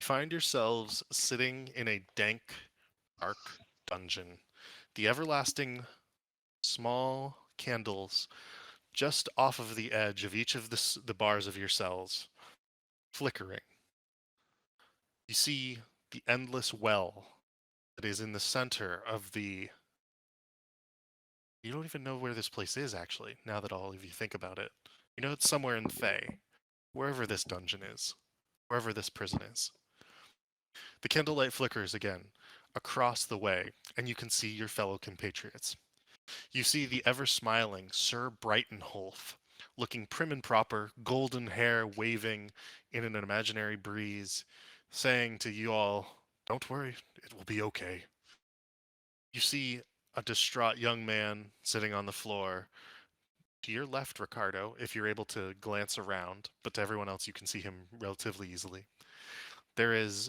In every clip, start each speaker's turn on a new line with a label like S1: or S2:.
S1: find yourselves sitting in a dank, dark dungeon. The everlasting small candles just off of the edge of each of the bars of your cells, flickering. You see the endless well that is in the center of the. You don't even know where this place is, actually, now that all of you think about it. You know it's somewhere in Thay, wherever this dungeon is, wherever this prison is. The candlelight flickers again across the way, and you can see your fellow compatriots. You see the ever-smiling Sir Brightonholf, looking prim and proper, golden hair waving in an imaginary breeze, saying to you all, "Don't worry, it will be okay." You see a distraught young man sitting on the floor. To your left, Ricardo, if you're able to glance around, but to everyone else, you can see him relatively easily. There is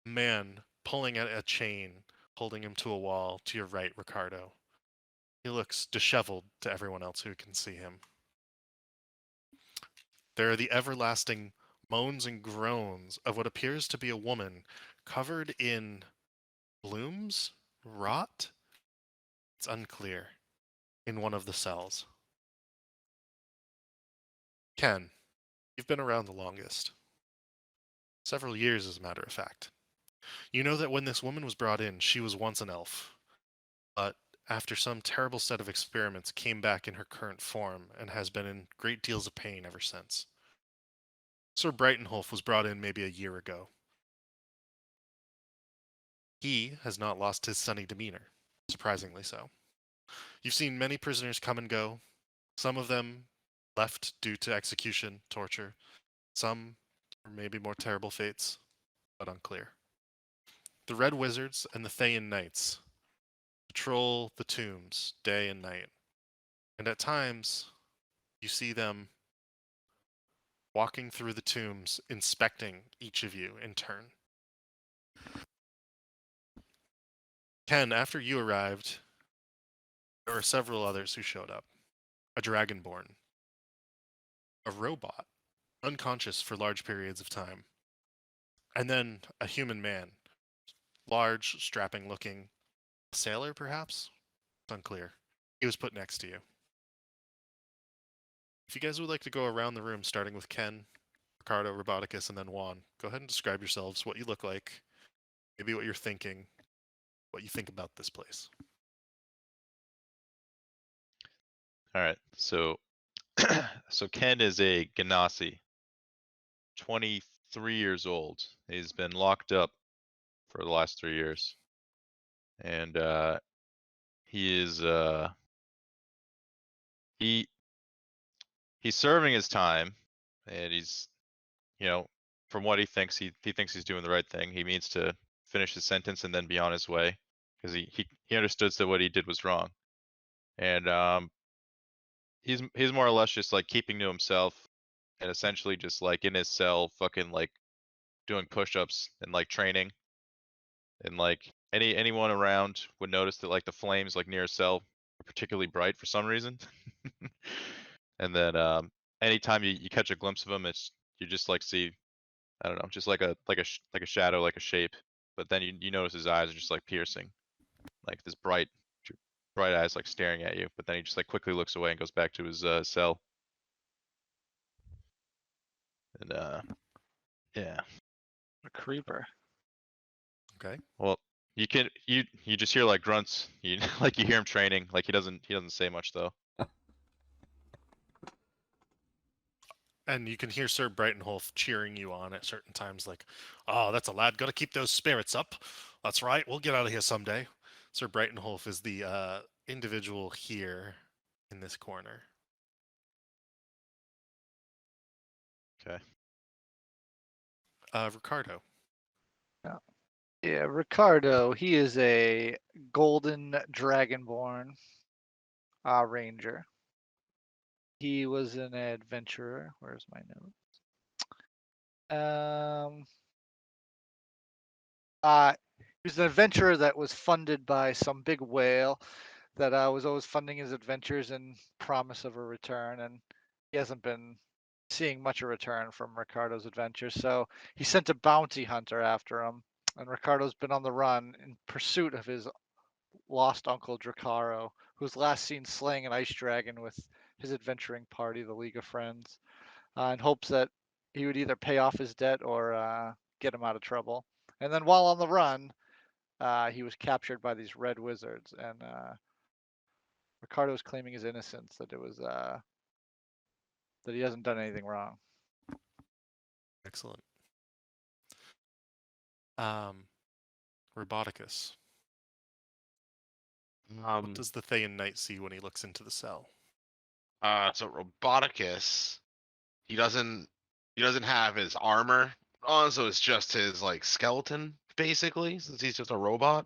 S1: a man pulling at a chain, holding him to a wall to your right, Ricardo. He looks disheveled to everyone else who can see him. There are the everlasting moans and groans of what appears to be a woman covered in blooms, rot. It's unclear, in one of the cells. Ken, you've been around the longest. Several years, as a matter of fact. You know that when this woman was brought in, she was once an elf, but after some terrible set of experiments came back in her current form and has been in great deals of pain ever since. Sir Brightonholf was brought in maybe a year ago. He has not lost his sunny demeanor, surprisingly so. You've seen many prisoners come and go, some of them left due to execution, torture, some or maybe more terrible fates, but unclear. The Red Wizards and the Thayan Knights patrol the tombs day and night, and at times you see them walking through the tombs, inspecting each of you in turn. Ken, after you arrived, there were several others who showed up. A Dragonborn, a robot, unconscious for large periods of time, and then a human man, large, strapping looking, sailor perhaps? It's unclear. He was put next to you. If you guys would like to go around the room, starting with Ken, Ricardo, Roboticus, and then Juan, go ahead and describe yourselves, what you look like, maybe what you're thinking, what you think about this place.
S2: All right. So so Ken is a Ganassi, 23 years old. He's been locked up for the last 3 years. And he is he he's serving his time, and he's, you know, from what he thinks, he thinks he's doing the right thing. He means to finish his sentence and then be on his way, because he understood that what he did was wrong. And he's more or less just like keeping to himself, and essentially just like in his cell fucking like doing push-ups and like training, and like anyone around would notice that like the flames like near his cell are particularly bright for some reason. And then anytime you catch a glimpse of him, it's you just like see, I don't know, just like a shadow, like a shape. But then you notice his eyes are just like piercing, like this bright eyes like staring at you. But then he just like quickly looks away and goes back to his cell. And yeah.
S3: A creeper.
S1: Okay.
S2: Well, you just hear like grunts. You like you hear him training. Like he doesn't say much though.
S1: And you can hear Sir Brightonholf cheering you on at certain times, like, "Oh, that's a lad. Got to keep those spirits up. That's right. We'll get out of here someday." Sir Brightonholf is the individual here in this corner.
S2: Okay.
S1: Ricardo.
S3: Yeah, Ricardo, he is a golden dragonborn ranger. He was an adventurer. Where's my note? He was an adventurer that was funded by some big whale that was always funding his adventures and promise of a return, and he hasn't been seeing much a return from Ricardo's adventure, so he sent a bounty hunter after him, and Ricardo's been on the run in pursuit of his lost uncle Dracaro, who was last seen slaying an ice dragon with his adventuring party, the League of Friends, in hopes that he would either pay off his debt or get him out of trouble. And then while on the run, he was captured by these red wizards, and Ricardo was claiming his innocence, that it was that he hasn't done anything wrong.
S1: Excellent. Roboticus. What does the Thayan Knight see when he looks into the cell?
S4: So Roboticus, he doesn't have his armor on, so it's just his like skeleton basically, since he's just a robot.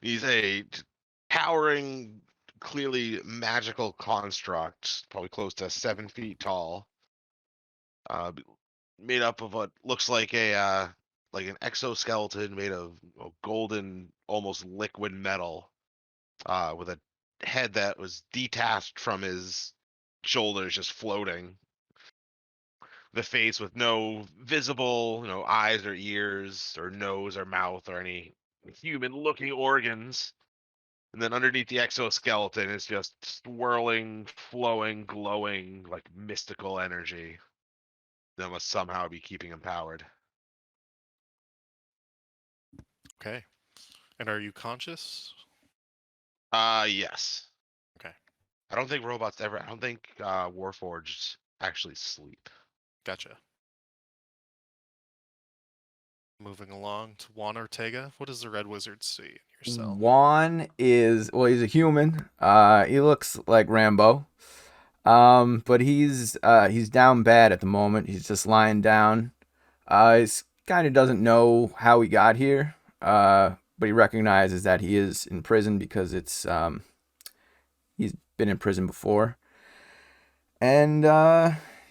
S4: He's a towering, clearly magical construct, probably close to 7 feet tall. Made up of what looks like like an exoskeleton made of golden, almost liquid metal, with a head that was detached from his shoulders, just floating. The face with no visible, eyes or ears or nose or mouth or any human-looking organs. And then underneath the exoskeleton is just swirling, flowing, glowing, like mystical energy that must somehow be keeping him powered.
S1: Okay. And are you conscious?
S4: Yes.
S1: Okay.
S4: I don't think Warforged actually sleep.
S1: Gotcha. Moving along to Juan Ortega. What does the Red Wizard see in your cell?
S5: Juan is, well, he's a human. He looks like Rambo. But he's down bad at the moment. He's just lying down. He's kind of doesn't know how he got here. But he recognizes that he is in prison because it's he's been in prison before. And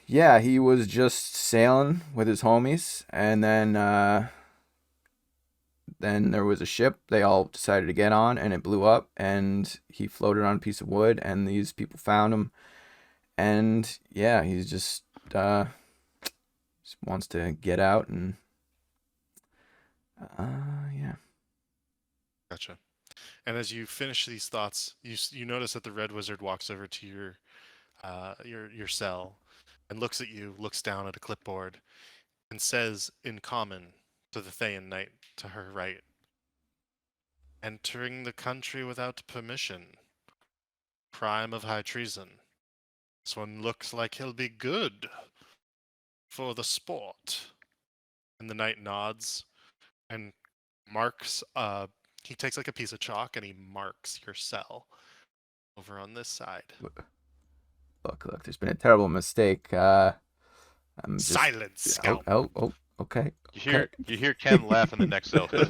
S5: yeah, he was just sailing with his homies, and then there was a ship they all decided to get on, and it blew up, and he floated on a piece of wood, and these people found him. And yeah, he's just wants to get out, and yeah.
S1: Gotcha. And as you finish these thoughts, you notice that the Red Wizard walks over to your cell and looks at you, looks down at a clipboard, and says in common to the Thayan Knight to her right, "Entering the country without permission. Crime of high treason. This one looks like he'll be good for the sport." And the knight nods and marks he takes like a piece of chalk and he marks your cell over on this side.
S5: Look, there's been a terrible mistake. I'm just
S1: Silence, scout.
S5: Oh, okay.
S2: You hear Ken laugh in the next cell. A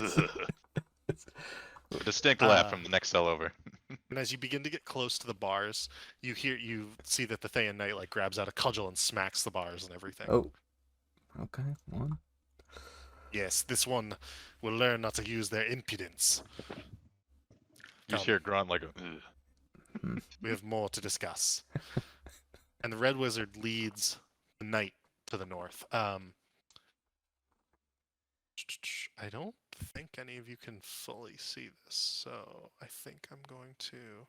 S2: distinct laugh from the next cell over.
S1: And as you begin to get close to the bars, you see that the Thayan Knight like grabs out a cudgel and smacks the bars and everything.
S5: Oh, okay, one.
S1: Yes, this one will learn not to use their impudence.
S2: You just hear a grunt like a. Ugh.
S1: We have more to discuss. And the Red Wizard leads the knight to the north. I don't think any of you can fully see this, so I think I'm going to.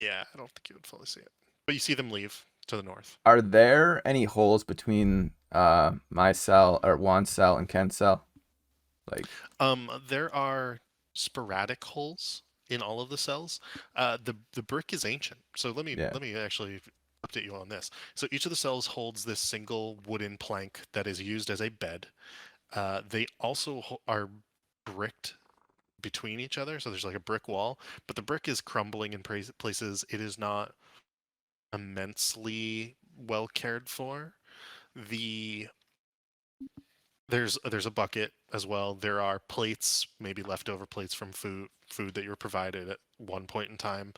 S1: Yeah, I don't think you would fully see it. But you see them leave to the north.
S5: Are there any holes between my cell or Juan's cell and Ken's cell? Like,
S1: there are sporadic holes in all of the cells. The brick is ancient, so let me actually update you on this. So each of the cells holds this single wooden plank that is used as a bed. They also are bricked between each other, so there's like a brick wall, but the brick is crumbling in places. It is not immensely well cared for. There's a bucket as well. There are plates, maybe leftover plates from food that you were provided at one point in time.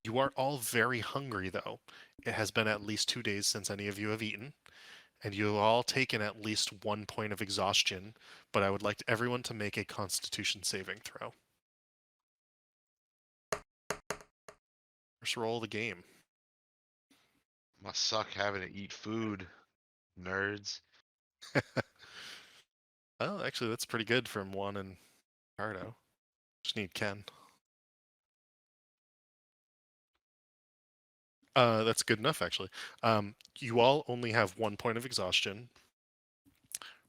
S1: You are all very hungry though. It has been at least 2 days since any of you have eaten, and you have all taken at least 1 point of exhaustion. But I would like everyone to make a Constitution saving throw. First roll of the game.
S4: Must suck having to eat food, nerds.
S1: Oh, actually, that's pretty good from Juan and Ricardo. Just need Ken. That's good enough, actually. You all only have 1 point of exhaustion.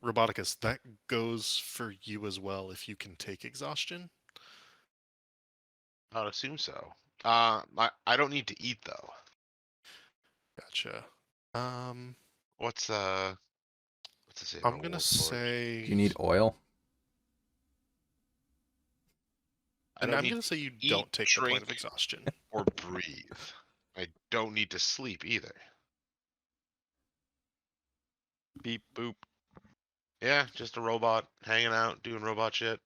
S1: Roboticus, that goes for you as well if you can take exhaustion.
S4: I would assume so. I don't need to eat though.
S1: Gotcha.
S4: What's it say
S1: I'm
S4: about
S1: gonna
S4: wolf torch?
S1: say.
S5: Do you need oil?
S4: I
S1: And
S4: don't
S1: I'm
S4: need
S1: gonna
S4: to
S1: say you
S4: eat,
S1: don't take the point of
S4: drink,
S1: exhaustion.
S4: or breathe. I don't need to sleep either.
S2: Beep boop.
S4: Yeah, just a robot hanging out, doing robot shit.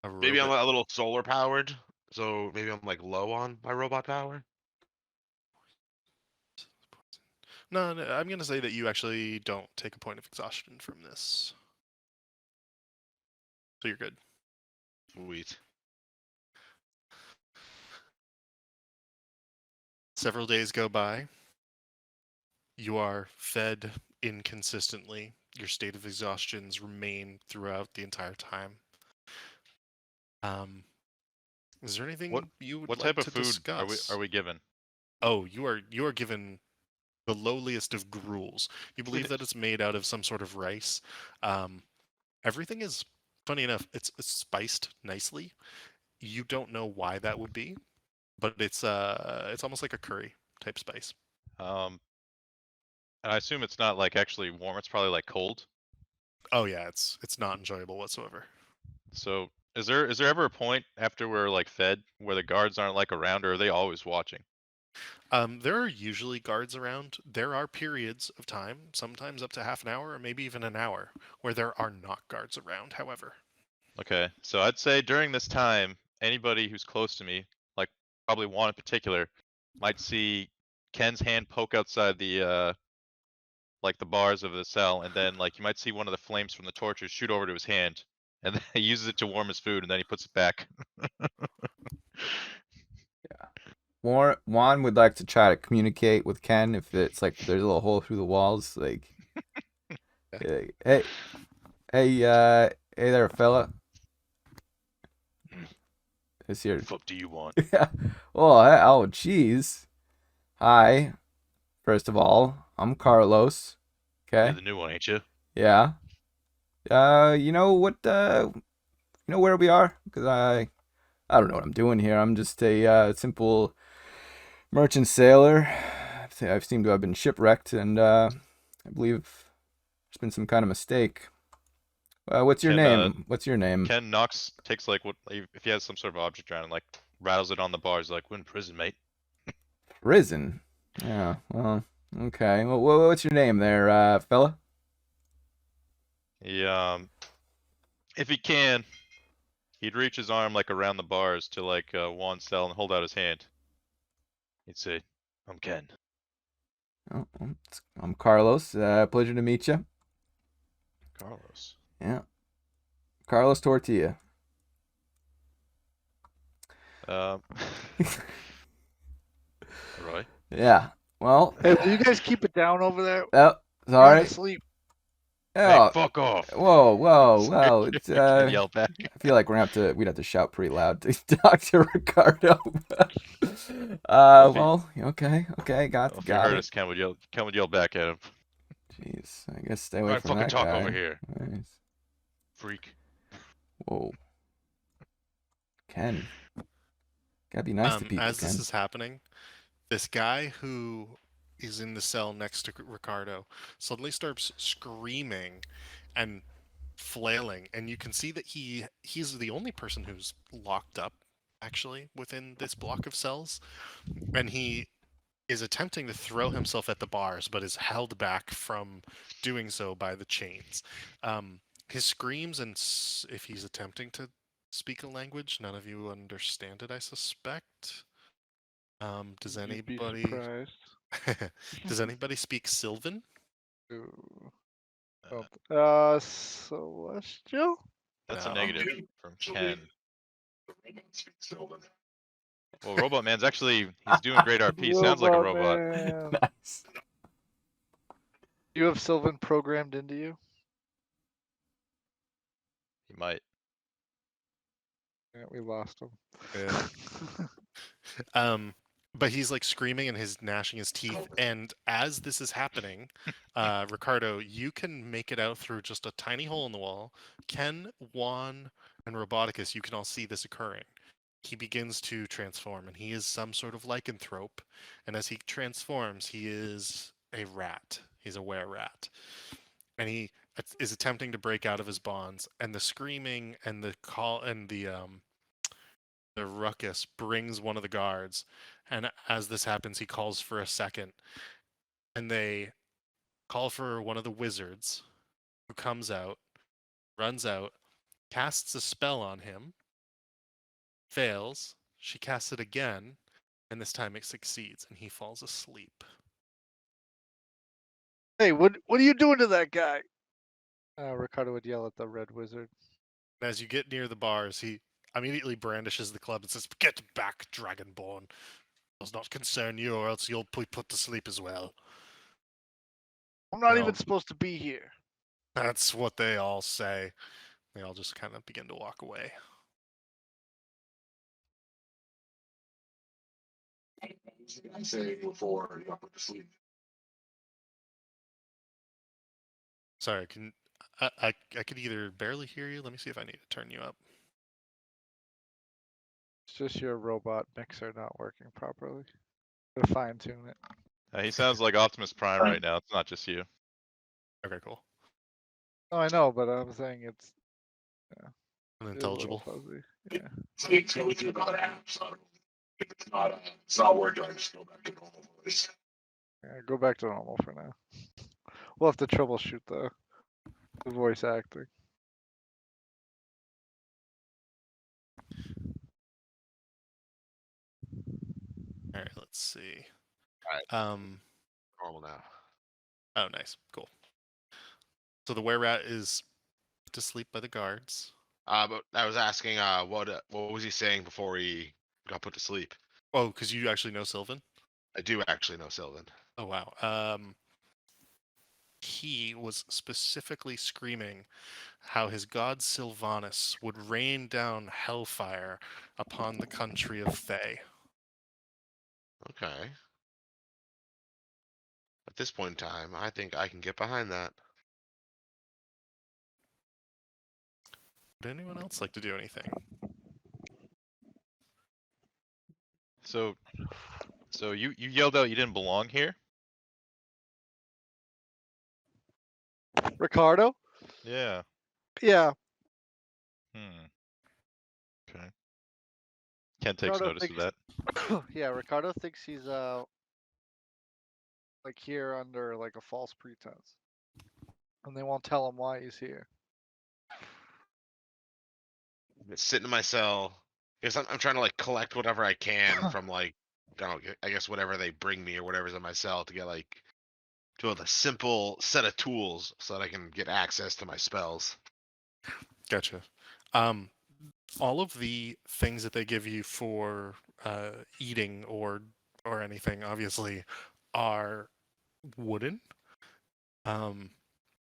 S1: A
S4: Maybe I'm
S1: robot.
S4: a little solar powered, so maybe I'm like low on my robot power.
S1: No, no, I'm gonna say that you actually don't take a point of exhaustion from this. So you're good.
S4: Sweet.
S1: Several days go by. You are fed inconsistently. Your state of exhaustions remain throughout the entire time. Um, is there anything you would
S2: What
S1: like
S2: type of
S1: to
S2: food
S1: discuss?
S2: are we given?
S1: Oh, you are given the lowliest of gruels. You believe that it's made out of some sort of rice. Um, everything is funny enough. It's spiced nicely. You don't know why that would be, but it's almost like a curry type spice.
S2: And I assume it's not like actually warm. It's probably like cold.
S1: Oh yeah, it's not enjoyable whatsoever.
S2: So is there ever a point after we're like fed where the guards aren't like around, or are they always watching?
S1: There are usually guards around. There are periods of time, sometimes up to half an hour or maybe even an hour, where there are not guards around, however.
S2: Okay, so I'd say during this time, anybody who's close to me, like probably one in particular, might see Ken's hand poke outside the like the bars of the cell, and then like you might see one of the flames from the torches shoot over to his hand, and then he uses it to warm his food, and then he puts it back.
S5: Juan would like to try to communicate with Ken if it's like there's a little hole through the walls. Like, hey, hey there, fella. Is here?
S2: What the fuck do you want?
S5: Yeah. Oh, jeez. Hi. First of all, I'm Carlos.
S2: You're
S5: Okay.
S2: the new one, ain't you?
S5: Yeah. You know what? You know where we are? Because I don't know what I'm doing here. I'm just a simple merchant sailor. I've seemed to have been shipwrecked, and I believe there's been some kind of mistake. What's your
S2: Ken,
S5: name? What's your name?
S2: Ken Knox takes like what if he has some sort of object around and like rattles it on the bars like we're in prison, mate.
S5: Prison. Yeah. Well. Okay. Well, what's your name there, fella?
S2: He if he can, he'd reach his arm like around the bars to like Juan's cell and hold out his hand. He'd say, "I'm Ken."
S5: Oh, I'm Carlos. Pleasure to meet you.
S2: Carlos.
S5: Yeah. Carlos Tortilla.
S2: All right.
S5: Yeah. Well.
S3: Hey, will you guys keep it down over there?
S5: Oh,
S3: I'm trying
S5: sorry.
S3: to sleep.
S2: Hey,
S5: Oh.
S2: fuck off.
S5: Whoa. It's
S2: Can yell back.
S5: I feel like we'd have to shout pretty loud to talk to Ricardo. Well, okay, got
S2: If you heard
S5: it.
S2: us, Ken would yell back at him.
S5: Jeez, I guess stay away
S2: Alright,
S5: from
S2: fucking
S5: that
S2: talk
S5: guy.
S2: over here.
S5: Nice.
S2: Freak.
S5: Whoa. Ken. Gotta be nice to people,
S1: As
S5: Ken.
S1: this is happening, this guy who is in the cell next to Ricardo suddenly starts screaming and flailing, and you can see that he's the only person who's locked up actually within this block of cells, and he is attempting to throw himself at the bars but is held back from doing so by the chains. His screams and if he's attempting to speak a language, none of you understand it, I suspect. Does
S3: You'd be
S1: anybody
S3: surprised.
S1: does anybody speak Sylvan?
S3: Ooh. Celestial?
S2: That's a
S1: No.
S2: negative from Ken. Well, Robot Man's he's doing great RP. Sounds like a robot.
S3: Man.
S5: Nice.
S3: You have Sylvan programmed into you?
S2: He might.
S3: Yeah, we lost him.
S1: Yeah. But he's like screaming and his gnashing his teeth. And as this is happening, Ricardo, you can make it out through just a tiny hole in the wall. Ken, Juan, and Roboticus, you can all see this occurring. He begins to transform, and he is some sort of lycanthrope. And as he transforms, he is a rat. He's a were-rat. And he is attempting to break out of his bonds. And the screaming and the call and the ruckus brings one of the guards, and as this happens, he calls for a second, and they call for one of the wizards, who comes out, runs out, casts a spell on him, fails. She casts it again, and this time it succeeds, and he falls asleep.
S3: Hey, what are you doing to that guy? Ricardo would yell at the red wizard.
S1: And as you get near the bars, he immediately brandishes the club and says, "Get back, Dragonborn. Does not concern you, or else you'll be put to sleep as well."
S3: I'm not
S1: No.
S3: even supposed to be here.
S1: That's what they all say. They all just kind of begin to walk away.
S6: I say before you got put to sleep.
S1: Sorry, I could either barely hear you. Let me see if I need to turn you up.
S3: It's just your robot mixer not working properly. Gotta fine tune it.
S2: He sounds like Optimus Prime right now. It's not just you.
S1: Okay, cool.
S3: Oh, I know, but I'm saying it's it is a little
S1: Unintelligible.
S3: fuzzy. Yeah.
S6: It's going through about half, so if it's not working, I just go back to normal voice.
S3: Yeah, go back to normal for now. We'll have to troubleshoot the voice acting.
S1: All right, let's see.
S4: All Normal now.
S1: Oh, nice, cool. So the were-rat is put to sleep by the guards.
S4: But I was asking, what was he saying before he got put to sleep?
S1: Oh, because you actually know Sylvan.
S4: I do actually know Sylvan.
S1: Oh wow. He was specifically screaming how his god Sylvanus would rain down hellfire upon the country of Thay.
S4: Okay. At this point in time, I think I can get behind that.
S1: Would anyone else like to do anything?
S2: So you yelled out you didn't belong here?
S3: Ricardo?
S2: Yeah.
S3: Yeah.
S2: Okay. Ken takes
S3: Ricardo
S2: notice of
S3: thinks-
S2: that.
S3: Yeah, Ricardo thinks he's like here under like a false pretense. And they won't tell him why he's here.
S4: Sitting in my cell. I guess I'm trying to like collect whatever I can from like, I don't know, I guess whatever they bring me or whatever's in my cell to get like to a simple set of tools so that I can get access to my spells.
S1: Gotcha. All of the things that they give you for eating or anything, obviously, are wooden. In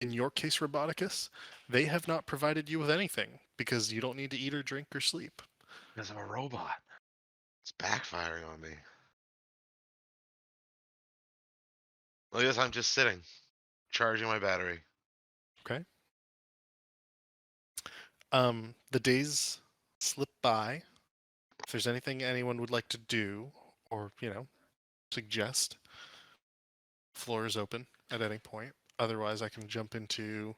S1: your case, Roboticus, they have not provided you with anything because you don't need to eat or drink or sleep.
S4: Because I'm a robot. It's backfiring on me. Well, I guess I'm just sitting, charging my battery.
S1: Okay. The days slip by. If there's anything anyone would like to do or, suggest, floor is open at any point. Otherwise, I can jump into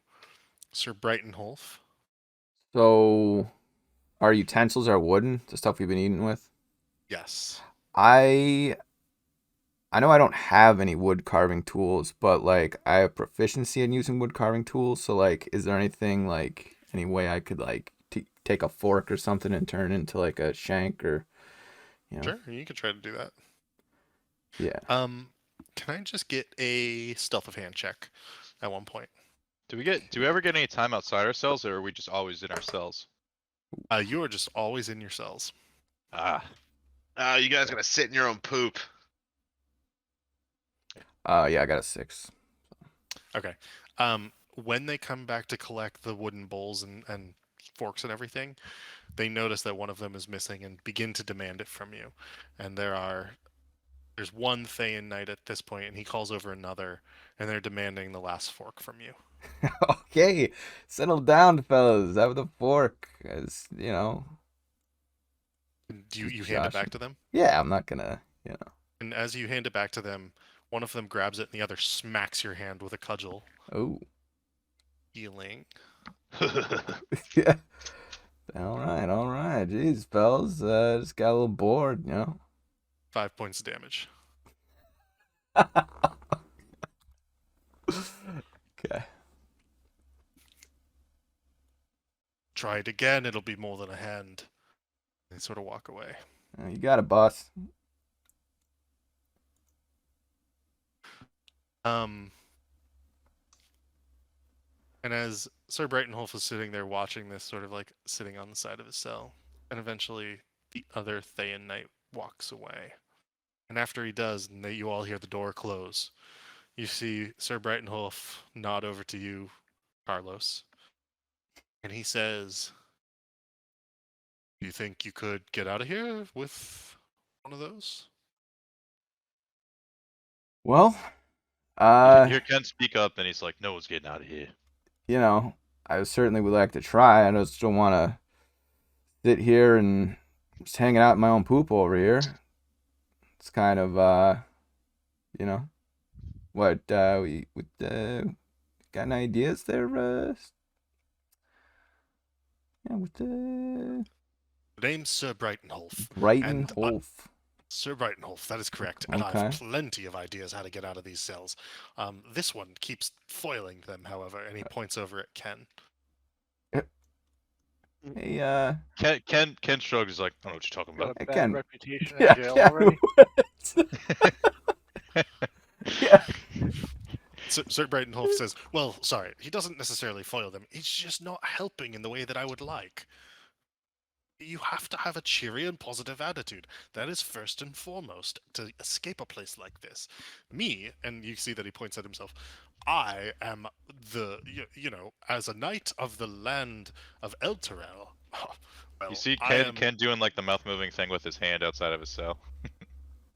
S1: Sir Brightonholf.
S5: So, our utensils are wooden, the stuff we've been eating with.
S1: Yes.
S5: I know I don't have any wood carving tools, but like I have proficiency in using wood carving tools. So like, is there anything like any way I could like take a fork or something and turn it into like a shank or,
S1: Sure, you can try to do that.
S5: Yeah.
S1: Can I just get a stealth of hand check at one point?
S2: Do we ever get any time outside our cells, or are we just always in our cells?
S1: You are just always in your cells.
S2: Ah.
S4: You guys gotta sit in your own poop.
S5: Yeah, I got a 6.
S1: Okay. When they come back to collect the wooden bowls and forks and everything, they notice that one of them is missing and begin to demand it from you. And there's one Thayan knight at this point, and he calls over another, and they're demanding the last fork from you.
S5: Okay, settle down, fellas. Have the fork. As you know.
S1: Do you hand it back to them?
S5: Yeah, I'm not gonna.
S1: And as you hand it back to them, one of them grabs it and the other smacks your hand with a cudgel,
S5: Oh.
S1: healing.
S5: Yeah. All right. Jeez, fellas. Just got a little bored,
S1: 5 points of damage.
S5: Okay.
S1: Try it again, it'll be more than a hand. They sort of walk away.
S5: You got it, boss.
S1: And as Sir Brightonholf is sitting there watching this, sort of like sitting on the side of his cell, and eventually the other Thayan knight walks away. And after he does, and you all hear the door close, you see Sir Brightonholf nod over to you, Carlos, and he says, "Do you think you could get out of here with one of those?"
S5: Well,
S2: You hear Ken speak up, and he's like, "No one's getting out of here."
S5: I certainly would like to try. I just don't want to sit here and just hanging out in my own poop over here. It's kind of, what, got any ideas there, yeah, with the
S1: The name's Sir Brightonholf.
S5: Brightonholf.
S1: Sir Brightonholf, that is correct. And I
S5: Okay.
S1: have plenty of ideas how to get out of these cells. This one keeps foiling them, however, and he points over at Ken.
S5: Hey,
S2: Ken shrugs. He's like, "I don't know what you're talking
S3: Got
S2: about."
S3: a bad
S5: Ken.
S3: reputation
S5: Yeah,
S3: in jail
S5: Ken,
S3: already.
S5: Yeah.
S1: Sir Brightonholf says, "Well, sorry, he doesn't necessarily foil them. He's just not helping in the way that I would like. You have to have a cheery and positive attitude. That is first and foremost to escape a place like this. Me," and you see that he points at himself, "I am as a knight of the land of Elturel. Well,
S2: You see
S1: I am."
S2: Ken doing like the mouth moving thing with his hand outside of his cell.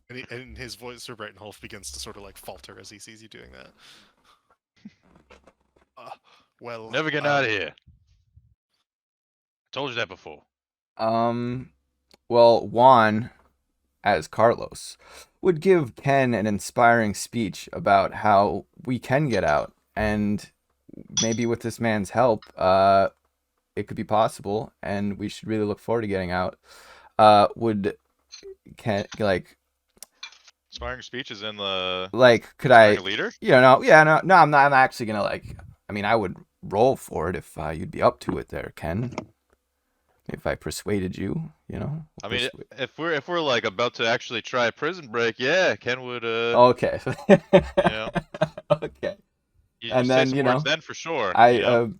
S1: And his voice, Sir Brightonholf, begins to sort of like falter as he sees you doing that. Well,
S2: Never getting out of here. I told you that before.
S5: Well, Juan, as Carlos, would give Ken an inspiring speech about how we can get out, and maybe with this man's help, it could be possible, and we should really look forward to getting out. Would Ken
S2: Inspiring speech is in the
S5: could I,
S2: inspiring leader?
S5: no, I'm not. I'm actually gonna I would roll for it if you'd be up to it, there, Ken. If I persuaded you,
S2: I mean, if we're like about to actually try Prison Break, yeah, Ken would.
S5: Okay. Okay.
S2: You
S5: And
S2: say
S5: then,
S2: some words then for sure.
S5: Juan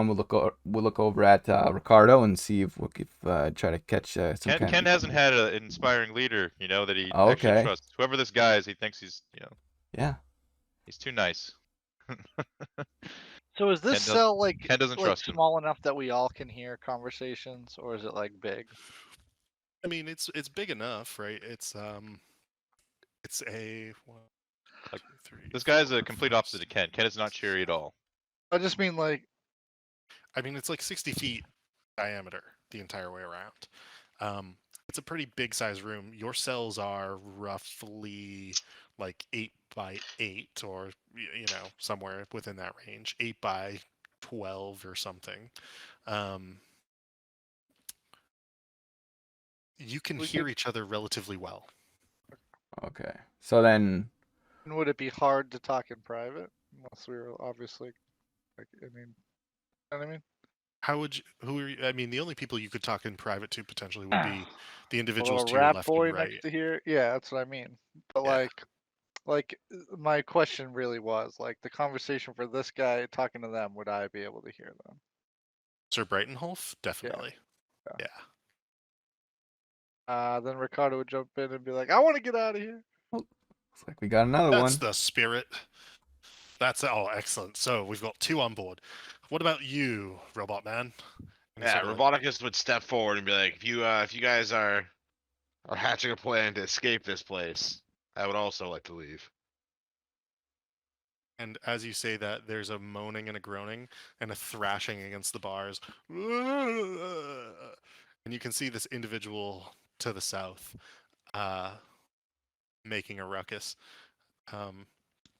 S5: will look over at Ricardo and see if we could try to catch some kind
S2: Ken
S5: of.
S2: hasn't had an inspiring leader, that he
S5: Oh,
S2: actually
S5: okay.
S2: trusts. Whoever this guy is, he thinks he's,
S5: Yeah.
S2: he's too nice.
S3: So is this
S2: Ken
S3: cell
S2: Ken doesn't trust him.
S3: small enough that we all can hear conversations, or is it like big?
S1: I mean, it's big enough, right? It's a one,
S2: Like,
S1: two, 3,
S2: This guy's a
S1: 4,
S2: complete
S1: 5,
S2: opposite of Ken. Ken is not cheery at all.
S3: I just mean like
S1: I mean, it's like 60 feet diameter the entire way around. It's a pretty big size room. Your cells are roughly like 8 by 8, or somewhere within that range, 8 by 12 or something. You can hear each other relatively well.
S5: Okay. So then.
S3: would it be hard to talk in private unless we were obviously you know what I mean?
S1: How would you? Who are you? I mean, the only people you could talk in private to potentially would be the individuals
S3: A
S1: to your
S3: rat
S1: left
S3: boy
S1: and right.
S3: next to here. Yeah, that's what I mean. But
S1: Yeah.
S3: my question really was the conversation for this guy talking to them. Would I be able to hear them?
S1: Sir Brightonholf, definitely.
S3: Yeah.
S1: Yeah.
S3: Then Ricardo would jump in and be like, "I want to get out of here."
S5: Looks like we got another
S1: That's
S5: one.
S1: the spirit. That's excellent. So we've got 2 on board. What about you, Robot Man? And he
S4: Yeah,
S1: sort of like,
S4: Roboticus would step forward and be like, if you guys are hatching a plan to escape this place, I would also like to leave.
S1: and as you say that, there's a moaning and a groaning and a thrashing against the bars. And you can see this individual to the south making a ruckus.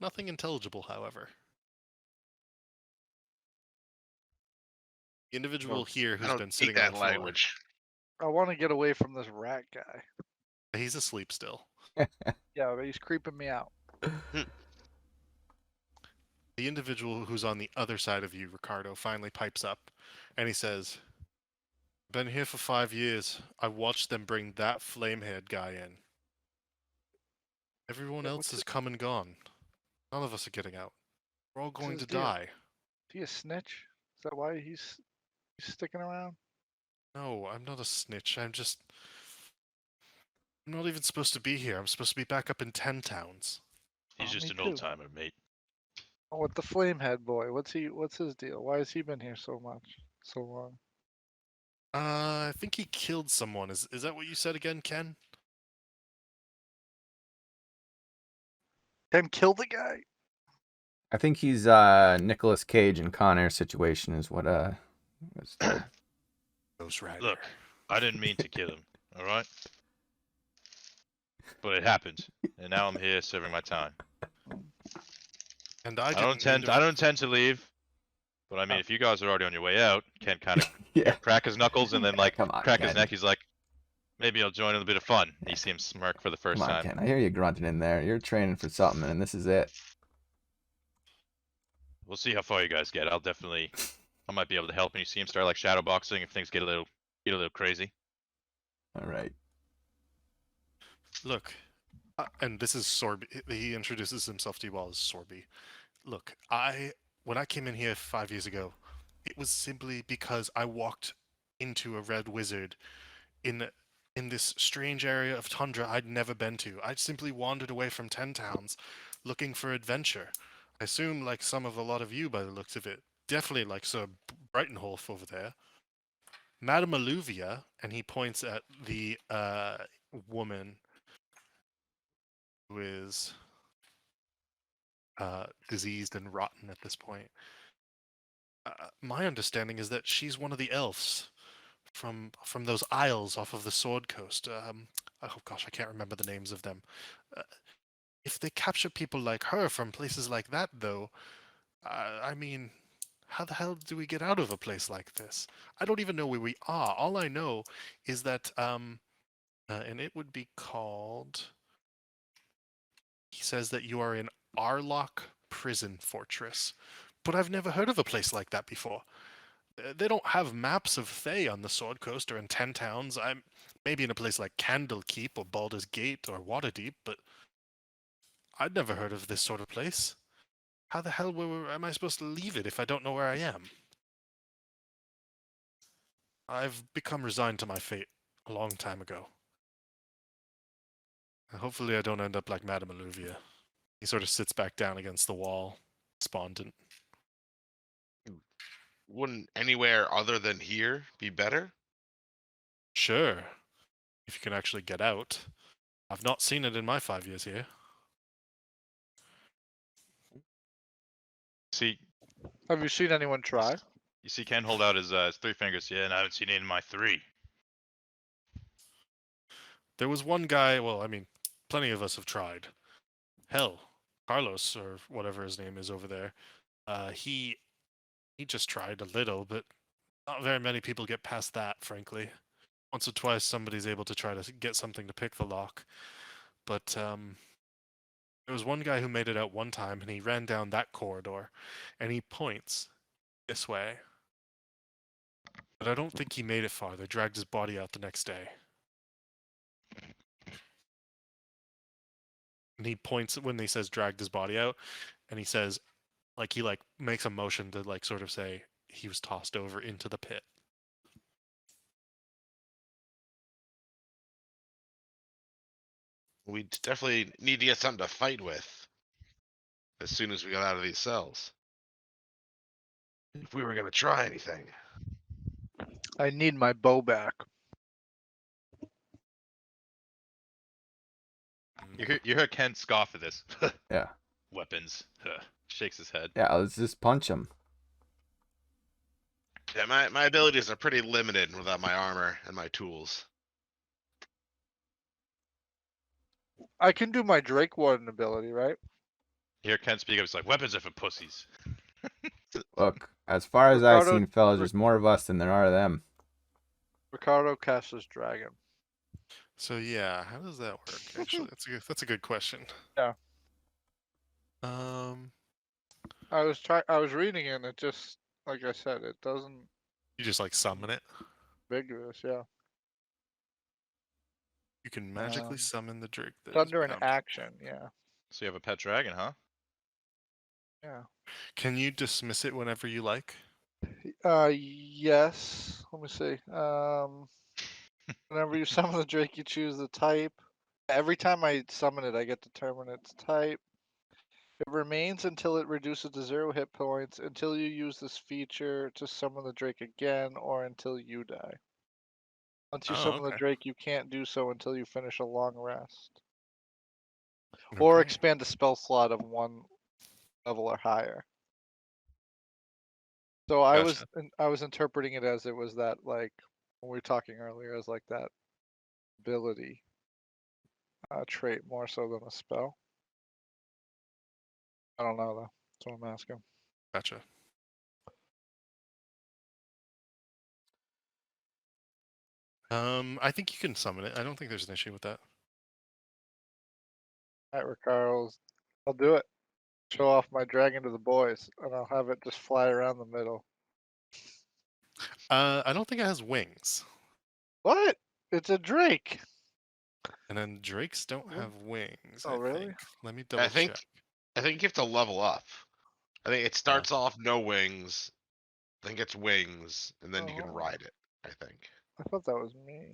S1: Nothing intelligible, however. The individual
S4: Well,
S1: here
S4: I
S1: who's
S4: don't
S1: been
S4: speak
S1: sitting on
S4: that
S1: the floor,
S4: language.
S3: I want to get away from this rat guy.
S1: he's asleep still.
S3: Yeah, but he's creeping me out.
S1: The individual who's on the other side of you, Ricardo, finally pipes up and he says, "Been here for 5 years. I watched them bring that flame-haired guy in. Everyone
S3: Yeah,
S1: else
S3: what's
S1: has
S3: it-
S1: come and gone. None of us are getting out. We're all going
S3: his
S1: to
S3: deal?
S1: die."
S3: Is he a snitch? Is that why he's sticking around?
S1: No, I'm not a snitch. I'm not even supposed to be here. I'm supposed to be back up in 10 towns.
S2: He's
S3: Oh,
S2: just
S3: me
S2: an
S3: too.
S2: old timer, mate.
S3: Oh, with the flamehead boy, what's his deal? Why has he been here so long?
S1: I think he killed someone. Is that what you said again, Ken?
S3: Ken killed the guy.
S5: I think he's Nicolas Cage in Con Air situation is what was told.
S1: Ghost Rider.
S2: Look, I didn't mean to kill him, alright? But it happened, and now I'm here serving my time.
S1: And I
S2: I
S1: didn't
S2: don't
S1: mean to...
S2: intend to leave. But I mean,
S3: Oh.
S2: if you guys are already on your way out, Ken kind of
S5: Yeah.
S2: crack his knuckles and then like
S5: Come on,
S2: crack his
S5: Ken.
S2: neck. He's like, maybe I'll join in a bit of fun. You see him smirk for the first
S5: Come on,
S2: time.
S5: Ken. I hear you grunting in there. You're training for something, and this is it.
S2: We'll see how far you guys get. I might be able to help. And you see him start like shadow boxing if things get a little crazy.
S5: All right.
S1: Look, and this is Sorby. He introduces himself to you all as Sorby. Look, when I came in here 5 years ago, it was simply because I walked into a red wizard in this strange area of tundra I'd never been to. I simply wandered away from 10 towns looking for adventure. I assume like a lot of you by the looks of it. Definitely like Sir Brightenholf over there. Madame Alluvia, and he points at the woman who is diseased and rotten at this point. My understanding is that she's one of the elves from those isles off of the Sword Coast. Oh gosh, I can't remember the names of them. Uh, if they capture people like her from places like that, though, I mean, how the hell do we get out of a place like this? I don't even know where we are. All I know is that, and it would be called. He says that you are in Arlock Prison Fortress, but I've never heard of a place like that before. They don't have maps of Thay on the Sword Coast or in 10 towns. I'm maybe in a place like Candlekeep or Baldur's Gate or Waterdeep, but I'd never heard of this sort of place. How the hell am I supposed to leave it if I don't know where I am? I've become resigned to my fate a long time ago. Hopefully I don't end up like Madame Alluvia. He sort of sits back down against the wall, despondent.
S4: Wouldn't anywhere other than here be better?
S1: Sure, if you can actually get out. I've not seen it in my 5 years here.
S2: See,
S3: Have you seen anyone try?
S2: you see Ken hold out his 3 fingers. Yeah, and I haven't seen it in my 3.
S1: There was one guy, well, I mean, plenty of us have tried. Hell, Carlos, or whatever his name is over there, he just tried a little, but not very many people get past that, frankly. Once or twice somebody's able to try to get something to pick the lock. But there was one guy who made it out one time, and he ran down that corridor, and he points this way. But I don't think he made it far. They dragged his body out the next day. And he points when he says dragged his body out, and he says, like he like makes a motion to like sort of say he was tossed over into the pit.
S4: We definitely need to get something to fight with as soon as we got out of these cells. If we were gonna try anything.
S3: I need my bow back.
S2: You hear Ken scoff at this.
S5: Yeah.
S2: Weapons. Huh. Shakes his head.
S5: Yeah, let's just punch him.
S4: Yeah, my abilities are pretty limited without my armor and my tools.
S3: I can do my Drake Warden ability, right?
S2: You hear Ken speak up. He's like, weapons are for pussies.
S5: Look, as far as I've
S3: Ricardo-
S5: seen, fellas, there's more of us than there are of them.
S3: Ricardo casts his dragon.
S1: So yeah, how does that work? Actually, that's a good question.
S3: Yeah. I was reading it and it just, like I said, it doesn't
S1: You just like summon it.
S3: ambiguous, yeah.
S1: You can magically
S3: Um,
S1: summon the Drake. That is
S3: Thunder in
S1: bound.
S3: action, yeah.
S2: So you have a pet dragon, huh?
S3: Yeah.
S1: Can you dismiss it whenever you like?
S3: Yes. Let me see. Whenever you summon the Drake, you choose the type. Every time I summon it, I get to determine its type. It remains until it reduces to 0 hit points, until you use this feature to summon the Drake again, or until you die. Once you
S1: Oh,
S3: summon the
S1: okay.
S3: Drake, you can't do so until you finish a long rest. Or
S1: Okay.
S3: expand a spell slot of 1 level or higher. So I
S1: Gotcha.
S3: was interpreting it as it was that, like when we were talking earlier, as like that ability trait more so than a spell. I don't know though. That's what I'm asking.
S1: Gotcha. I think you can summon it. I don't think there's an issue with that.
S3: Alright, Ricardo's. I'll do it. Show off my dragon to the boys, and I'll have it just fly around the middle.
S1: I don't think it has wings.
S3: What? It's a Drake.
S1: And then drakes don't
S3: What?
S1: have wings,
S3: Oh,
S1: I
S3: really?
S1: think. Let me double
S4: I think
S1: check.
S4: I think you have to level up. I think it starts off no wings, then gets wings, and then you can
S3: Oh.
S4: ride it, I think.
S3: I thought that was me.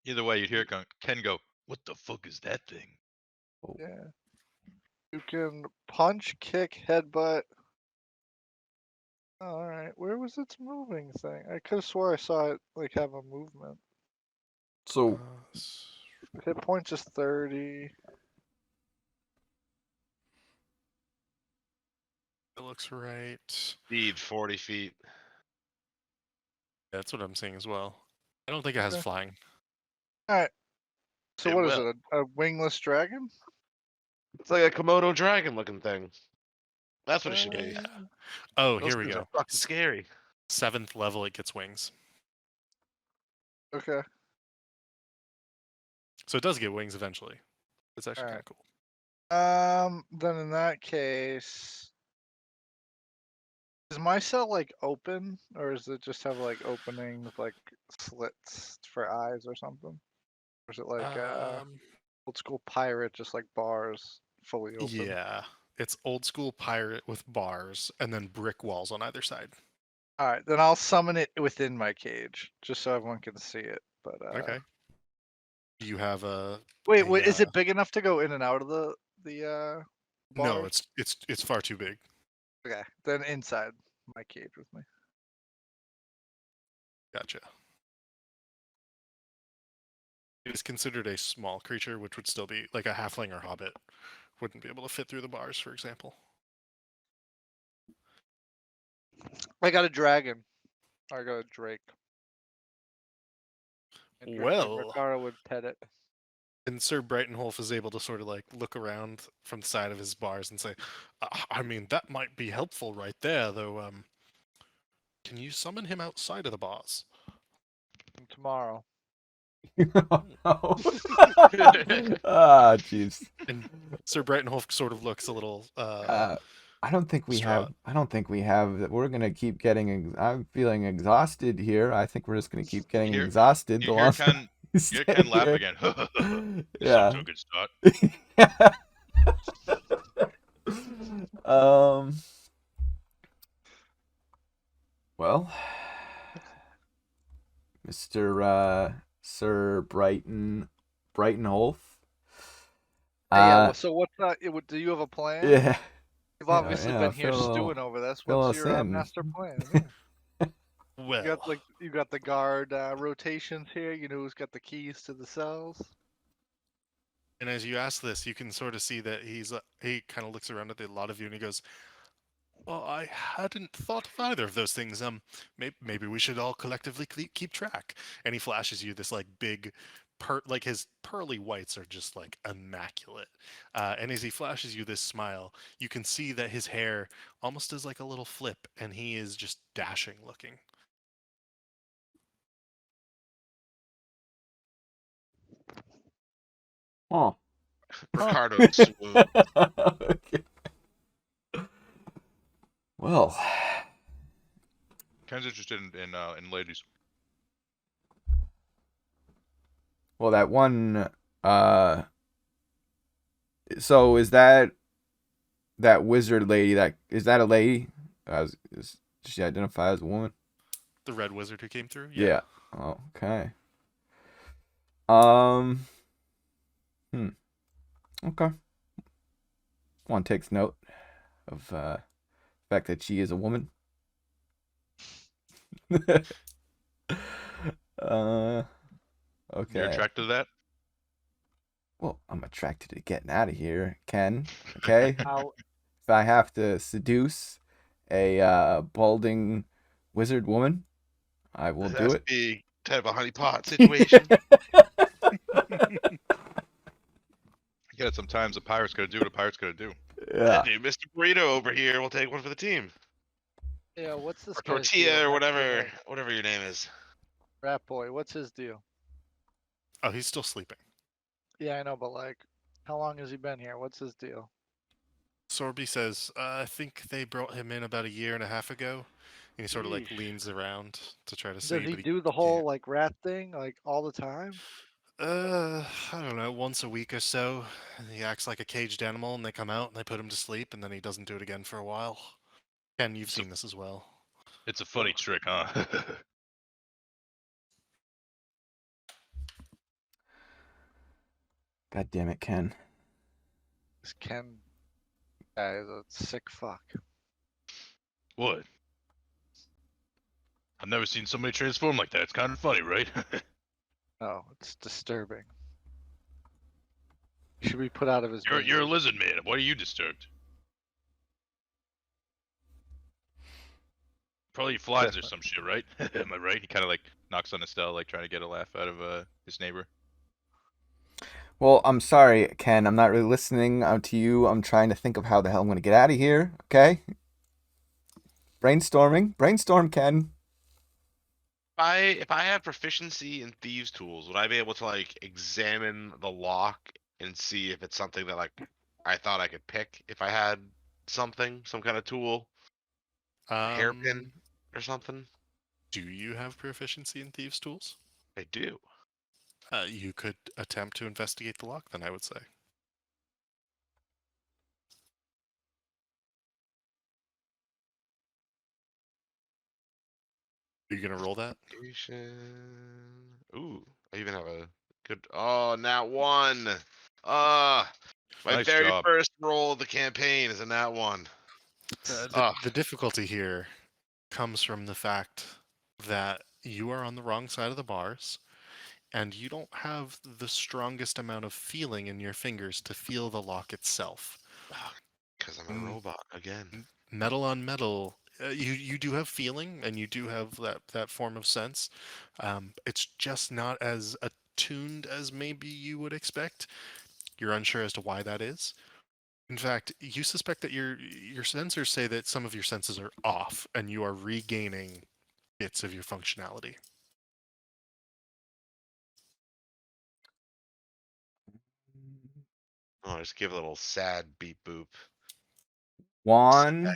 S2: Either way, you'd hear Ken go, what the fuck is that thing?
S3: Yeah. You can punch, kick, headbutt. Oh, alright. Where was its moving thing? I could have swore I saw it like have a movement.
S5: So,
S3: Hit points is 30.
S1: It looks right.
S4: Speed 40 feet.
S1: That's what I'm seeing as well. I don't think it has
S3: Okay.
S1: flying.
S3: Alright. So
S4: It
S3: what is
S4: will.
S3: it? A wingless dragon?
S4: It's like a Komodo dragon looking thing. That's what it should be.
S1: Oh,
S4: Those
S1: here we
S4: things are
S1: go.
S4: fucking scary.
S1: 7th level, it gets wings.
S3: Okay.
S1: So it does get wings eventually. It's actually kind
S3: Alright.
S1: of cool.
S3: Then in that case, is my cell like open, or does it just have like openings, like slits for eyes or something? Or is it like old school pirate, just like bars fully open?
S1: Yeah. It's old school pirate with bars and then brick walls on either side.
S3: Alright, then I'll summon it within my cage, just so everyone can see it. But
S1: Okay. Do you have a
S3: wait, is it big enough to go in and out of the
S1: No,
S3: bars?
S1: it's far too big.
S3: Okay, then inside my cage with me.
S1: Gotcha. It is considered a small creature, which would still be like a halfling or hobbit. Wouldn't be able to fit through the bars, for example.
S3: I got a dragon. I got a drake. And
S1: Well,
S3: Ricardo would pet it.
S1: and Sir Brightonholf is able to sort of like look around from the side of his bars and say, I mean, that might be helpful right there, though. Can you summon him outside of the bars?
S3: Tomorrow.
S5: oh, no. Ah, jeez.
S1: And Sir Brightonholf sort of looks a little.
S5: I don't think we
S1: distraught.
S5: have. I don't think we have. We're gonna keep getting. I'm feeling exhausted here. I think we're just gonna keep getting
S2: Here-
S5: exhausted.
S2: You hear Ken, you hear Ken laugh again. This
S5: Yeah.
S2: off to a good start.
S5: Well, Mr. Sir Brightonholf, Uh,
S3: So what's do you have a plan?
S5: yeah.
S3: You've obviously
S5: yeah,
S3: been here
S5: fill
S3: stewing over this.
S5: fill
S3: What's
S5: us
S3: your
S5: in.
S3: master plan? Yeah.
S1: Well,
S3: You got the guard rotations here. You know who's got the keys to the cells.
S1: and as you ask this, you can sort of see that he kind of looks around at a lot of you and he goes, "Well, I hadn't thought of either of those things. Maybe we should all collectively keep track." And he flashes you this like big, like his pearly whites are just like immaculate. And as he flashes you this smile, you can see that his hair almost does like a little flip, and he is just dashing looking.
S5: Oh.
S4: Ricardo swoon.
S5: Okay. Well,
S2: Ken's interested in ladies.
S5: that one. So is that wizard lady? Is that a lady? Does she identify as a woman?
S1: The red wizard who came through.
S5: Yeah. Oh, okay. Hmm. Okay. One takes note of the fact that she is a woman.
S2: You're
S5: Okay.
S2: attracted to that?
S5: Well, I'm attracted to getting out of here, Ken. Okay.
S3: How
S5: If I have to seduce a balding wizard woman, I will
S4: It
S5: do
S4: has to
S5: it.
S4: be kind of a honeypot situation.
S2: Yeah, sometimes a pirate's gotta do what a pirate's gotta do.
S5: Yeah.
S4: Dude, Mr. Burrito over here will take one for the team.
S3: Yeah, what's this
S4: Or
S3: guy's
S4: tortilla
S3: deal?
S4: or whatever your name is.
S3: Rat boy, what's his deal?
S1: Oh, he's still sleeping.
S3: Yeah, I know, but like, how long has he been here? What's his deal?
S1: Sorby says, "I think they brought him in about a year and a half ago." And he sort of like
S3: Yeesh.
S1: leans around to try to
S3: Does
S1: see,
S3: he
S1: but he
S3: do the
S1: can't.
S3: whole like rat thing like all the time?
S1: I don't know, once a week or so. He acts like a caged animal, and they come out and they put him to sleep, and then he doesn't do it again for a while. Ken, you've
S2: So-
S1: seen this as well.
S2: It's a funny trick, huh?
S5: God damn it, Ken.
S3: This Ken guy is a sick fuck.
S2: What? I've never seen somebody transform like that. It's kind of funny, right?
S3: No, it's disturbing. He should be put out of his
S2: You're a
S3: misery.
S2: lizard man. Why are you disturbed? Probably he flies or some shit, right? Am I right? He kind of like knocks on Estelle, like trying to get a laugh out of his neighbor.
S5: Well, I'm sorry, Ken. I'm not really listening to you. I'm trying to think of how the hell I'm going to get out of here. Okay? Brainstorming. Brainstorm, Ken.
S4: If I had proficiency in thieves' tools, would I be able to like examine the lock and see if it's something that like I thought I could pick if I had some kind of tool, hairpin or something?
S1: Do you have proficiency in thieves' tools?
S4: I do.
S1: You could attempt to investigate the lock, then I would say. Are you gonna roll that?
S4: Ooh, I even have a good. Oh, nat one. My
S2: Nice
S4: very
S2: job.
S4: first roll of the campaign is a nat one.
S1: The difficulty here comes from the fact that you are on the wrong side of the bars, and you don't have the strongest amount of feeling in your fingers to feel the lock itself.
S4: Because I'm a robot again.
S1: Metal on metal, you do have feeling, and you do have that form of sense. It's just not as attuned as maybe you would expect. You're unsure as to why that is. In fact, you suspect that your sensors say that some of your senses are off, and you are regaining bits of your functionality.
S4: Oh, just give a little sad beep boop.
S5: Juan,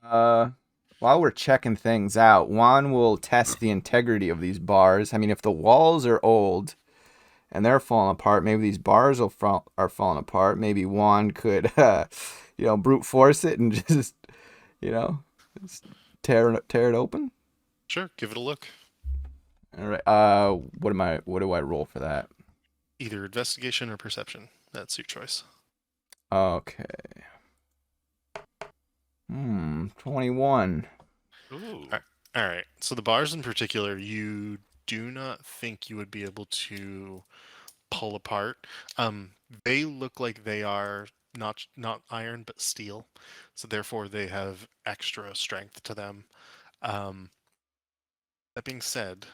S5: while we're checking things out, Juan will test the integrity of these bars. I mean, if the walls are old and they're falling apart, maybe these bars are falling apart. Maybe Juan could, brute force it and just, just tear it open.
S1: Sure, give it a look.
S5: All right. What do I roll for that?
S1: Either investigation or perception. That's your choice.
S5: Okay. 21.
S2: Ooh.
S1: All right. So the bars in particular, you do not think you would be able to pull apart. They look like they are not iron but steel, so therefore they have extra strength to them. Um, that being said,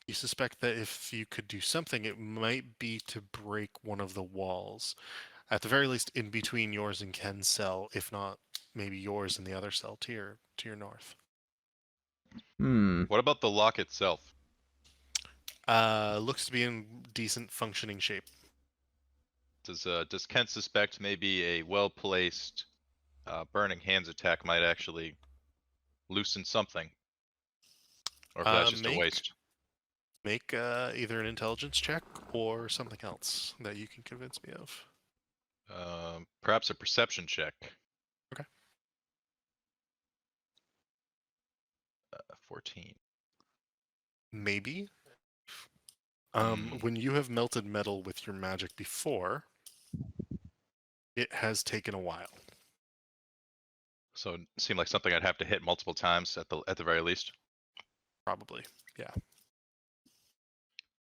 S1: you suspect that if you could do something, it might be to break one of the walls, at the very least in between yours and Ken's cell, if not maybe yours and the other cell to your north.
S2: What about the lock itself?
S1: Looks to be in decent functioning shape.
S2: Does Kent suspect maybe a well-placed burning hands attack might actually loosen something, or if that's just a
S1: Make
S2: waste?
S1: make either an intelligence check or something else that you can convince me of.
S2: Perhaps a perception check.
S1: Okay.
S2: 14.
S1: Maybe.
S2: Hmm.
S1: When you have melted metal with your magic before, it has taken a while.
S2: So it seemed like something I'd have to hit multiple times at the very least.
S1: Probably. Yeah.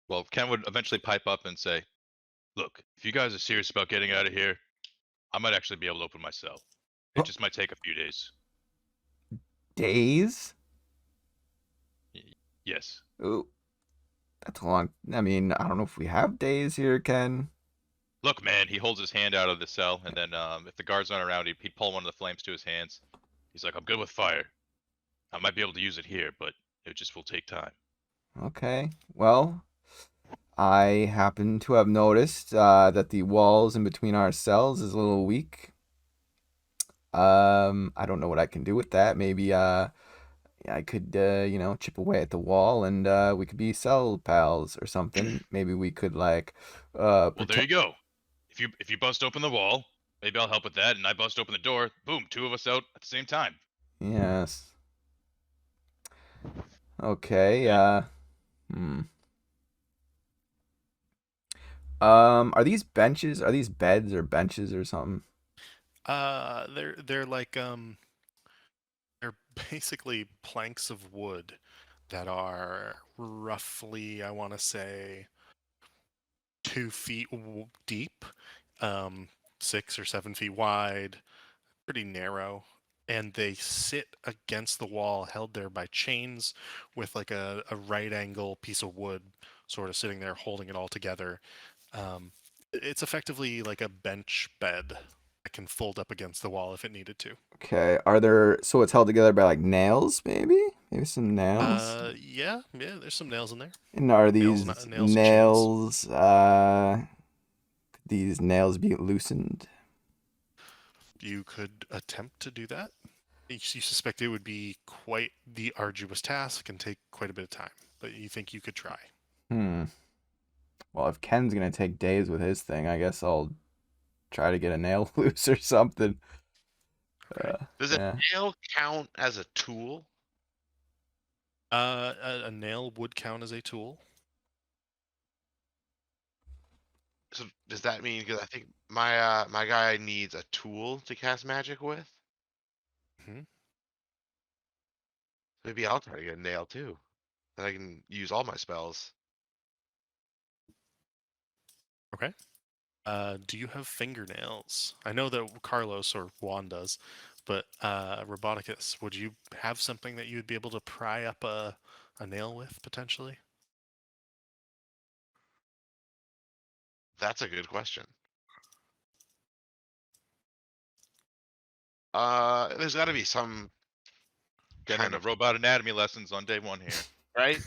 S2: Well, Ken would eventually pipe up and say, "Look, if you guys are serious about getting out of here, I might actually be able to open my cell. It just might take a few days."
S5: Days?
S2: Yes.
S5: Ooh, that's a long. I mean, I don't know if we have days here, Ken.
S2: Look, man, he holds his hand out of the cell, and then if the guards aren't around, he'd pull one of the flames to his hands. He's like, "I'm good with fire. I might be able to use it here, but it just will take time."
S5: Okay. Well, I happen to have noticed that the walls in between our cells is a little weak. I don't know what I can do with that. Maybe I could chip away at the wall and we could be cell pals or something. Maybe we could like
S2: Well, there
S5: pretend.
S2: you go. If you bust open the wall, maybe I'll help with that, and I bust open the door. Boom, two of us out at the same time.
S5: Yes. Okay.
S2: Okay.
S5: Hmm. Are these benches? Are these beds or benches or something?
S1: They're like they're basically planks of wood that are roughly, I want to say, 2 feet deep, um, 6 or 7 feet wide, pretty narrow, and they sit against the wall, held there by chains, with like a right angle piece of wood, sort of sitting there holding it all together. It's effectively like a bench bed that can fold up against the wall if it needed to.
S5: Okay. Are there so it's held together by like nails, maybe? Maybe some nails?
S1: Yeah, there's some nails in there.
S5: And are
S1: Nails,
S5: these
S1: nails and chains.
S5: could these nails be loosened?
S1: You could attempt to do that. You suspect it would be quite the arduous task and take quite a bit of time, but you think you could try.
S5: Hmm. Well, if Ken's gonna take days with his thing, I guess I'll try to get a nail loose or something.
S1: Okay.
S4: Does a
S5: Yeah.
S4: nail count as a tool?
S1: A nail would count as a tool.
S4: So does that mean, because I think my guy needs a tool to cast magic with?
S1: Hmm.
S4: Maybe I'll try to get a nail too. Then I can use all my spells.
S1: Okay. Do you have fingernails? I know that Carlos or Juan does, but Roboticus, would you have something that you would be able to pry up a nail with potentially?
S4: That's a good question. There's got to be some
S2: Getting
S4: kind
S2: the
S4: of
S2: robot anatomy lessons on day one here.
S4: right.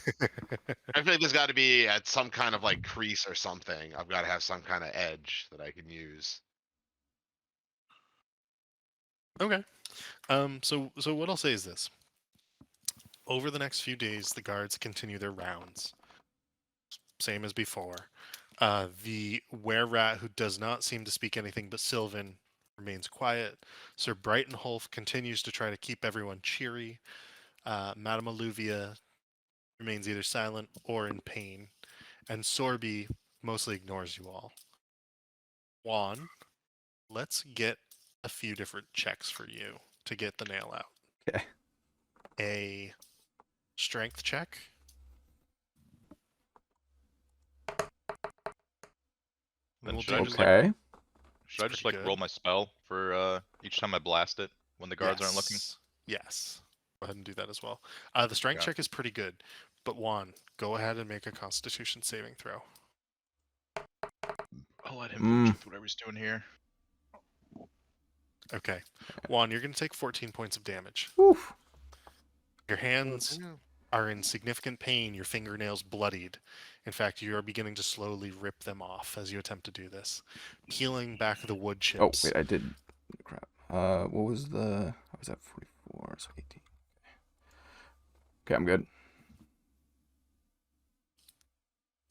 S4: I feel like there's got to be at some kind of like crease or something. I've got to have some kind of edge that I can use.
S1: Okay. So what I'll say is this. Over the next few days, the guards continue their rounds, same as before. The were-rat, who does not seem to speak anything but Sylvan, remains quiet. Sir Brightonholf continues to try to keep everyone cheery. Madame Alluvia remains either silent or in pain. And Sorby mostly ignores you all. Juan, let's get a few different checks for you to get the nail out.
S5: Okay.
S1: A strength check.
S2: Then
S1: We'll
S2: should I
S1: do-
S2: just like
S5: Okay.
S2: should I just
S1: pretty
S2: like roll
S1: good.
S2: my spell for each time I blast it when the guards aren't looking?
S1: Yes. Go ahead and do that as well. The strength
S2: Yeah.
S1: check is pretty good, but Juan, go ahead and make a Constitution saving throw.
S2: I'll let him finish with whatever he's doing here.
S1: Okay. Juan, you're going to take 14 points of damage.
S5: Oof.
S1: Your hands are in significant pain, your fingernails bloodied. In fact, you are beginning to slowly rip them off as you attempt to do this, peeling back the wood
S5: Oh,
S1: chips.
S5: wait, I did. Crap. What was the. I was at 44, so 18. Okay, I'm good.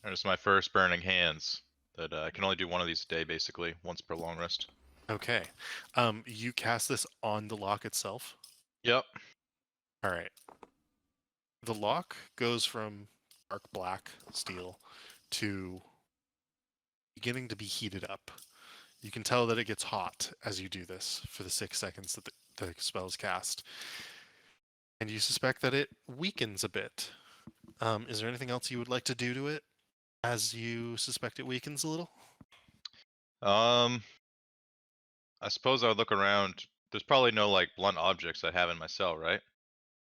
S2: And it's my first burning hands. That I can only do one of these a day, basically, once per long rest.
S1: Okay. You cast this on the lock itself.
S2: Yep.
S1: All right. The lock goes from dark black steel to beginning to be heated up. You can tell that it gets hot as you do this for the 6 seconds that the spell is cast. And you suspect that it weakens a bit. Is there anything else you would like to do to it as you suspect it weakens a little?
S2: I suppose I would look around. There's probably no like blunt objects I have in my cell, right?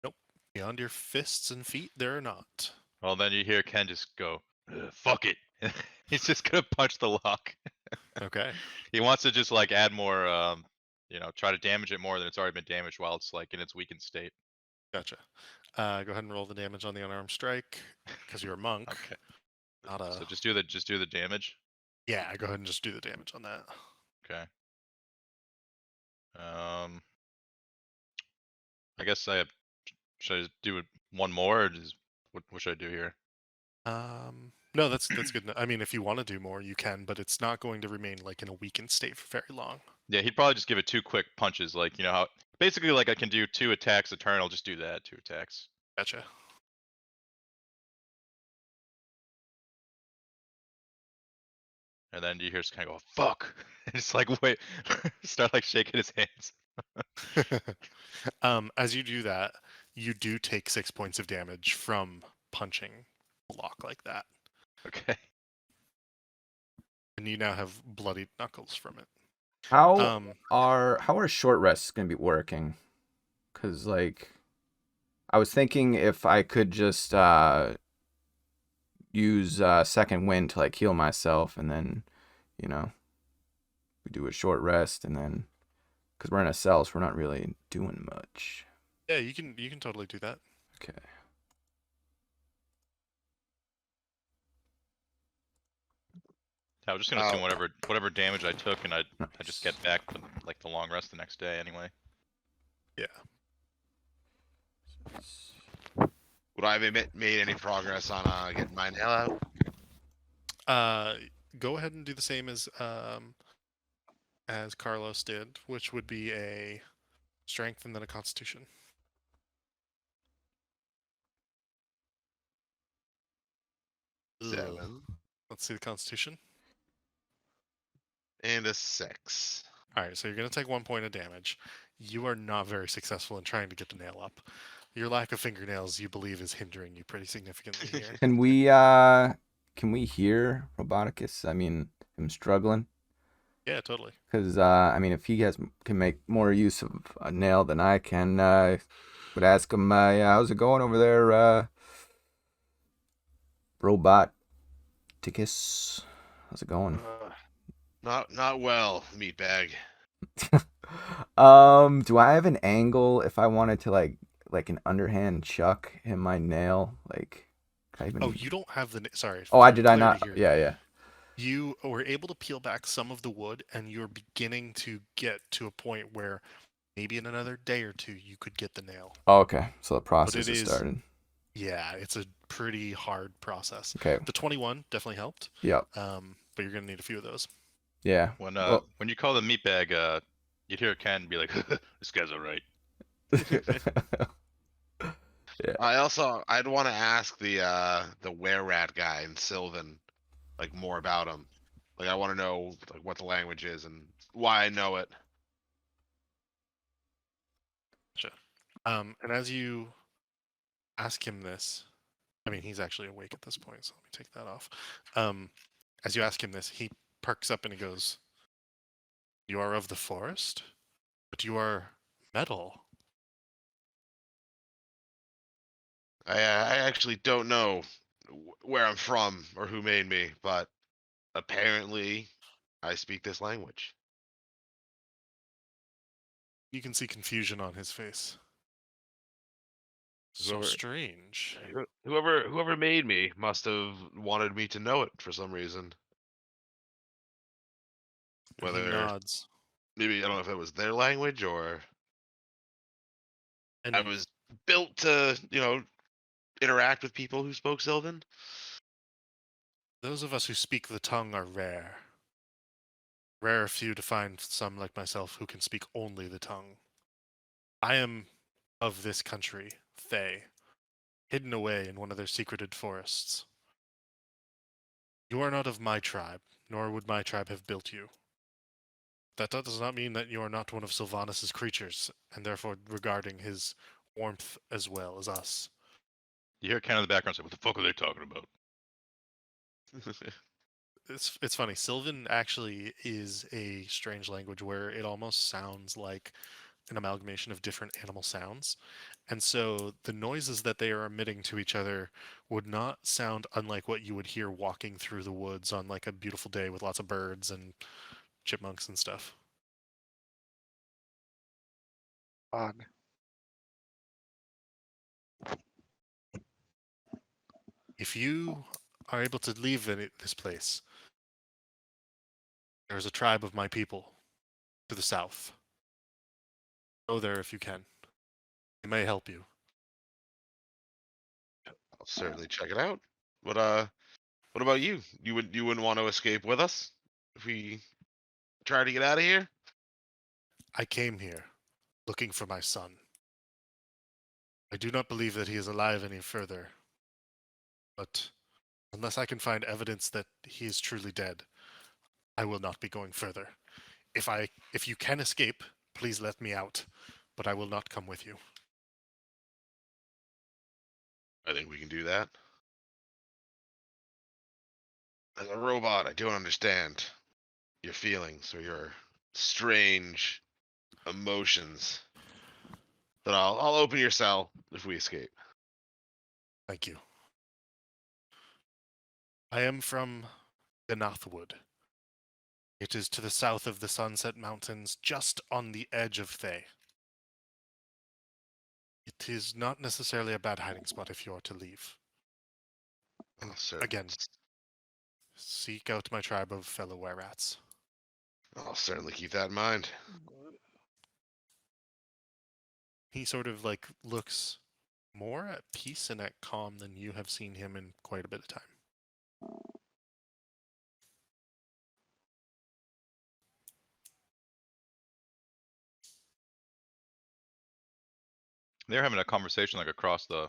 S1: Nope. Beyond your fists and feet, there are not.
S2: Well, then you hear Ken just go, "Fuck it." He's just gonna punch the lock.
S1: Okay.
S2: He wants to just like add more, try to damage it more than it's already been damaged while it's like in its weakened state.
S1: Gotcha. Go ahead and roll the damage on the unarmed strike because you're a monk.
S2: Okay.
S1: Not a.
S2: So just do the damage.
S1: Yeah, go ahead and just do the damage on that.
S2: Okay. I guess I have. Should I do one more, or what should I do here?
S1: No, that's good. I mean, if you want to do more, you can, but it's not going to remain like in a weakened state for very long.
S2: Yeah, he'd probably just give it 2 quick punches, like you know how basically like I can do 2 attacks a turn. I'll just do that 2 attacks.
S1: Gotcha.
S2: And then you hear just kind of go, "Fuck!" And it's like wait, start like shaking his hands.
S1: As you do that, you do take 6 points of damage from punching a lock like that,
S2: Okay.
S1: and you now have bloodied knuckles from it.
S5: How are short rests gonna be working? Cause like, I was thinking if I could just use second wind to like heal myself, and then, we do a short rest, and then, cause we're in a cell, so we're not really doing much.
S1: Yeah, you can totally do that.
S5: Okay.
S2: I was just gonna assume whatever damage I took, and I just
S5: Nice.
S2: get back to like the long rest the next day anyway.
S1: Yeah.
S4: Would I have made any progress on getting my nail out?
S1: Go ahead and do the same as Carlos did, which would be a strength and then a constitution. Ugh.
S4: 7
S1: Let's see the constitution.
S4: and a 6.
S1: All right, so you're going to take 1 point of damage. You are not very successful in trying to get the nail up. Your lack of fingernails, you believe, is hindering you pretty significantly here.
S5: Can we hear Roboticus? I mean, him struggling.
S1: Yeah, totally.
S5: Because I mean, if he can make more use of a nail than I can, would ask him, how's it going over there, Roboticus? How's it going?
S4: Not well, meatbag.
S5: Do I have an angle if I wanted to like an underhand chuck in my nail? Like, can I even...
S1: Oh, you don't have the... Sorry.
S5: Oh,
S1: for
S5: did I
S1: clarity
S5: not?
S1: here,
S5: Yeah.
S1: You were able to peel back some of the wood, and you're beginning to get to a point where maybe in another day or two you could get the nail.
S5: Oh, okay. So the process
S1: it
S5: has
S1: is-
S5: started.
S1: Yeah, it's a pretty hard process.
S5: Okay.
S1: The 21 definitely helped.
S5: Yep.
S1: But you're gonna need a few of those.
S5: Yeah.
S2: When you call the meatbag, you'd hear Ken be like, "This guy's alright."
S5: Yeah.
S4: I'd want to ask the were rat guy in Sylvan like more about him. Like I want to know like what the language is and why I know it.
S1: And as you ask him this, I mean, he's actually awake at this point, so let me take that off. As you ask him this, he perks up and he goes, "You are of the forest, but you are metal."
S4: I actually don't know where I'm from or who made me, but apparently I speak this language.
S1: You can see confusion on his face. So
S4: Whoever
S1: strange.
S4: whoever made me must have wanted me to know it for some reason.
S1: And he
S4: Whether
S1: nods.
S4: maybe I don't know if it was their language or I
S1: And
S4: was built to, interact with people who spoke Sylvan.
S1: those of us who speak the tongue are rare. Rare or few to find some like myself who can speak only the tongue. I am of this country, Thay, hidden away in one of their secreted forests. You are not of my tribe, nor would my tribe have built you. That does not mean that you are not one of Sylvanus's creatures, and therefore regarding his warmth as well as us.
S2: You hear Ken in the background say, "What the fuck are they talking about?"
S1: It's funny. Sylvan actually is a strange language where it almost sounds like an amalgamation of different animal sounds. And so the noises that they are emitting to each other would not sound unlike what you would hear walking through the woods on like a beautiful day with lots of birds and chipmunks and stuff.
S3: Odd.
S1: If you are able to leave this place, there is a tribe of my people to the south. Go there if you can. It may help you.
S4: I'll certainly check it out. What about you? You wouldn't want to escape with us if we try to get out of here?
S1: I came here looking for my son. I do not believe that he is alive any further, but unless I can find evidence that he is truly dead, I will not be going further. If you can escape, please let me out, but I will not come with you.
S4: I think we can do that. As a robot, I don't understand your feelings or your strange emotions. But I'll open your cell if we escape.
S1: Thank you. I am from Ganathwood. It is to the south of the Sunset Mountains, just on the edge of Thay. It is not necessarily a bad hiding spot if you are to leave. And
S4: I'll certainly,
S1: again, seek out my tribe of fellow were-rats.
S4: I'll certainly keep that in mind.
S1: He sort of like looks more at peace and at calm than you have seen him in quite a bit of time.
S2: They're having a conversation like across the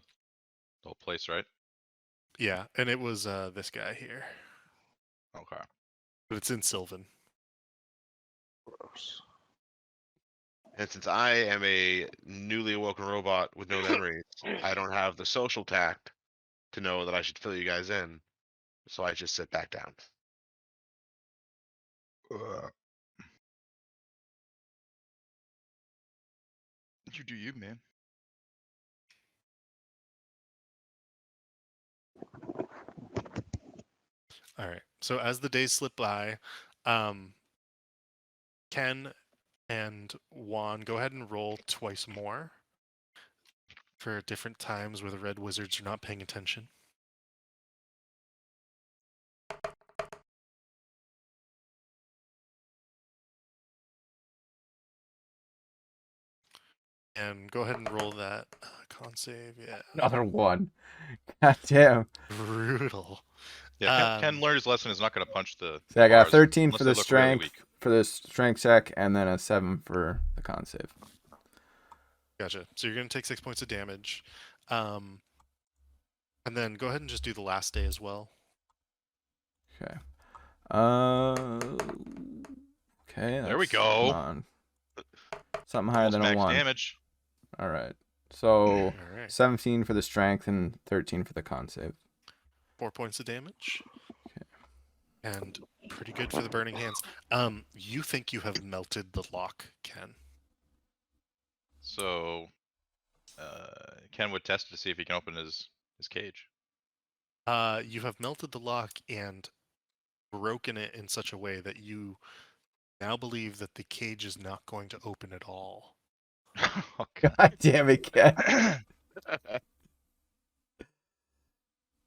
S2: whole place, right?
S1: Yeah, and it was this guy here,
S2: Okay.
S1: but it's in Sylvan.
S3: Gross.
S4: And since I am a newly awoken robot with no memories, I don't have the social tact to know that I should fill you guys in. So I just sit back down.
S2: You do you, man.
S1: All right. So as the days slip by, Ken and Juan, go ahead and roll twice more for different times where the red wizards are not paying attention. And go ahead and roll that con save. Yeah.
S5: Another one. God damn.
S1: Brutal.
S2: Yeah, Ken learned his lesson. Is not going to punch the.
S5: So I got
S2: bars
S5: 13
S2: unless
S5: for
S2: they
S5: the
S2: look really
S5: strength
S2: weak.
S5: for the strength check, and then a 7 for the con save.
S1: Gotcha. So you're going to take 6 points of damage. And then go ahead and just do the last day as well.
S5: Okay. Uh. Okay.
S2: There we
S5: Come
S2: go.
S5: on. Something higher
S2: Almost
S5: than a
S2: max
S5: 1.
S2: damage.
S5: All right. So
S1: All right.
S5: 17 for the strength and 13 for the con save.
S1: 4 points of damage.
S5: Okay.
S1: And pretty good for the burning hands. You think you have melted the lock, Ken?
S2: So, Ken would test to see if he can open his cage.
S1: You have melted the lock and broken it in such a way that you now believe that the cage is not going to open at all.
S2: Oh,
S5: God damn it, Ken.
S2: God.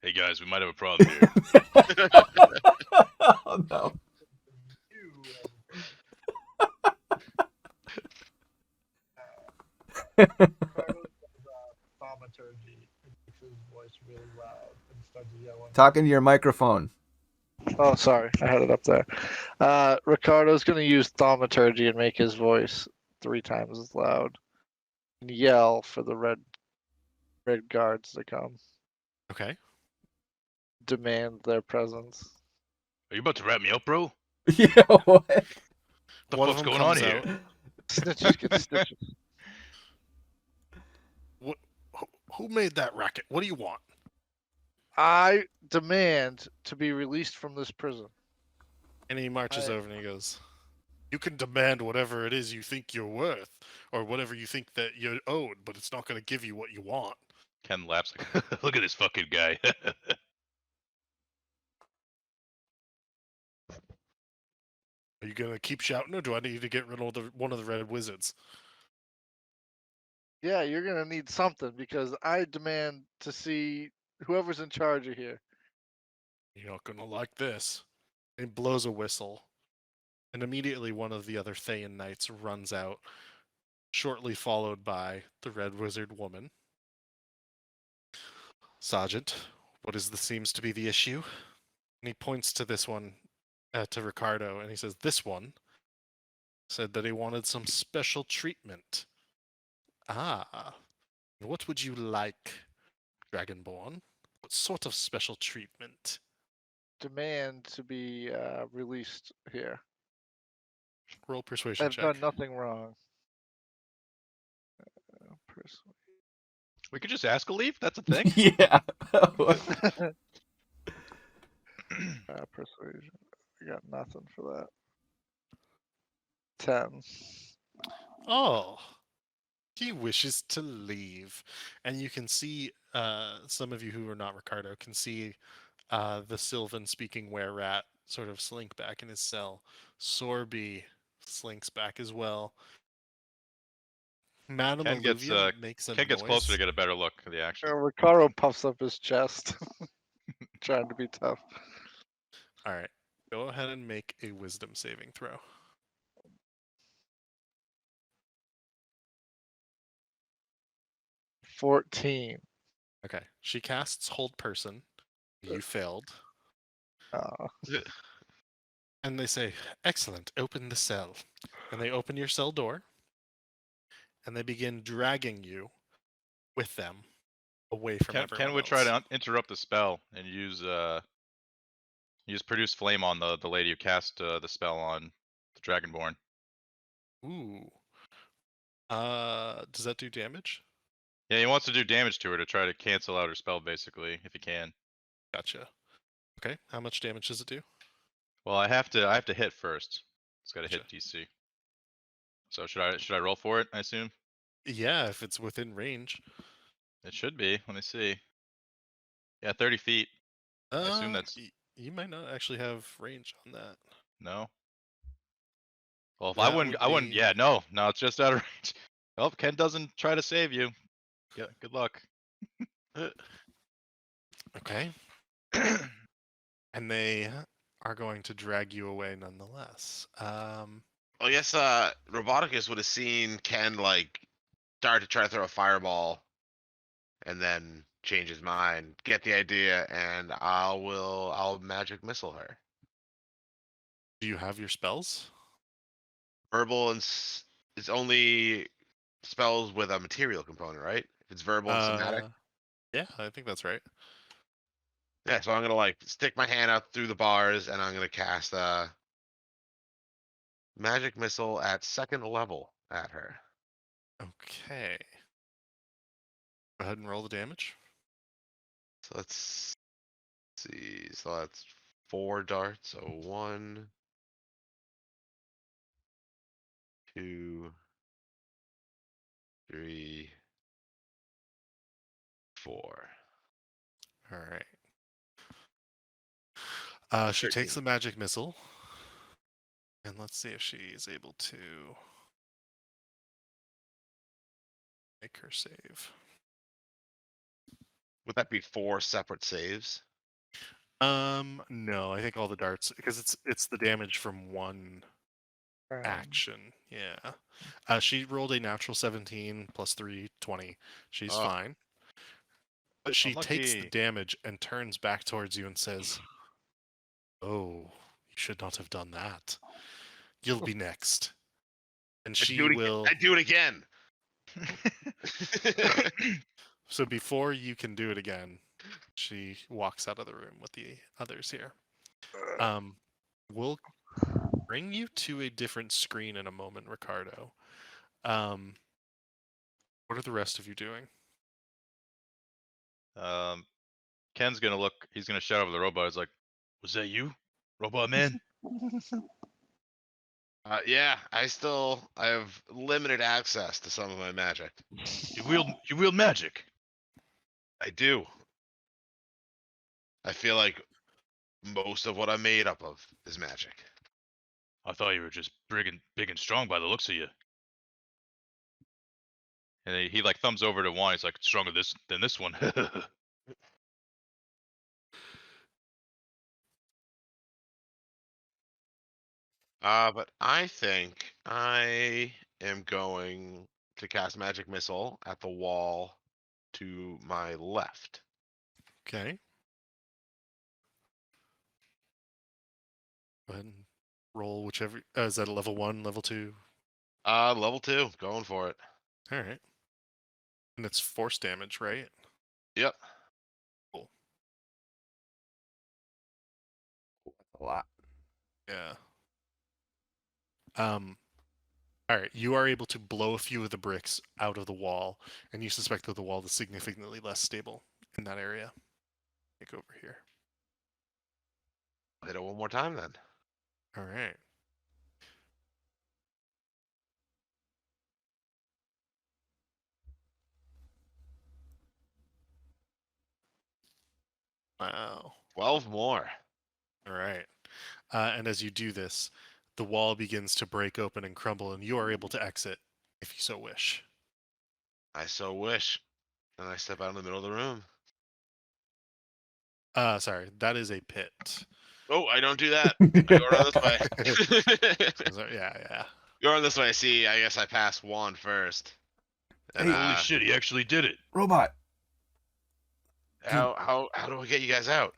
S2: Hey guys, we might have a problem here.
S5: Oh no.
S3: Thaumaturgy. It makes his voice really loud and starts yelling.
S5: Talking to your microphone.
S3: Oh, sorry, I had it up there. Ricardo's going to use thaumaturgy and make his voice 3 times as loud and yell for the red guards to come,
S1: Okay.
S3: demand their presence.
S2: Are you about to wrap me up, bro?
S5: Yeah, what?
S2: The
S1: One of
S2: fuck's
S1: them
S2: going on
S1: comes
S2: here?
S1: out.
S3: Snitches get stitches.
S1: Who made that racket? What do you want?
S3: I demand to be released from this prison.
S1: And he marches over and he goes, "You can demand whatever it is you think you're worth, or whatever you think that you're owed, but it's not going to give you what you want."
S2: Ken laughs like, look at this fucking guy.
S1: Are you going to keep shouting, or do I need to get rid of one of the red wizards?
S3: Yeah, you're going to need something because I demand to see whoever's in charge of here.
S1: You're not going to like this. And he blows a whistle. And immediately one of the other Thayan knights runs out, shortly followed by the red wizard woman. "Sergeant, what is seems to be the issue?" And he points to this one, to Ricardo, and he says, "This one said that he wanted some special treatment." "Ah, what would you like, Dragonborn? What sort of special treatment?"
S3: Demand to be released here.
S1: Roll persuasion
S3: I've
S1: check.
S3: done nothing wrong.
S2: We could just ask a leave. That's a thing.
S5: Yeah.
S3: Persuasion. I got nothing for that. 10.
S1: Oh, he wishes to leave. And you can see, some of you who are not Ricardo can see the Sylvan speaking were rat sort of slink back in his cell. Sorby slinks back as well. Madame
S2: Ken gets
S1: Alluvia makes a
S2: Ken gets closer
S1: noise.
S2: to get a better look at the action.
S3: Ricardo puffs up his chest, trying to be tough.
S1: All right, go ahead and make a wisdom saving throw.
S3: 14.
S1: Okay, she casts Hold Person. You failed. And they say, "Excellent, open the cell." And they open your cell door. And they begin dragging you with them away from everyone
S2: Ken would
S1: else.
S2: try to interrupt the spell and use produce flame on the lady who cast the spell on the Dragonborn.
S1: Ooh. Does that do damage?
S2: Yeah, he wants to do damage to her to try to cancel out her spell, basically, if he can.
S1: Gotcha. Okay, how much damage does it do?
S2: Well, I have to hit first. It's got to hit
S1: Gotcha.
S2: DC. So should I roll for it? I assume
S1: Yeah, if it's within range.
S2: it should be. Let me see. Yeah, 30 feet. I assume that's
S1: You might not actually have range on that.
S2: no. Well, if
S1: That
S2: I wouldn't.
S1: would be-
S2: Yeah, no, it's just out of range. Oh, Ken doesn't try to save you. Yeah, good luck.
S1: Okay. And they are going to drag you away nonetheless.
S4: Oh yes, Roboticus would have seen Ken like start to try to throw a fireball, and then change his mind, get the idea, and I'll magic missile her.
S1: Do you have your spells?
S4: Verbal and it's only spells with a material component, right? If it's verbal and somatic.
S1: Yeah, I think that's right.
S4: Yeah, so I'm gonna like stick my hand out through the bars, and I'm gonna cast a magic missile at 2nd level at her.
S1: Okay. Go ahead and roll the damage.
S4: So let's see. So that's 4 darts. So 1, 2, 3, 4.
S1: All right. She takes
S4: 13.
S1: the magic missile, and let's see if she is able to make her save.
S4: Would that be 4 separate saves?
S1: No, I think all the darts because it's the damage from one
S3: Right.
S1: action. Yeah. She rolled a natural 17 plus 3, 20. She's
S4: Oh.
S1: fine. But she takes the
S2: Unlucky.
S1: damage and turns back towards you and says, "Oh, you should not have done that. You'll be next." And she will.
S4: I do it again.
S1: So before you can do it again, she walks out of the room with the others here. We'll bring you to a different screen in a moment, Ricardo. What are the rest of you doing?
S2: Ken's gonna look. He's gonna shout over the robot. He's like, "Was that you, robot man?"
S4: Yeah, I have limited access to some of my magic.
S2: You wield magic.
S4: I do. I feel like most of what I'm made up of is magic.
S2: I thought you were just big and strong by the looks of you. And he like thumbs over to one. He's like, "Stronger than this one."
S4: But I think I am going to cast magic missile at the wall to my left.
S1: Okay. Go ahead and roll whichever. Is that a level 1, level 2?
S4: Level 2, going for it.
S1: All right. And it's force damage, right?
S4: Yep.
S1: Cool.
S5: A lot.
S1: Yeah. All right. You are able to blow a few of the bricks out of the wall, and you suspect that the wall is significantly less stable in that area. Take over here.
S4: Hit it one more time then.
S1: All right. Wow.
S4: 12 more.
S1: All right. And as you do this, the wall begins to break open and crumble, and you are able to exit if you so wish.
S4: I so wish. And I step out in the middle of the room.
S1: Sorry, that is a pit.
S4: Oh, I don't do that. I go around this way.
S1: Yeah.
S4: Go around this way. See, I guess I passed one first. And,
S5: Hey,
S2: Holy shit! He actually did it.
S5: Robot.
S4: how do I get you guys out?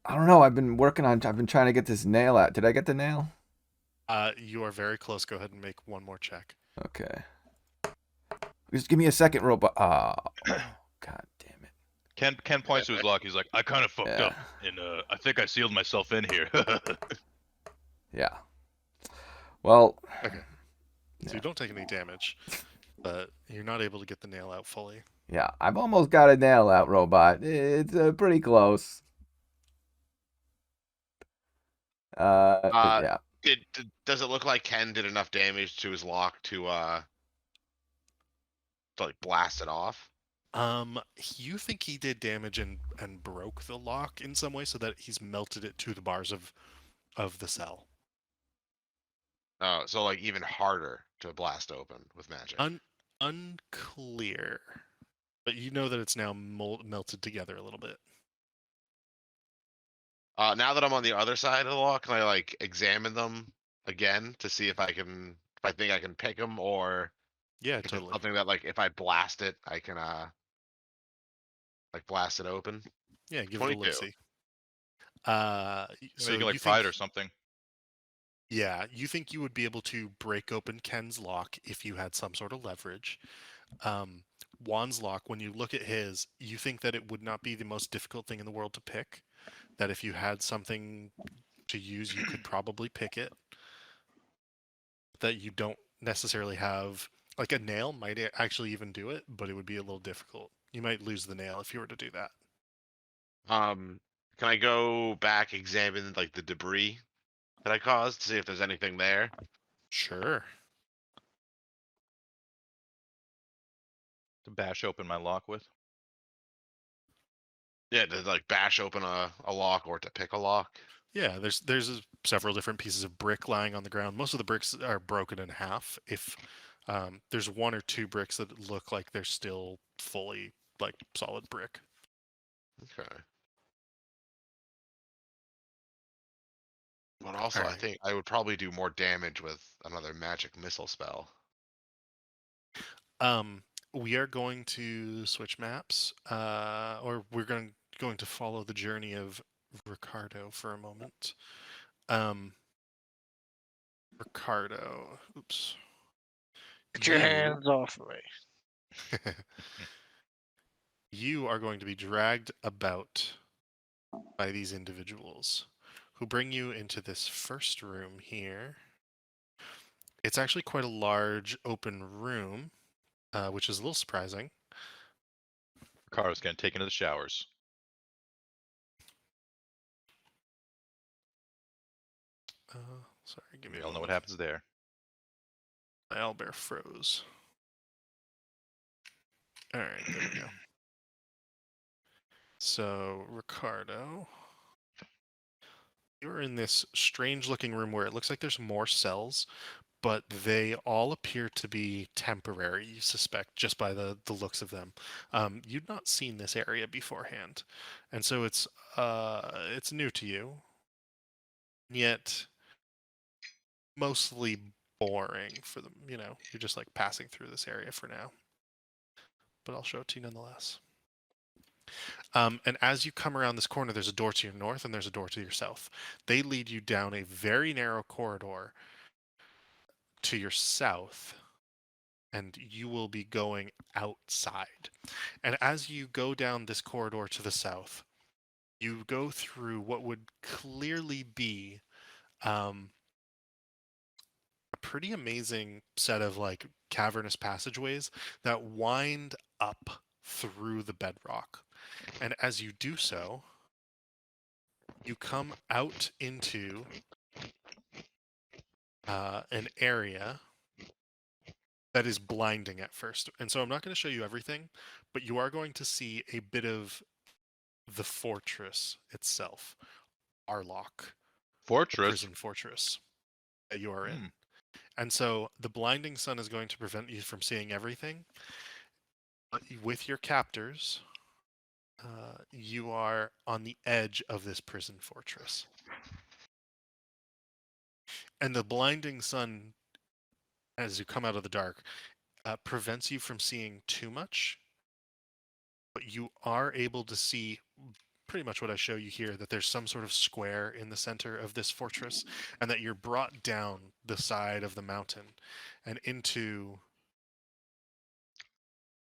S5: I don't know. I've been trying to get this nail out. Did I get the nail?
S1: You are very close. Go ahead and make one more check.
S5: Okay. Just give me a second, robot. Oh, God damn it.
S2: Ken points to his lock. He's like, "I kind of fucked
S5: Yeah.
S2: up, and I think I sealed myself in here."
S5: Yeah. Well.
S1: Okay. So
S5: Yeah.
S1: you don't take any damage, but you're not able to get the nail out fully.
S5: Yeah, I've almost got a nail out, robot. It's pretty close. But yeah.
S4: Does it look like Ken did enough damage to his lock to like blast it off?
S1: You think he did damage and broke the lock in some way so that he's melted it to the bars of the cell.
S4: Oh, so like even harder to blast open with magic.
S1: Unclear, but you know that it's now melted together a little bit.
S4: Now that I'm on the other side of the lock, can I like examine them again to see if I think I can pick them, or
S1: Yeah,
S4: if it's
S1: totally.
S4: something that like if I blast it, I can like blast it open.
S1: Yeah, give it a
S4: 22.
S1: look-see.
S2: So
S1: So
S2: you can like
S1: you
S2: pry
S1: think,
S2: it or something.
S1: yeah, you think you would be able to break open Ken's lock if you had some sort of leverage. Juan's lock, when you look at his, you think that it would not be the most difficult thing in the world to pick. that if you had something to use, you could probably pick it. That you don't necessarily have, like a nail might actually even do it, but it would be a little difficult. You might lose the nail if you were to do that.
S4: Can I go back examine like the debris that I caused to see if there's anything there?
S1: Sure.
S2: To bash open my lock with.
S4: Yeah, to like bash open a lock or to pick a lock.
S1: Yeah, there's several different pieces of brick lying on the ground. Most of the bricks are broken in half. If there's one or two bricks that look like they're still fully like solid brick.
S4: Okay. But also, I
S1: Alright.
S4: think I would probably do more damage with another magic missile spell.
S1: We are going to switch maps, or we're going to follow the journey of Ricardo for a moment. Ricardo, oops.
S3: Get your hands off of me.
S1: You are going to be dragged about by these individuals who bring you into this first room here. It's actually quite a large open room, which is a little surprising.
S2: Ricardo's gonna take into the showers.
S1: Sorry, give me
S2: We
S1: a
S2: all know what
S1: moment.
S2: happens there.
S1: My owlbear froze. All right, there we go. So, Ricardo, you're in this strange-looking room where it looks like there's more cells, but they all appear to be temporary, you suspect, just by the looks of them. You'd not seen this area beforehand, and so it's new to you, yet mostly boring for them. You know, you're just like passing through this area for now, but I'll show it to you nonetheless. And as you come around this corner, there's a door to your north and there's a door to your south. They lead you down a very narrow corridor to your south, and you will be going outside. And as you go down this corridor to the south, you go through what would clearly be a pretty amazing set of like cavernous passageways that wind up through the bedrock. And as you do so, you come out into an area that is blinding at first. And so I'm not going to show you everything, but you are going to see a bit of the fortress itself, Arlock, the
S2: Fortress.
S1: prison fortress that you are in. And so the blinding sun is going to prevent you from seeing everything. But with your captors, you are on the edge of this prison fortress. And the blinding sun, as you come out of the dark, prevents you from seeing too much, but you are able to see pretty much what I show you here, that there's some sort of square in the center of this fortress, and that you're brought down the side of the mountain and into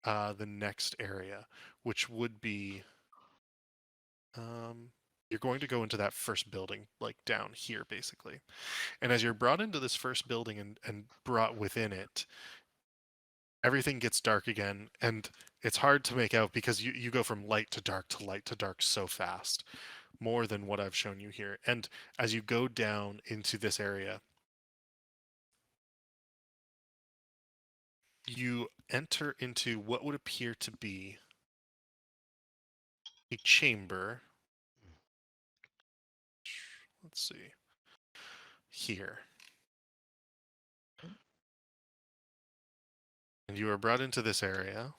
S1: the next area, which would be you're going to go into that first building, like down here, basically. And as you're brought into this first building and brought within it, everything gets dark again, and it's hard to make out because you go from light to dark so fast, more than what I've shown you here. And as you go down into this area, you enter into what would appear to be a chamber. Let's see. Here. And you are brought into this area.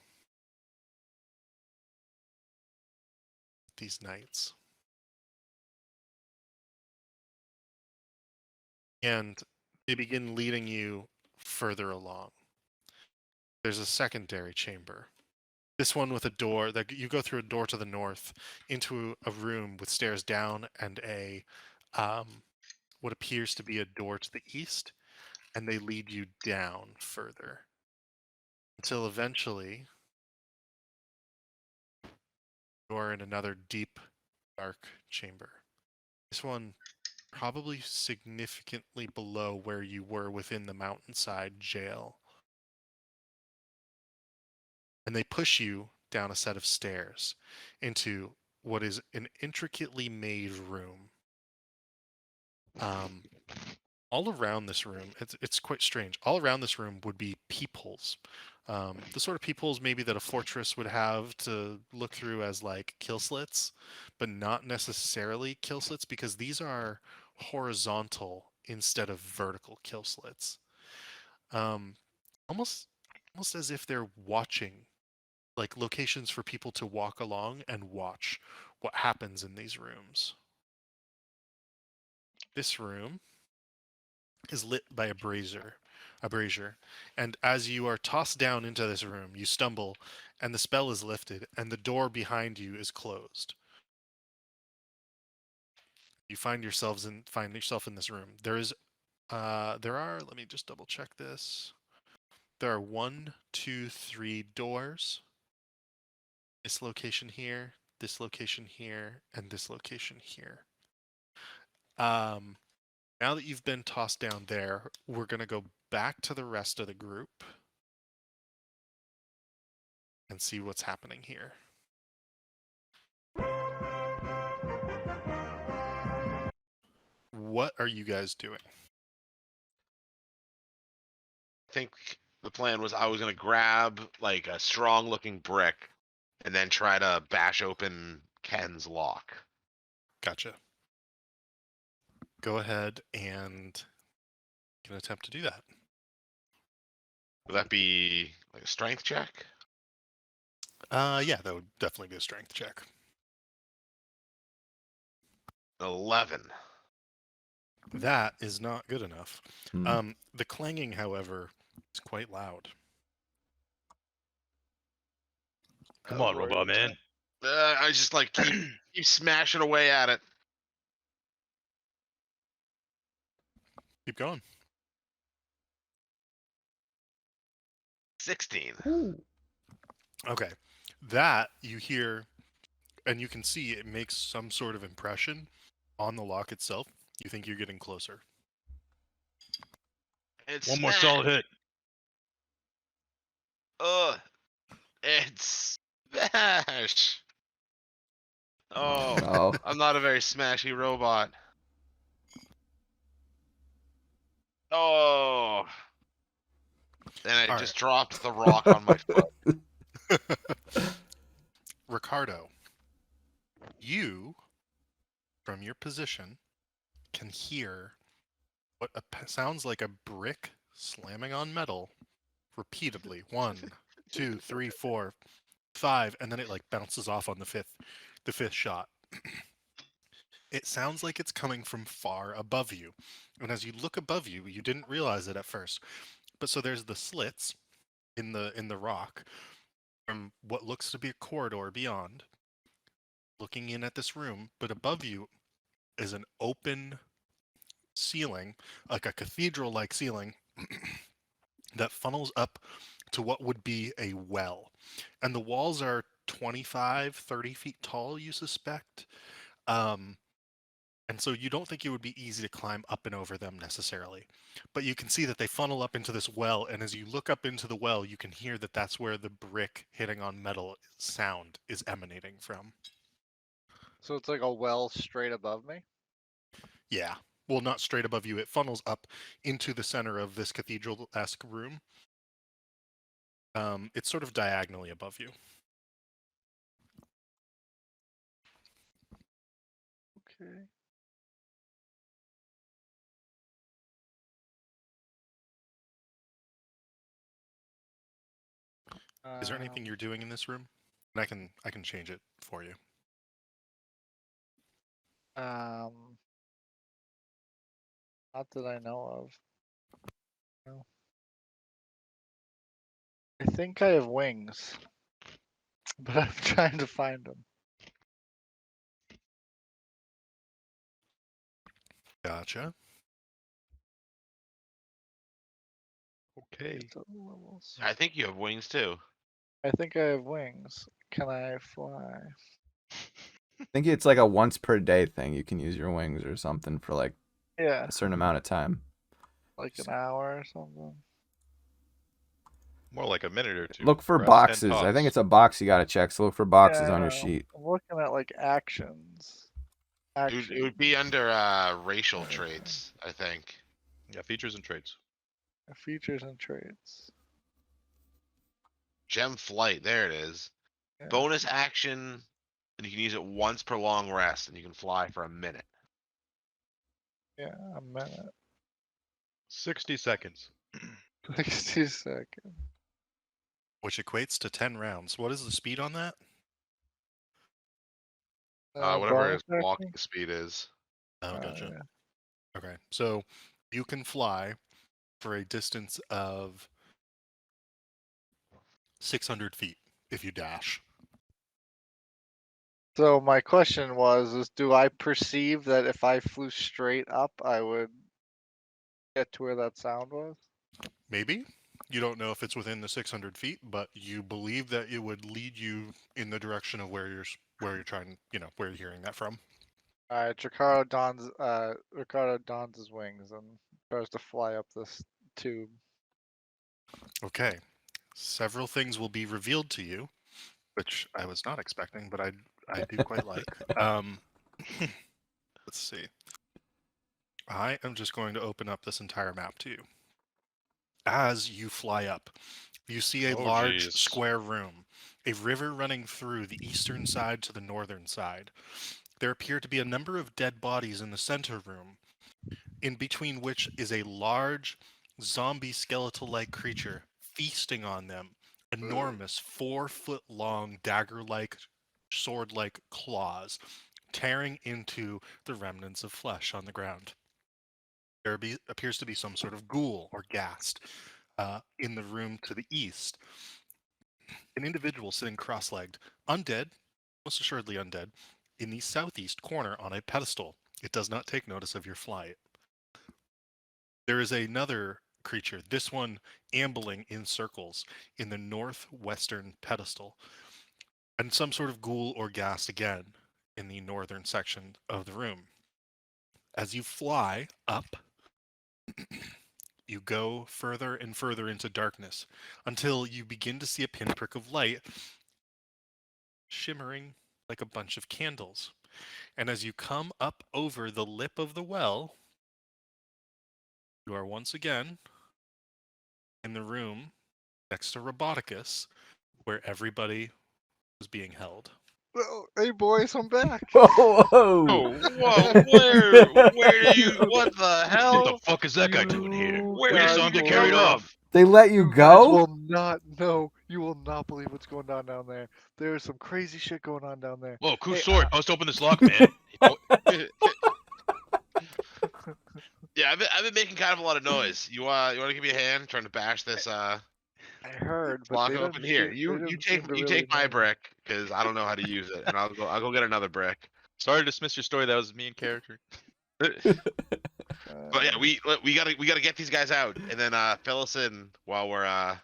S1: These knights. And they begin leading you further along. There's a secondary chamber. This one with a door that you go through a door to the north into a room with stairs down and a what appears to be a door to the east, and they lead you down further until eventually you're in another deep, dark chamber. This one probably significantly below where you were within the mountainside jail. And they push you down a set of stairs into what is an intricately made room. Um, all around this room, it's quite strange. All around this room would be peepholes. The sort of peepholes maybe that a fortress would have to look through as like kill slits, but not necessarily kill slits because these are horizontal instead of vertical kill slits. Um, almost, almost as if they're watching, like locations for people to walk along and watch what happens in these rooms. This room is lit by a brazier, and as you are tossed down into this room, you stumble, and the spell is lifted, and the door behind you is closed. You find yourself in this room. There are. Let me just double check this. There are 1, 2, 3 doors. This location here, this location here, and this location here. Um, Now that you've been tossed down there, we're going to go back to the rest of the group and see what's happening here. What are you guys doing?
S4: I think the plan was I was gonna grab like a strong looking brick and then try to bash open Ken's lock.
S1: Gotcha. Go ahead and you can attempt to do that.
S4: Would that be like a strength check?
S1: Yeah, that would definitely be a strength check.
S4: 11.
S1: That is not good enough.
S5: Hmm.
S1: The clanging, however, is quite loud.
S2: Come on, robot man.
S4: I just like keep smashing away at it.
S1: Keep going.
S4: 16.
S1: Okay. That you hear, and you can see it makes some sort of impression on the lock itself. You think you're getting closer.
S4: It's
S2: One more solid hit.
S4: It's smash. Oh,
S5: Oh.
S4: I'm not a very smashy robot. Oh. And I
S1: All
S4: just dropped the rock on my foot.
S1: Ricardo, you, from your position, can hear what sounds like a brick slamming on metal repeatedly. 1, 2, 3, 4, 5, and then it like bounces off on the fifth shot. It sounds like it's coming from far above you. And as you look above you, you didn't realize it at first. But so there's the slits in the rock from what looks to be a corridor beyond, looking in at this room, but above you is an open ceiling, like a cathedral-like ceiling that funnels up to what would be a well. And the walls are 25, 30 feet tall, you suspect. And so you don't think it would be easy to climb up and over them necessarily. But you can see that they funnel up into this well, and as you look up into the well, you can hear that that's where the brick hitting on metal sound is emanating from.
S3: So it's like a well straight above me.
S1: Yeah. Well, not straight above you. It funnels up into the center of this cathedral-esque room. It's sort of diagonally above you.
S3: Okay.
S1: Is there anything you're doing in this room? And I can change it for you.
S3: Not that I know of. No. I think I have wings, but I'm trying to find them.
S1: Gotcha.
S2: Okay.
S3: Get to the levels.
S4: I think you have wings too.
S3: I think I have wings. Can I fly?
S5: I think it's like a once per day thing. You can use your wings or something for like
S3: Yeah,
S5: a certain amount of time.
S3: like an hour or something.
S2: More like a minute or two.
S5: Look for
S2: perhaps 10
S5: boxes. I think
S2: tops.
S5: it's a box you gotta check. So look for
S3: Yeah,
S5: boxes
S3: I
S5: on your
S3: know.
S5: sheet.
S3: I'm looking at like actions.
S4: It would be under racial traits, I think.
S2: Yeah, features and traits.
S3: Features and traits.
S4: Gem flight, there it is.
S3: Yeah.
S4: Bonus action, and you can use it once per long rest, and you can fly for a minute.
S3: Yeah, a minute.
S2: 60 seconds.
S3: 60 seconds.
S1: Which equates to 10 rounds. What is the speed on that?
S4: Whatever
S3: bonus
S4: his walking
S3: action?
S4: speed is.
S1: Oh, gotcha.
S3: Yeah.
S1: Okay, so you can fly for a distance of 600 feet if you dash.
S3: So my question was, do I perceive that if I flew straight up, I would get to where that sound was?
S1: Maybe. You don't know if it's within the 600 feet, but you believe that it would lead you in the direction of where you're trying, where you're hearing that from.
S3: All right, Ricardo dons his wings and tries to fly up this tube.
S1: Okay. Several things will be revealed to you, which I was not expecting, but I do quite like. Let's see. I am just going to open up this entire map to you. As you fly up, you see a
S2: Oh,
S1: large
S2: jeez.
S1: square room, a river running through the eastern side to the northern side. There appear to be a number of dead bodies in the center room, in between which is a large zombie skeletal-like creature feasting on them. Enormous 4-foot long dagger-like, sword-like claws tearing into the remnants of flesh on the ground. There appears to be some sort of ghoul or ghast in the room to the east. An individual sitting cross-legged, undead, most assuredly undead, in the southeast corner on a pedestal. It does not take notice of your flight. There is another creature, this one ambling in circles in the northwestern pedestal, and some sort of ghoul or ghast again in the northern section of the room. As you fly up, you go further and further into darkness until you begin to see a pinprick of light shimmering like a bunch of candles. And as you come up over the lip of the well, you are once again in the room next to Roboticus, where everybody was being held.
S3: Oh, hey boys, I'm back.
S5: Whoa, whoa.
S2: Oh,
S4: Whoa, where do you, what the
S2: what the
S4: hell?
S2: fuck is that guy doing here?
S3: You
S4: Where
S2: We just
S3: guys
S2: saw him get
S3: will
S2: carried
S3: not-
S2: off.
S5: They let you
S3: You guys
S5: go?
S3: will not know. You will not believe what's going on down there. There's some crazy shit going on down there.
S2: Whoa, cool
S3: Hey,
S2: sword. Bust open this lock, man.
S4: Yeah, I've been making kind of a lot of noise. You want to give me a hand trying to bash this
S3: I heard, but
S4: lock
S3: they
S4: open
S3: didn't
S4: here?
S3: seem-
S4: You
S3: they
S4: you
S3: didn't seem
S4: take
S3: to
S4: you
S3: really
S4: take my
S3: know.
S4: brick because I don't know how to use it, and I'll go get another brick.
S2: Sorry to dismiss your story. That was me in character.
S4: But yeah, we gotta get these guys out, and then fill us in while we're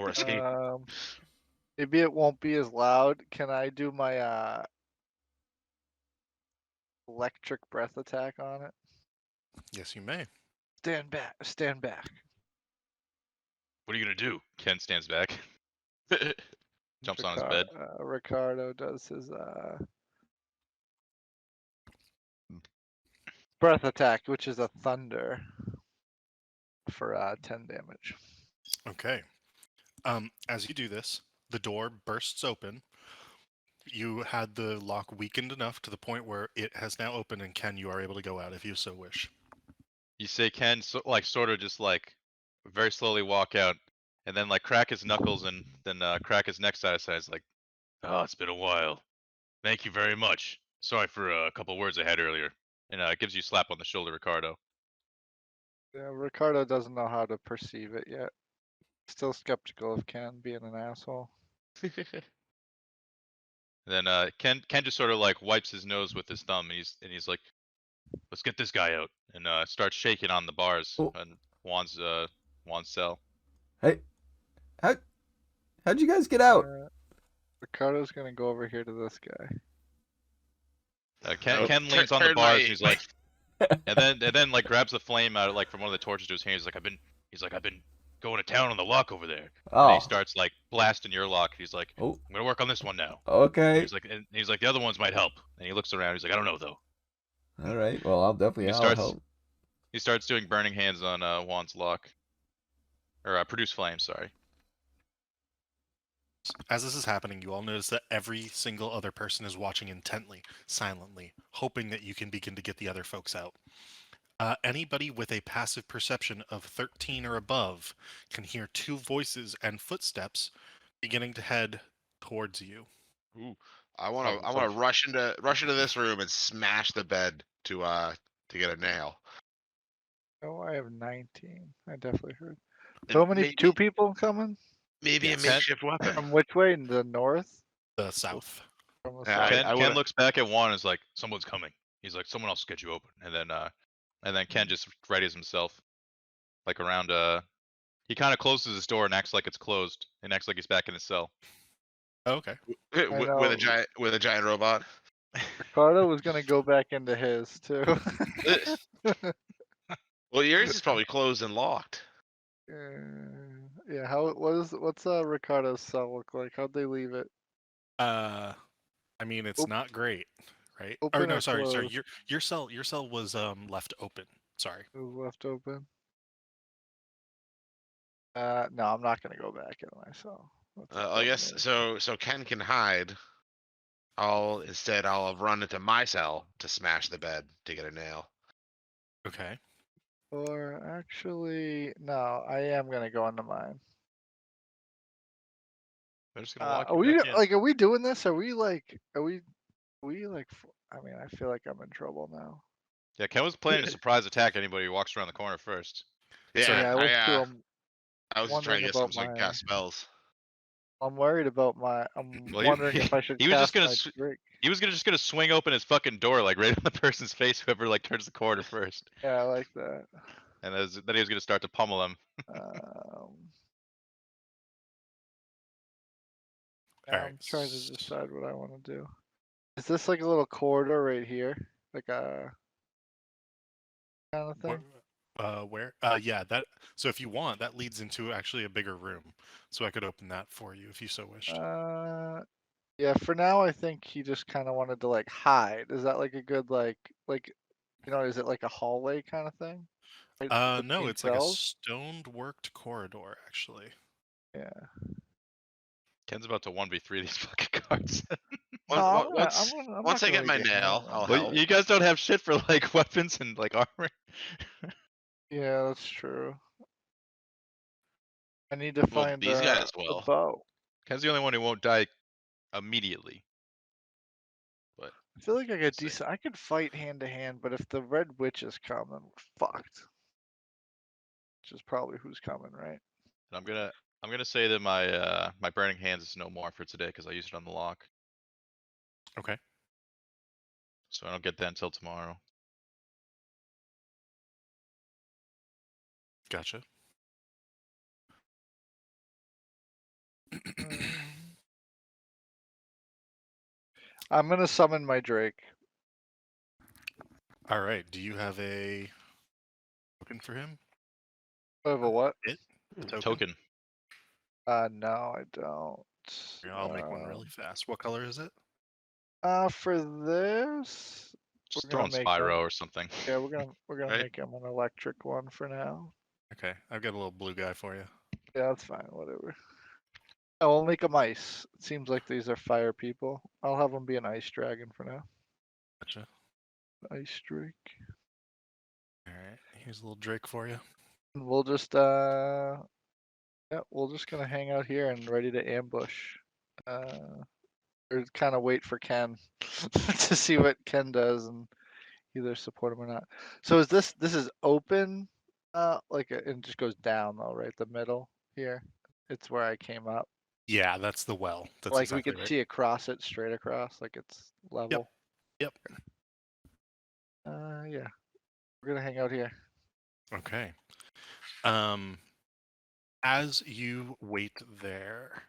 S4: escaping.
S3: Maybe it won't be as loud. Can I do my electric breath attack on it?
S1: Yes, you may.
S3: Stand back. Stand back.
S2: What are you gonna do? Ken stands back. Jumps on his
S3: Ricar-
S2: bed.
S3: Ricardo does his breath attack, which is a thunder for 10 damage.
S1: Okay. As you do this, the door bursts open. You had the lock weakened enough to the point where it has now opened, and Ken, you are able to go out if you so wish.
S2: You say Ken, sort of just like very slowly walk out, and then like crack his knuckles and then crack his neck side to side. It's like, oh, it's been a while. Thank you very much. Sorry for a couple words I had earlier. And it gives you a slap on the shoulder, Ricardo.
S3: Yeah, Ricardo doesn't know how to perceive it yet. Still skeptical of Ken being an asshole.
S2: And then Ken just sort of like wipes his nose with his thumb, and he's like, "Let's get this guy out," and starts shaking on the bars
S5: Oh.
S2: on Juan's cell.
S5: Hey, how'd you guys get out?
S3: Ricardo's gonna go over here to this guy.
S2: Ken,
S4: Oh,
S2: Ken leans on the
S4: turn
S2: bars
S4: my-
S2: and he's like, and then like grabs the flame out like from one of the torches to his hand. He's like, I've been going to town on the lock over there. And then he
S5: Oh.
S2: starts like blasting your lock. He's like,
S5: Oh.
S2: I'm gonna work on this one now.
S5: Okay.
S2: And he's like, the other ones might help. And he looks around. He's like, I don't know though.
S5: All right. Well, I'll definitely.
S2: He
S5: I'll
S2: starts-
S5: help.
S2: He starts doing burning hands on Juan's lock, or produce flame. Sorry.
S1: As this is happening, you all notice that every single other person is watching intently, silently, hoping that you can begin to get the other folks out. Anybody with a passive perception of 13 or above can hear two voices and footsteps beginning to head towards you.
S4: Ooh, I want
S2: Oh,
S4: to rush into this room and smash the bed to get a nail.
S3: Oh, I have 19. I definitely heard.
S4: And
S3: So many
S4: maybe,
S3: two people coming
S4: maybe
S1: Yes.
S4: a makeshift weapon.
S3: from which way? In the north?
S1: The south.
S3: From the
S4: Yeah,
S3: south?
S2: Ken
S4: would've-
S2: looks back at Juan and is like, someone's coming. He's like, someone else will get you open. And then Ken just readies himself, like around he kind of closes his door and acts like it's closed and acts like he's back in his cell.
S1: Oh, okay.
S4: with
S3: know.
S4: a giant robot.
S3: Ricardo was gonna go back into his too.
S4: Well, yours is probably closed and locked.
S3: Yeah. What's Ricardo's cell look like? How'd they leave it?
S1: I mean, it's
S3: Op-
S1: not great, right? Or
S3: open
S1: no,
S3: or
S1: sorry.
S3: closed?
S1: Your cell was left open. Sorry.
S3: It was left open. No, I'm not gonna go back into my cell.
S4: I guess so. So Ken can hide. I'll run into my cell to smash the bed to get a nail.
S1: Okay.
S3: Or actually, no, I am gonna go into mine.
S2: They're just gonna walk
S3: Are
S2: you
S3: we
S2: back in.
S3: like? Are we doing this? Are we like? Are we like? I mean, I feel like I'm in trouble now.
S2: Yeah, Ken was planning to surprise attack anybody who walks around the corner first.
S4: Yeah,
S3: Yeah, I was too.
S4: I was just trying
S3: wondering
S4: to get
S3: about
S4: some so I can cast spells.
S3: I'm worried about my. I'm
S2: Well,
S3: wondering if I should
S2: he was just
S3: cast
S2: gonna
S3: my
S2: s-
S3: drink.
S2: He was just gonna swing open his fucking door like right on the person's face, whoever like turns the corner first.
S3: Yeah, I like that.
S2: And then he was gonna start to pummel them.
S3: Yeah, I'm
S1: Alright,
S3: trying to decide what I want to do. Is this like a little corridor right here, like a kind of thing?
S1: Where? Yeah, that. So if you want, that leads into actually a bigger room. So I could open that for you if you so wished.
S3: Yeah. For now, I think he just kind of wanted to like hide. Is that like a good is it like a hallway kind of thing? Right
S1: No,
S3: between
S1: it's like a
S3: cells?
S1: stoned worked corridor, actually.
S3: Yeah.
S2: Ken's about to 1v3 these fucking cards.
S3: No, I'm
S4: Once
S3: not
S4: I
S3: gonna
S4: get my
S3: really get
S4: nail,
S3: hammered.
S4: I'll
S2: Well,
S4: help.
S2: you guys don't have shit for like weapons and like armor.
S3: Yeah, that's true. I need to
S4: Well,
S3: find
S4: these guys
S3: a
S4: will.
S3: bow.
S2: Ken's the only one who won't die immediately. But
S3: I feel like I get
S2: see.
S3: decent. I could fight hand to hand, but if the red witches come, then we're fucked. Which is probably who's coming, right?
S2: I'm gonna say that my burning hands is no more for today because I used it on the lock.
S1: Okay.
S2: So I don't get that until tomorrow.
S1: Gotcha.
S3: I'm gonna summon my Drake.
S1: All right. Do you have a token for him?
S3: I have a what?
S1: A token?
S2: Token.
S3: No, I don't.
S1: Yeah, I'll make one really fast. What color is it?
S3: For this,
S2: Just
S3: we're
S2: throw
S3: gonna
S2: in
S3: make
S2: Spyro
S3: him.
S2: or something.
S3: Yeah, we're gonna
S4: Right.
S3: make him an electric one for now.
S1: Okay, I've got a little blue guy for you.
S3: Yeah, that's fine. Whatever. Oh, we'll make him ice. It seems like these are fire people. I'll have him be an ice dragon for now.
S1: Gotcha.
S3: Ice Drake.
S1: All right, here's a little Drake for you.
S3: And we'll just we're just gonna hang out here and ready to ambush. Or kind of wait for Ken to see what Ken does and either support him or not. So is this is open? It just goes down though, right? The middle here. It's where I came up.
S1: Yeah, that's the well. That's
S3: Like
S1: exactly
S3: we could
S1: right.
S3: see across it, straight across, like it's level.
S1: Yep.
S3: Yeah. We're gonna hang out here.
S1: Okay. As you wait there,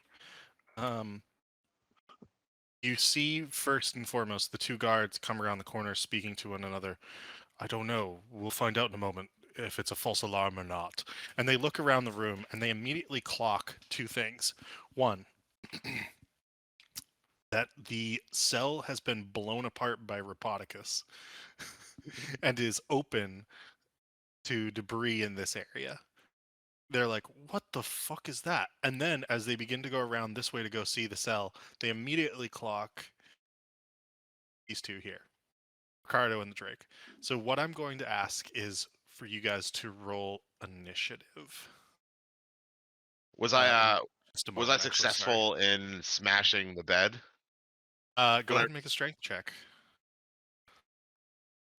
S1: You see, first and foremost, the two guards come around the corner speaking to one another. I don't know. We'll find out in a moment if it's a false alarm or not. And they look around the room and they immediately clock two things. One, that the cell has been blown apart by Rapodicus and is open to debris in this area. They're like, what the fuck is that? And then as they begin to go around this way to go see the cell, they immediately clock these two here, Ricardo and the Drake. So what I'm going to ask is for you guys to roll initiative.
S4: Was
S1: in
S4: I
S1: just a
S4: was
S1: moment,
S4: I
S1: actually, sorry.
S4: successful in smashing the bed?
S1: Go
S4: When I-
S1: ahead and make a strength check.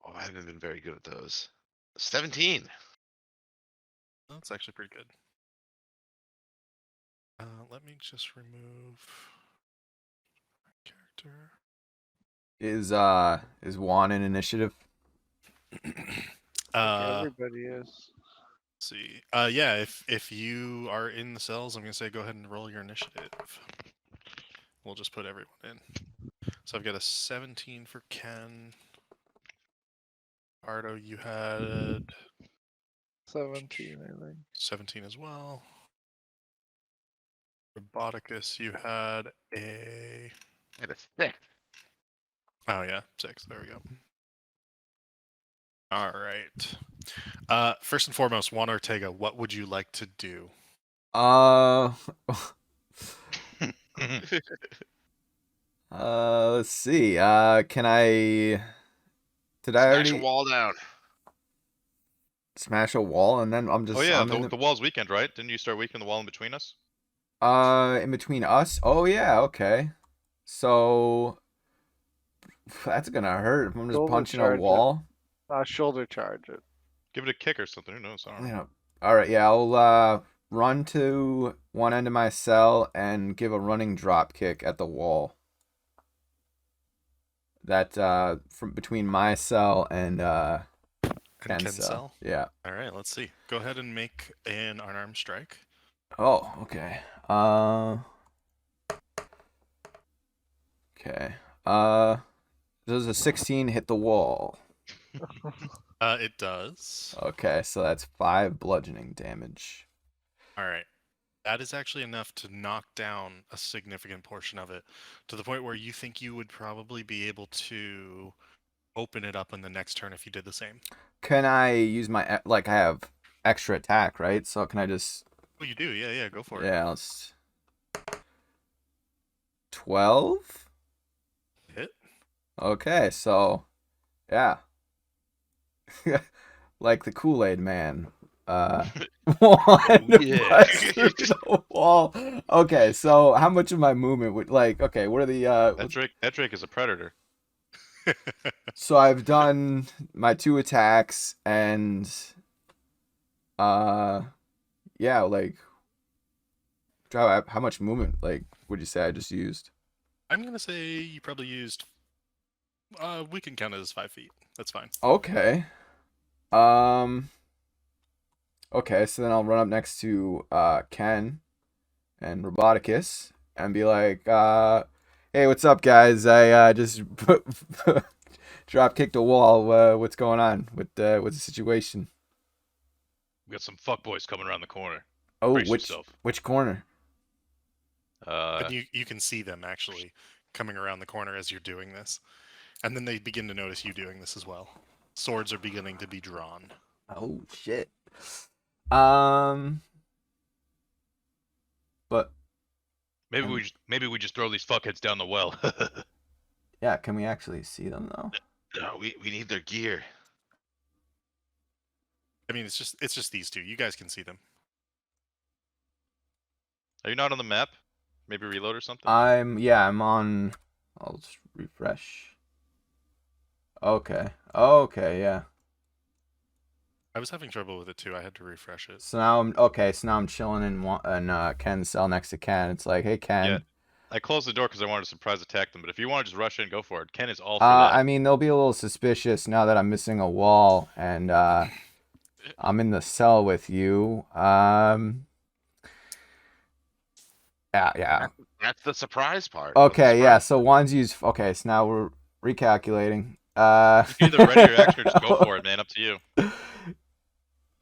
S4: Oh, I haven't been very good at those. 17.
S1: That's actually pretty good. Let me just remove character.
S5: Is Juan in initiative?
S3: Everybody is.
S1: Let's see. Yeah, if you are in the cells, I'm gonna say go ahead and roll your initiative. We'll just put everyone in. So I've got a 17 for Ken. Ardo, you had
S3: 17, I think.
S1: 17 as well. Roboticus, you had a.
S4: I had a 6.
S1: Oh yeah, 6. There we go. All right. First and foremost, Juan Ortega, what would you like to do?
S5: Let's see. Can I? Did I
S4: Smash
S5: already
S4: a wall down.
S5: smash a wall and then I'm just
S2: Oh yeah,
S5: I'm in
S2: the wall's weakened, right? Didn't you start weakening the wall in between us?
S5: in between us? Oh yeah, okay. So that's gonna hurt if I'm just
S3: Shoulder
S5: punching a
S3: charge it.
S5: wall.
S3: Shoulder charge it.
S2: Give it a kick or something. Who knows? I don't know.
S5: Yeah. All right. Yeah, I'll run to one end of my cell and give a running drop kick at the wall. That from between my cell and Ken's cell.
S1: Cell?
S5: Yeah.
S1: All right, let's see. Go ahead and make an unarmed strike.
S5: Oh, okay. Okay. Does a 16 hit the wall?
S1: It does.
S5: Okay, so that's 5 bludgeoning damage.
S1: All right. That is actually enough to knock down a significant portion of it to the point where you think you would probably be able to open it up in the next turn if you did the same.
S5: Can I use my I have extra attack, right? So can I just
S1: Oh, you do? Yeah, go for it.
S5: Yeah, let's 12?
S1: Hit.
S5: Okay, so yeah. Like the Kool-Aid man. One
S4: Yeah.
S5: punch through the wall. Okay, so how much of my movement would okay, what are the
S2: That Drake is a predator.
S5: so I've done my 2 attacks and yeah, like how much movement would you say I just used?
S1: I'm gonna say you probably used. We can count it as 5 feet. That's fine.
S5: Okay. Okay, so then I'll run up next to Ken and Roboticus and be like, hey, what's up, guys? I just drop kicked a wall. What's going on with the situation?
S2: We got some fuckboys coming around the corner.
S5: Oh,
S2: Brace yourself.
S5: which corner?
S1: And you can see them actually coming around the corner as you're doing this, and then they begin to notice you doing this as well. Swords are beginning to be drawn.
S5: Oh shit. But
S2: maybe we just throw these fuckheads down the well.
S5: yeah, can we actually see them though?
S4: No, we need their gear.
S1: I mean, it's just these two. You guys can see them.
S2: Are you not on the map? Maybe reload or something?
S5: I'm on. I'll just refresh. Okay, yeah.
S1: I was having trouble with it too. I had to refresh it.
S5: So now I'm chilling in Ken's cell next to Ken. It's like, hey Ken.
S2: Yeah. I closed the door because I wanted to surprise attack them, but if you want to just rush in, go for it. Ken is all for that.
S5: I mean, they'll be a little suspicious now that I'm missing a wall and I'm in the cell with you. Yeah.
S4: That's the surprise part. of the
S5: Okay, yeah.
S4: surprise.
S5: So Juan's used. Okay, so now we're recalculating.
S2: You can either ready your action or just go for it, man. Up to you.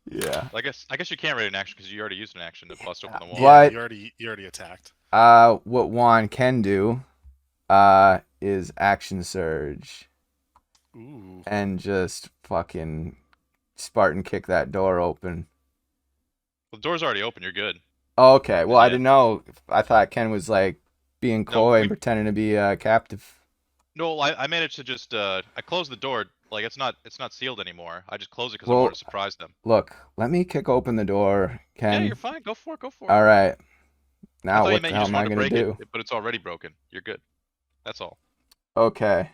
S5: Yeah.
S2: I guess you can't ready an action because you already used an action to bust open the wall.
S1: Yeah,
S5: What?
S1: you already attacked.
S5: What Juan can do, is action surge
S1: Ooh.
S5: and just fucking Spartan kick that door open.
S2: Well, the door's already open. You're good.
S5: Okay, well,
S2: And
S5: I
S2: yeah.
S5: didn't know. I thought Ken was like being
S2: No,
S5: coy and pretending to be captive.
S2: No, I managed to just I closed the door. Like it's not sealed anymore. I just closed it because I
S5: Well,
S2: wanted to surprise them.
S5: look, let me kick open the door,
S2: Yeah,
S5: Ken.
S2: you're fine. Go for it. Go for it.
S5: All right.
S2: I
S5: Now
S2: thought you
S5: what the
S2: meant you
S5: hell
S2: just
S5: am I
S2: wanted to
S5: gonna
S2: break
S5: do?
S2: it, but it's already broken. You're good. That's all.
S5: Okay.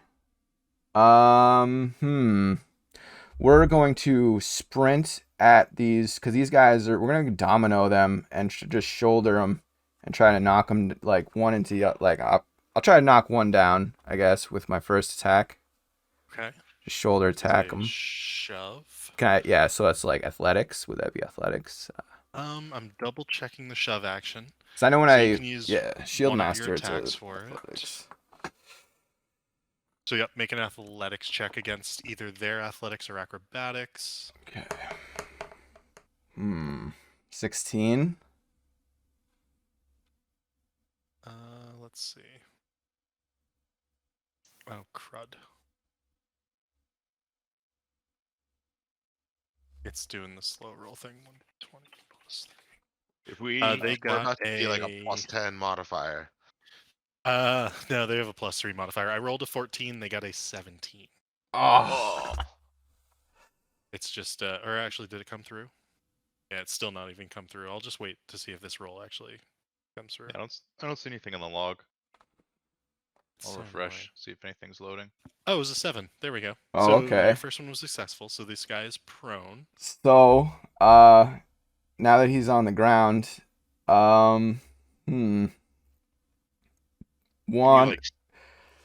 S5: We're going to sprint at these because these guys are. We're gonna domino them and just shoulder them and try to knock them like one into the like. I'll try to knock one down, I guess, with my first attack.
S1: Okay.
S5: Just shoulder
S1: This is
S5: attack
S1: a
S5: them.
S1: shove.
S5: Can I? Yeah. So that's like athletics. Would that be athletics?
S1: I'm double checking the shove action.
S5: Because I know when
S1: So
S5: I
S1: you can use
S5: shield
S1: one of your
S5: master, it's
S1: attacks for it.
S5: athletics.
S1: So yep, make an athletics check against either their athletics or acrobatics.
S5: Okay. 16.
S1: Let's see. Oh crud. It's doing the slow roll thing. 120 plus.
S4: If we
S1: They
S4: we're
S1: got
S4: about to see like a
S1: a
S4: +10 modifier.
S1: no, they have a +3 modifier. I rolled a 14. They got a 17.
S5: Oh.
S4: Oh,
S1: It's just or actually, did it come through? Yeah, it's still not even come through. I'll just wait to see if this roll actually comes through.
S2: Yeah, I don't see anything on the log.
S1: It's
S2: I'll
S1: so
S2: refresh,
S1: annoying.
S2: see if anything's loading.
S1: Oh, it was a 7. There we go.
S5: Oh,
S1: So
S5: okay.
S1: your first one was successful. So this guy is prone.
S5: So, now that he's on the ground,
S4: Can you,
S5: one,
S4: like,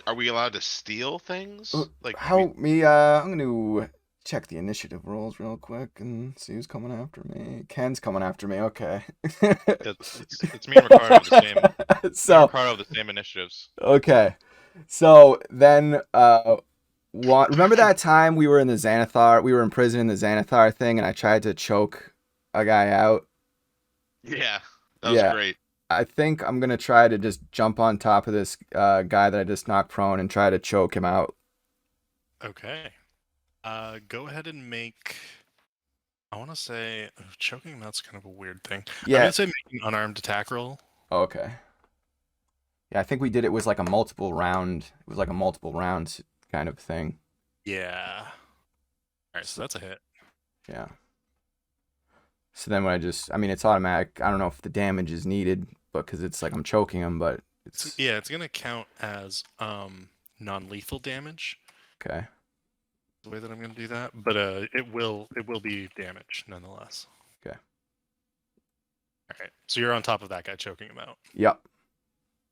S4: are we allowed to steal things? Like,
S5: help me. I'm gonna check the initiative rolls real quick and see who's coming after me. Ken's coming after me. Okay.
S2: It's me and Ricardo have the same. Me and
S5: So,
S2: Ricardo have the same initiatives.
S5: okay. So then, remember that time we were in the Xanathar? We were in prison in the Xanathar thing, and I tried to choke a guy out.
S4: yeah, that was great.
S5: I think I'm gonna try to just jump on top of this guy that I just knocked prone and try to choke him out.
S1: Okay. Go ahead and make. I want to say choking him out's kind of a weird thing. I'm
S5: Yeah.
S1: gonna say make an unarmed attack roll.
S5: Okay. Yeah, I think we did it was like a multiple round. It was like a multiple rounds kind of thing.
S1: Yeah. All right, so that's a hit.
S5: Yeah. So then when I mean, it's automatic. I don't know if the damage is needed, but because it's like I'm choking him, but it's
S1: Yeah, it's gonna count as non-lethal damage.
S5: okay.
S1: The way that I'm gonna do that, but it will be damage nonetheless.
S5: Okay.
S1: All right, so you're on top of that guy choking him out.
S5: Yep.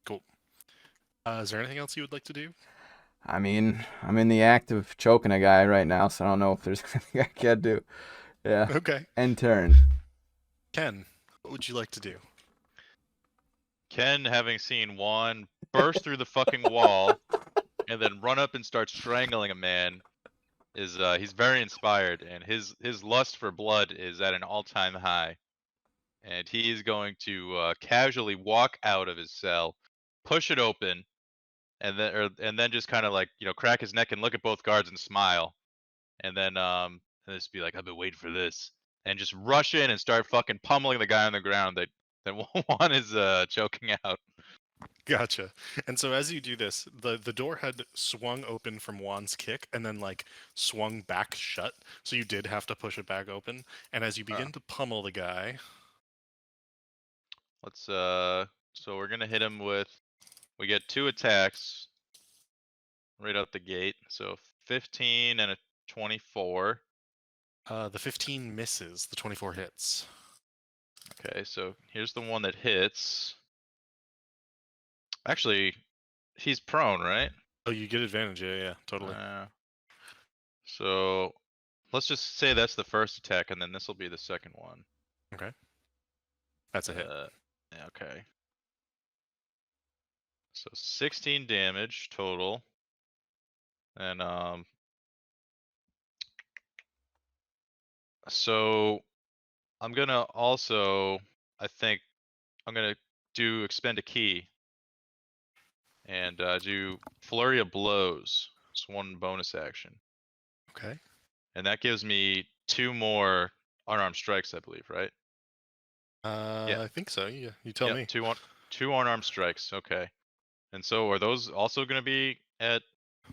S1: Cool. Is there anything else you would like to do?
S5: I mean, I'm in the act of choking a guy right now, so I don't know if there's anything I can do. Yeah.
S1: Okay.
S5: End turn.
S1: Ken, what would you like to do?
S2: Ken, having seen Juan burst through the fucking wall and then run up and start strangling a man, is he's very inspired, and his lust for blood is at an all-time high. And he is going to casually walk out of his cell, push it open, and then just kind of like crack his neck and look at both guards and smile, and then just be like, I've been waiting for this, and just rush in and start fucking pummeling the guy on the ground that Juan is choking out.
S1: Gotcha. And so as you do this, the door had swung open from Juan's kick and then like swung back shut. So you did have to push it back open. And as you begin to pummel the guy,
S2: Let's so we're gonna hit him with. We get 2 attacks right out the gate. So 15 and a 24.
S1: the 15 misses, the 24 hits.
S2: Okay, so here's the one that hits. Actually, he's prone, right?
S1: Oh, you get advantage. Yeah, totally.
S2: So let's just say that's the first attack, and then this will be the second one.
S1: Okay. That's a hit.
S2: Yeah, okay. So 16 damage total. And so I'm gonna also, I think I'm gonna expend a key and do flurry of blows. It's one bonus action,
S1: Okay.
S2: and that gives me 2 more unarmed strikes, I believe, right? Yeah.
S1: I think so. Yeah, you tell
S2: Yep.
S1: me.
S2: 2 unarmed strikes. Okay. And so are those also gonna be at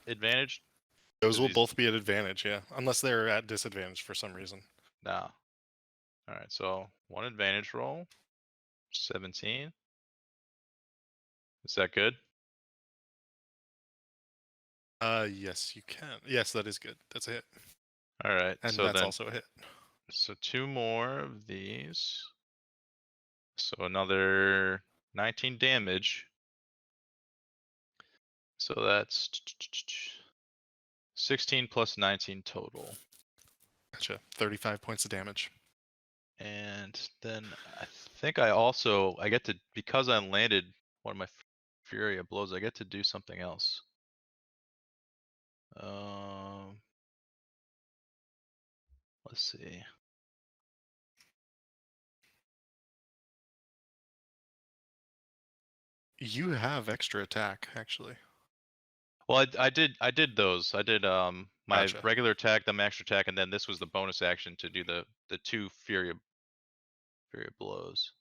S2: advantage?
S1: Those
S2: 'Cause
S1: will
S2: these,
S1: both be at advantage, yeah, unless they're at disadvantage for some reason.
S2: nah. All right. So 1 advantage roll. 17. Is that good?
S1: Yes, you can. Yes, that is good. That's a hit,
S2: All right.
S1: and
S2: So
S1: that's
S2: then,
S1: also a hit.
S2: so 2 more of these. So another 19 damage. So that's 16 plus 19 total.
S1: Gotcha. 35 points of damage.
S2: And then I think I get to, because I landed one of my Fury of blows, I get to do something else. Let's see.
S1: You have extra attack, actually.
S2: Well, I did those. I did my
S1: Gotcha.
S2: regular attack, the extra attack, and then this was the bonus action to do the 2 Fury of blows.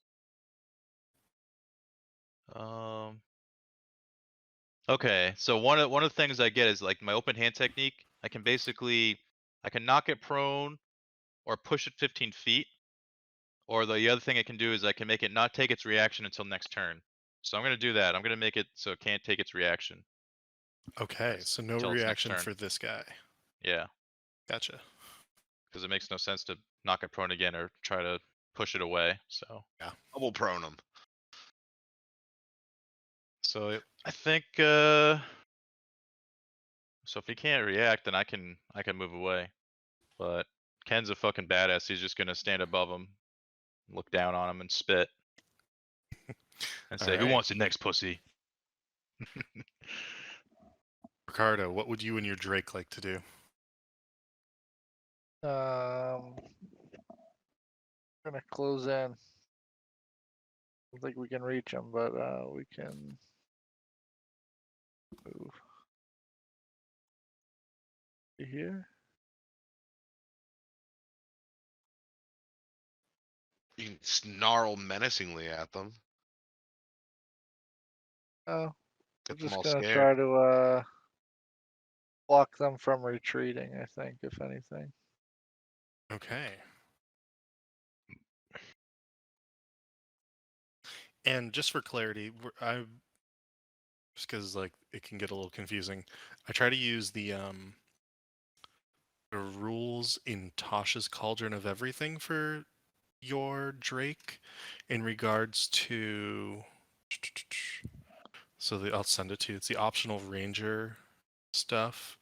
S2: Okay, so one of the things I get is like my open hand technique. I can knock it prone or push it 15 feet. Or the other thing I can do is I can make it not take its reaction until next turn. So I'm gonna do that. I'm gonna make it so it can't take its reaction
S1: Okay, so no
S2: until its next
S1: reaction
S2: turn.
S1: for this guy.
S2: Yeah,
S1: Gotcha.
S2: because it makes no sense to knock it prone again or try to push it away. So
S4: Double prone him.
S2: I think so if he can't react, then I can move away. But Ken's a fucking badass. He's just gonna stand above him, look down on him, and spit, and say, "Who
S1: Alright.
S2: wants the next pussy?"
S1: Ricardo, what would you and your Drake like to do?
S3: Gonna close in. I don't think we can reach him, but we can move here.
S4: You can snarl menacingly at them.
S3: Oh,
S4: Get
S3: we're
S4: them
S3: just
S4: all
S3: gonna
S4: scared.
S3: try to block them from retreating. I think, if anything.
S1: Okay. And just for clarity, just because like it can get a little confusing, I try to use the rules in Tasha's Cauldron of Everything for your Drake in regards to. So I'll send it to you. It's the optional ranger stuff.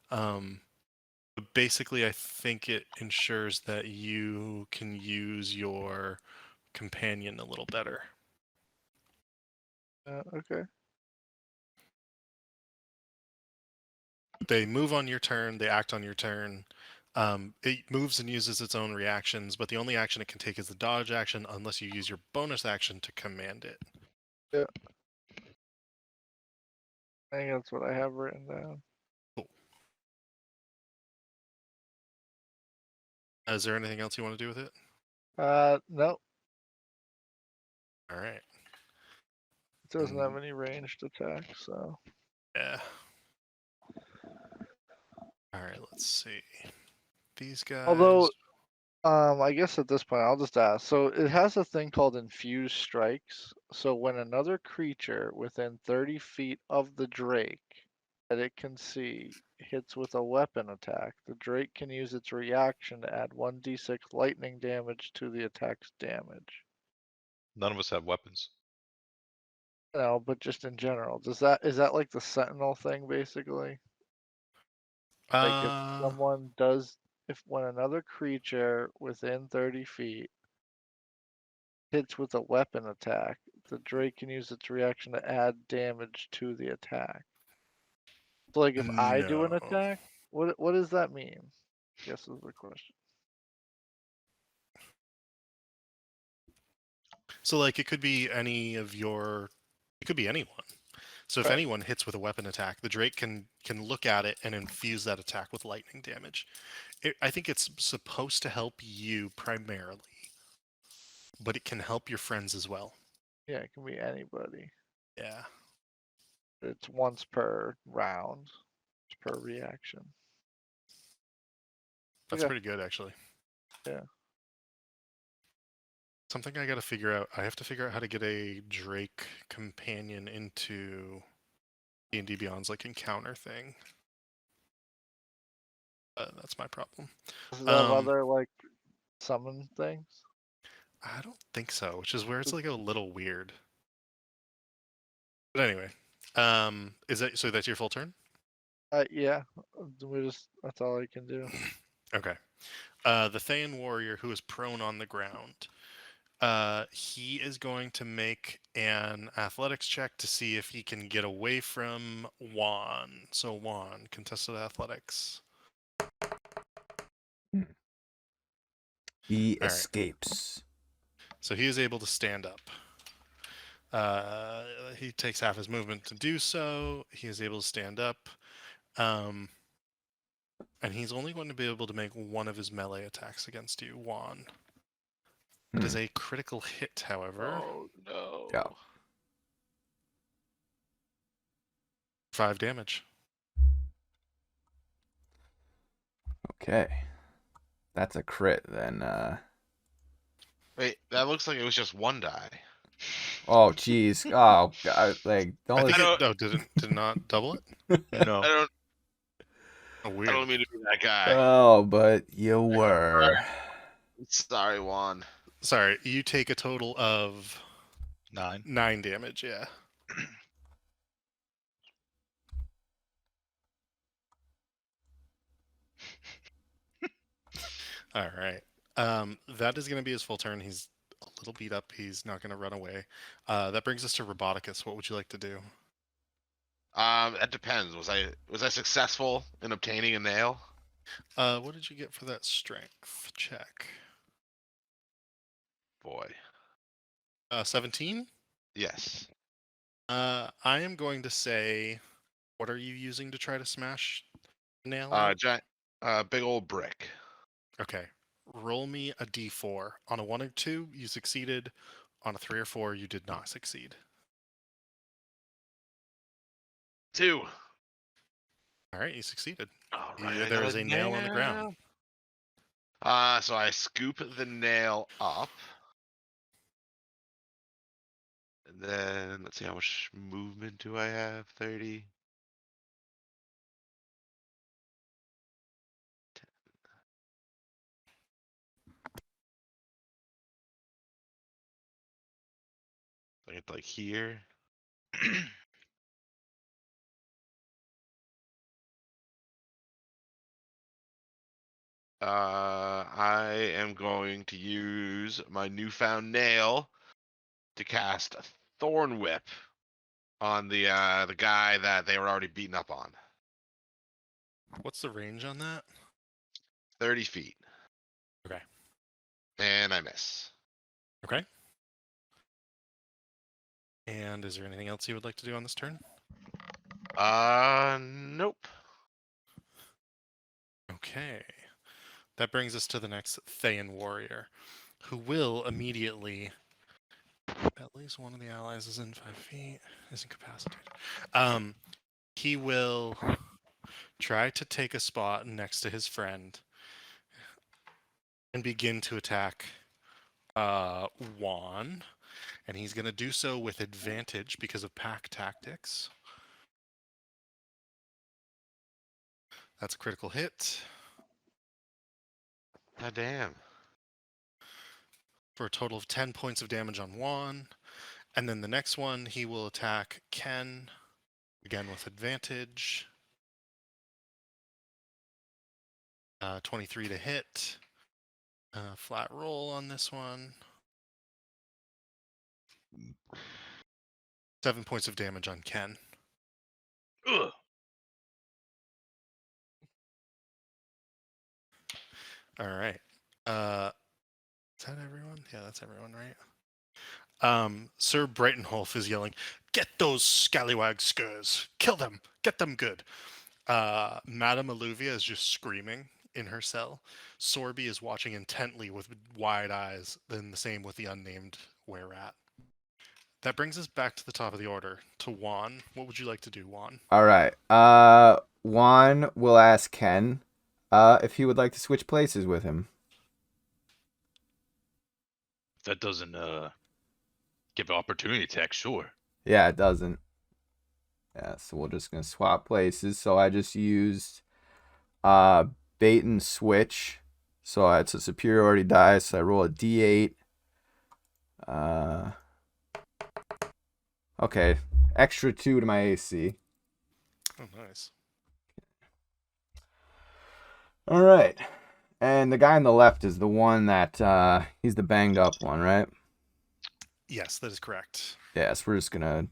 S1: But basically, I think it ensures that you can use your companion a little better.
S3: Okay.
S1: They move on your turn, they act on your turn. It moves and uses its own reactions, but the only action it can take is the dodge action unless you use your bonus action to command it.
S3: Yeah. I think that's what I have written down.
S1: Cool. Is there anything else you want to do with it?
S3: No,
S1: All right.
S3: it doesn't have any ranged attacks, so.
S1: Yeah. All right, let's see. These guys.
S3: Although, I guess at this point I'll just ask. So it has a thing called infused strikes. So when another creature within 30 feet of the Drake that it can see hits with a weapon attack, the Drake can use its reaction to add 1d6 lightning damage to the attack's damage.
S2: None of us have weapons.
S3: No, but just in general, is that like the Sentinel thing basically? Like if someone does, when another creature within 30 feet hits with a weapon attack, the Drake can use its reaction to add damage to the attack. So, like, if I do an
S1: No.
S3: attack, what does that mean? Guess is the question.
S1: So like it could be any of your, it could be anyone. So if
S3: Right.
S1: anyone hits with a weapon attack, the Drake can look at it and infuse that attack with lightning damage. I think it's supposed to help you primarily, but it can help your friends as well.
S3: Yeah, it can be anybody.
S1: Yeah.
S3: It's once per round, per reaction.
S1: That's
S3: Okay.
S1: pretty good actually.
S3: Yeah.
S1: Something I got to figure out. I have to figure out how to get a Drake companion into D&D Beyond's like encounter thing. That's my problem.
S3: Does it have other like summon things?
S1: I don't think so, which is where it's like a little weird. But anyway, is that so? That's your full turn?
S3: Yeah. That's all I can do.
S1: Okay. The Thayan warrior who is prone on the ground. He is going to make an athletics check to see if he can get away from Juan. So Juan, contested athletics.
S5: He
S1: All right.
S5: escapes.
S1: So he is able to stand up. He takes half his movement to do so. He is able to stand up. And he's only going to be able to make one of his melee attacks against you, Juan. It is a critical hit, however.
S2: Oh no.
S5: Yeah.
S1: 5 damage.
S5: Okay. That's a crit then.
S4: Wait, that looks like it was just one die.
S5: Oh jeez. Oh god. Like
S1: I
S5: don't.
S1: think
S4: don't-
S1: did it not double it?
S2: No.
S4: I
S1: Oh,
S4: don't
S1: weird.
S4: mean to be that guy.
S5: Oh, but you were.
S4: Sorry, Juan.
S1: Sorry, you take a total of
S2: 9.
S1: 9 damage, yeah. All right. That is going to be his full turn. He's a little beat up. He's not going to run away. That brings us to Roboticus. What would you like to do?
S4: That depends. Was I successful in obtaining a nail?
S1: What did you get for that strength check?
S4: Boy.
S1: 17?
S4: Yes.
S1: I am going to say, what are you using to try to smash the nail out?
S4: Giant, big old brick.
S1: Okay. Roll me a d4. On a 1 or 2, you succeeded. On a 3 or 4, you did not succeed.
S4: 2.
S1: All right, you succeeded.
S4: All right, I
S1: There
S4: got
S1: is a nail on the ground.
S4: So I scoop the nail up. And then let's see, how much movement do I have? 30. I get like here. I am going to use my newfound nail to cast a Thorn Whip on the guy that they were already beaten up on.
S1: What's the range on that?
S4: 30 feet.
S1: Okay.
S4: And I miss.
S1: Okay. And is there anything else you would like to do on this turn?
S4: Nope.
S1: Okay. That brings us to the next Thayan warrior, who will immediately. At least one of the allies is in 5 feet, is incapacitated. He will try to take a spot next to his friend and begin to attack Juan. And he's going to do so with advantage because of pack tactics. That's a critical hit.
S4: God damn.
S1: For a total of 10 points of damage on Juan. And then the next one, he will attack Ken, again with advantage. 23 to hit. Flat roll on this one. 7 points of damage on Ken.
S2: Ugh.
S1: All right. Is that everyone? Yeah, that's everyone, right? Sir Brightonholf is yelling, "Get those scallywag skurs! Kill them! Get them good!" Madame Alluvia is just screaming in her cell. Sorby is watching intently with wide eyes. Then the same with the unnamed were-rat. That brings us back to the top of the order to Juan. What would you like to do, Juan?
S5: All right. Juan will ask Ken if he would like to switch places with him.
S2: That doesn't give opportunity attack, sure.
S5: Yeah, it doesn't. Yeah, so we're just gonna swap places. So I just used bait and switch. So it's a superiority die, so I roll a d8. Okay, extra 2 to my AC.
S1: Oh, nice.
S5: All right. And the guy on the left is the one that he's the banged up one, right?
S1: Yes, that is correct.
S5: Yeah, so we're just gonna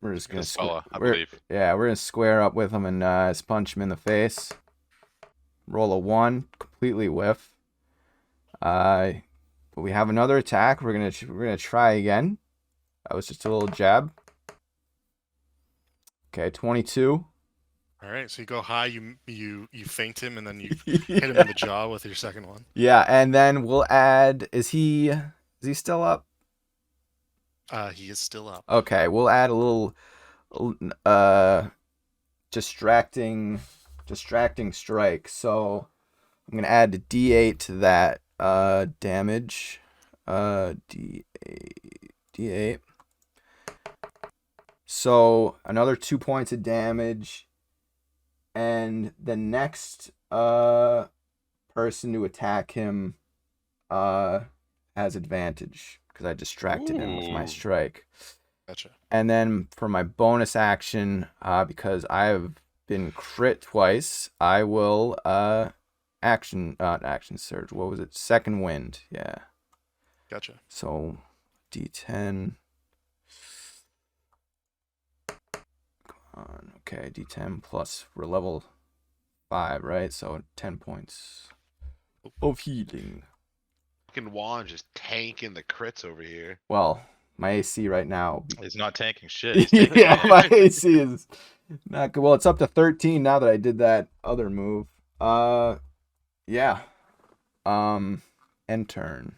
S2: This fella, I
S5: we're
S2: believe.
S5: gonna square up with him and just punch him in the face. Roll a 1, completely whiff. But we have another attack. We're gonna try again. That was just a little jab. Okay, 22.
S1: All right, so you go high, you feint him, and then you hit him in the jaw with your second one.
S5: Yeah, and then we'll add. Is he still up?
S1: He is still up.
S5: Okay, we'll add a little distracting strike. So I'm gonna add a D8 to that damage. D8. So another 2 points of damage, and the next person to attack him has advantage because I distracted him with my
S2: Ooh.
S5: strike.
S1: Gotcha.
S5: And then for my bonus action, because I have been crit twice, I will not action surge. What was it? Second wind. Yeah.
S1: Gotcha.
S5: So D10. Come on. Okay, D10 plus we're level 5, right? So 10 points of healing.
S4: Fucking Juan just tanking the crits over here.
S5: Well, my AC right now.
S2: He's not tanking shit. He's taking
S5: Yeah,
S2: damage.
S5: my AC is not good. Well, it's up to 13 now that I did that other move. Yeah. End turn.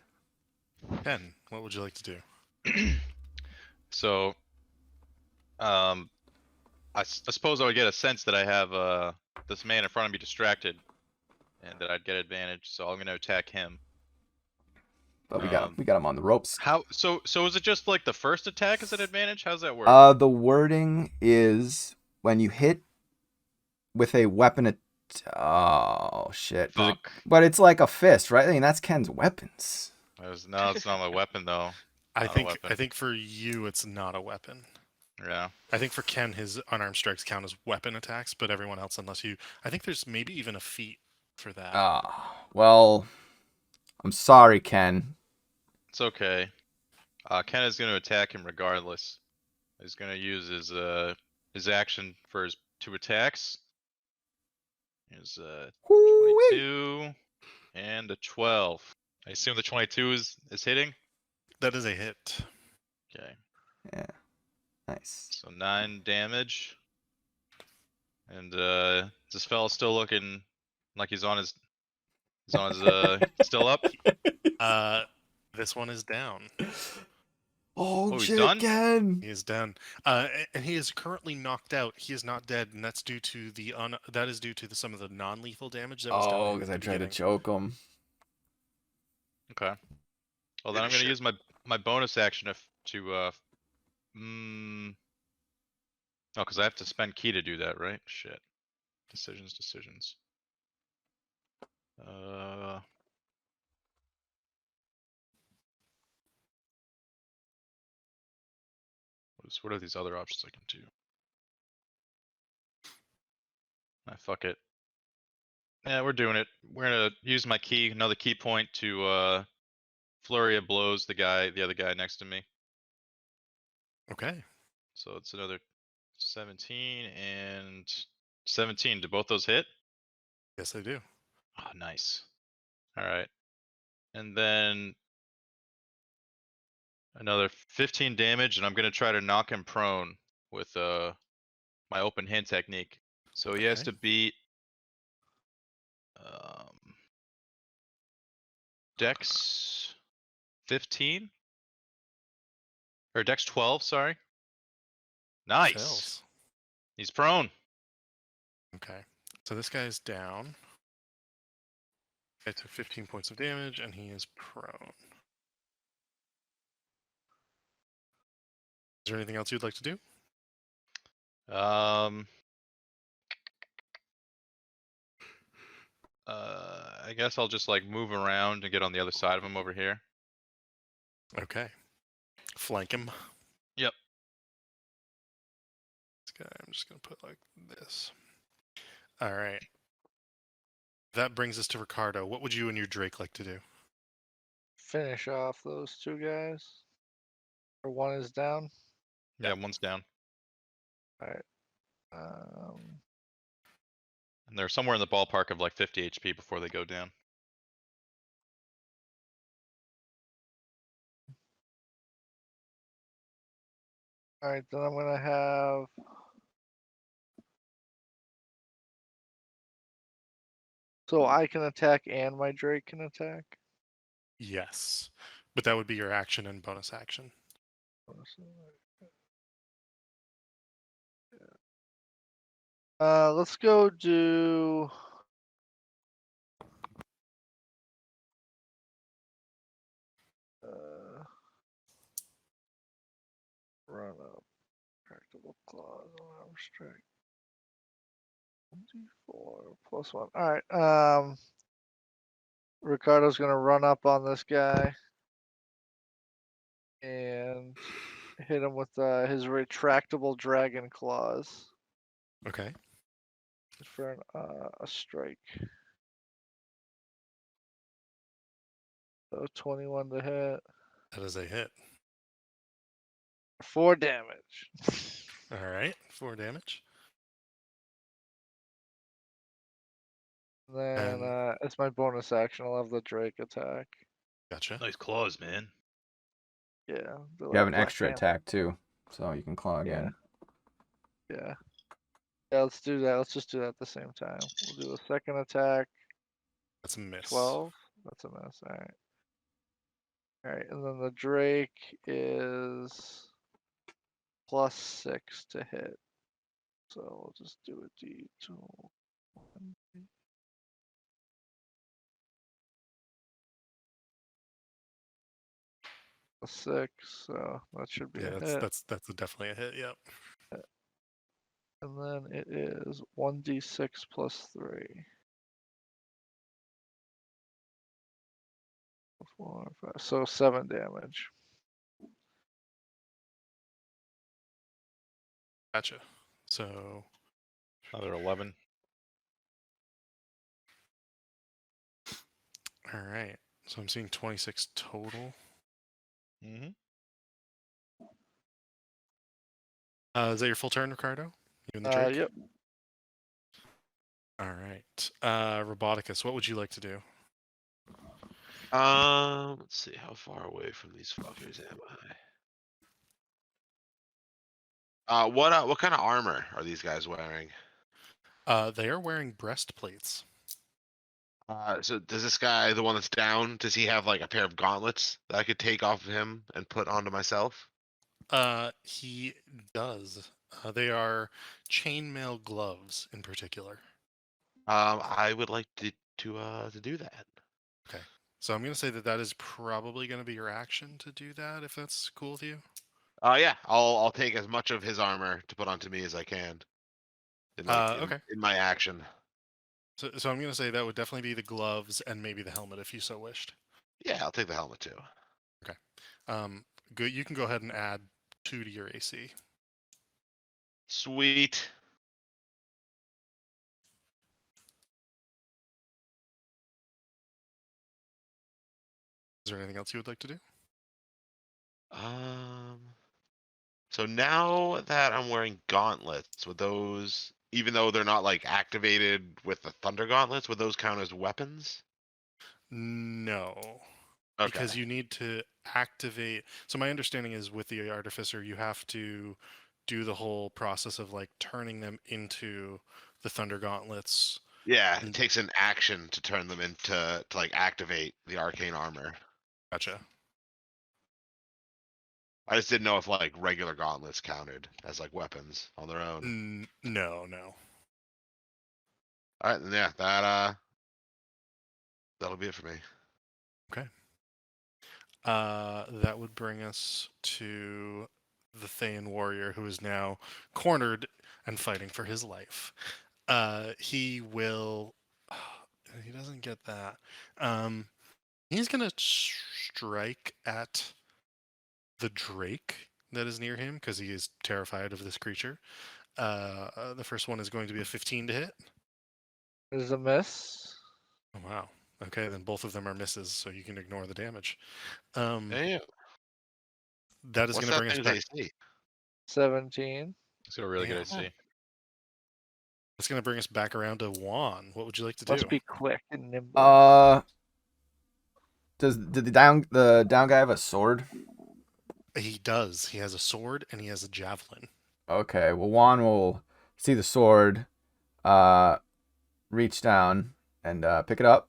S1: Ken, what would you like to do?
S2: So, I suppose I would get a sense that I have this man in front of me distracted, and that I'd get advantage. So I'm gonna attack him.
S5: But we got him on the ropes.
S2: How? So is it just like the first attack is an advantage? How's that work?
S5: The wording is when you hit with a weapon. Oh shit!
S2: Fuck.
S5: But it's like a fist, right? I mean, that's Ken's weapons.
S2: No, it's not my weapon though.
S1: I
S2: Not a
S1: think
S2: weapon.
S1: for you it's not a weapon.
S2: Yeah.
S1: I think for Ken his unarmed strikes count as weapon attacks, but everyone else, unless you, I think there's maybe even a feat for that.
S5: Well, I'm sorry, Ken.
S2: It's okay. Ken is gonna attack him regardless. He's gonna use his action for his 2 attacks. His 22 and a 12. I assume the 22 is hitting.
S1: That is a hit.
S2: Okay.
S5: Yeah. Nice.
S2: So 9 damage. And this fella's still looking like he's on his still up.
S1: This one is down.
S5: Oh,
S2: he's
S5: shit,
S2: done?
S5: Ken.
S1: He is down. And he is currently knocked out. He is not dead, and that's due to some of the non-lethal damage that was done.
S5: Oh, because I tried to choke him.
S2: Okay. Well, then I'm gonna use my bonus action oh, because I have to spend key to do that, right? Shit. Decisions. What are these other options I can do? Fuck it. Yeah, we're doing it. We're gonna use my key, another key point to flurry of blows the other guy next to me.
S1: Okay.
S2: So it's another 17 and 17. Do both those hit?
S1: Yes, I do.
S2: Oh, nice. All right. And then another 15 damage, and I'm gonna try to knock him prone with my open hand technique. So he has
S1: Okay.
S2: to beat um, Dex 15 or Dex 12. Sorry. Nice.
S1: Fails.
S2: He's prone.
S1: Okay. So this guy's down. I took 15 points of damage, and he is prone. Is there anything else you'd like to do?
S2: I guess I'll just like move around and get on the other side of him over here.
S1: Okay. Flank him.
S2: Yep.
S1: This guy, I'm just going to put like this. All right. That brings us to Ricardo. What would you and your Drake like to do?
S3: Finish off those two guys. Or one is down.
S2: Yeah, one's down.
S3: Alright.
S2: And they're somewhere in the ballpark of like 50 HP before they go down.
S3: Alright, then I'm gonna have so I can attack and my Drake can attack.
S1: Yes. But that would be your action and bonus action.
S3: Let's go do run up. Practical clause on armor strike. 1d4 plus 1. Alright, Ricardo's gonna run up on this guy and hit him with his retractable dragon claws
S1: Okay.
S3: for a strike. So 21 to hit.
S1: That is a hit.
S3: 4 damage.
S1: All right. 4 damage.
S3: Then
S1: And
S3: as my bonus action, I'll have the Drake attack.
S1: gotcha.
S2: Nice claws, man.
S3: Yeah.
S5: You have an extra attack too, so you can claw again.
S3: Yeah. Yeah, let's do that. Let's just do that at the same time. We'll do a second attack.
S1: That's a miss.
S3: 12. That's a miss. Alright. Alright, and then the Drake is +6 to hit. So we'll just do a D2. 6, so that should be
S1: Yeah,
S3: a hit.
S1: that's definitely a hit. Yep.
S3: And then it is 1d6 plus 3. 4, 5, so 7 damage.
S1: Gotcha. So
S2: Another 11.
S1: all right. So I'm seeing 26 total.
S2: Mm-hmm.
S1: Is that your full turn, Ricardo? You and the Drake?
S3: Yep.
S1: All right. Roboticus, what would you like to do?
S4: Let's see, how far away from these fuckers am I? What kind of armor are these guys wearing?
S1: They are wearing breastplates.
S4: So does this guy, the one that's down, does he have like a pair of gauntlets that I could take off of him and put onto myself?
S1: He does. They are chainmail gloves in particular.
S4: I would like to do that.
S1: Okay. So I'm gonna say that is probably gonna be your action to do that, if that's cool with you.
S4: Yeah, I'll take as much of his armor to put onto me as I can.
S1: Okay.
S4: In my action.
S1: So I'm gonna say that would definitely be the gloves and maybe the helmet if you so wished.
S4: Yeah, I'll take the helmet too.
S1: Good. You can go ahead and add 2 to your AC.
S4: Sweet.
S1: Is there anything else you would like to do?
S4: So now that I'm wearing gauntlets, would those, even though they're not like activated with the thunder gauntlets, would those count as weapons?
S1: No,
S4: Okay.
S1: because you need to activate. So my understanding is with the artificer, you have to do the whole process of like turning them into the thunder gauntlets.
S4: Yeah, it
S1: And
S4: takes an action to turn them into to like activate the arcane armor.
S1: gotcha.
S4: I just didn't know if like regular gauntlets counted as like weapons on their own.
S1: No.
S4: All right, then yeah, that'll be it for me.
S1: That would bring us to the Thayan warrior, who is now cornered and fighting for his life. He will. He doesn't get that. He's gonna strike at the drake that is near him because he is terrified of this creature. The first one is going to be a 15 to hit.
S3: Is a miss.
S1: Oh, wow. Okay, then both of them are misses, so you can ignore the damage.
S4: Damn.
S1: That is
S4: What's
S1: going to
S4: that
S1: bring us
S4: thing's
S1: back.
S4: AC?
S3: 17.
S2: It's got a really good
S1: Damn.
S2: AC.
S1: That's going to bring us back around to Juan. What would you like to do?
S3: Must be quick and nimble.
S5: Did the down guy have a sword?
S1: He does. He has a sword and he has a javelin.
S5: Okay, well Juan will see the sword, reach down and pick it up,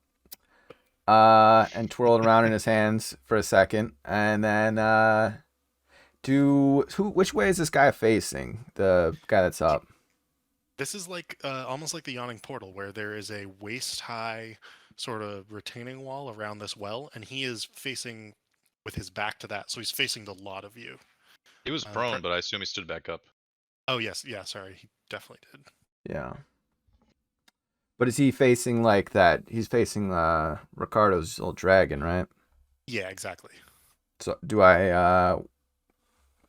S5: and twirl it around in his hands for a second, and then which way is this guy facing? The guy that's up.
S1: This is like almost like the yawning portal, where there is a waist-high sort of retaining wall around this well, and he is facing with his back to that, so he's facing the lot of you.
S2: He was prone, but I assume he stood back up.
S1: Oh yes, yeah. Sorry, he definitely did.
S5: Yeah. But is he facing like that? He's facing Ricardo's little dragon, right?
S1: Yeah, exactly.
S5: So do I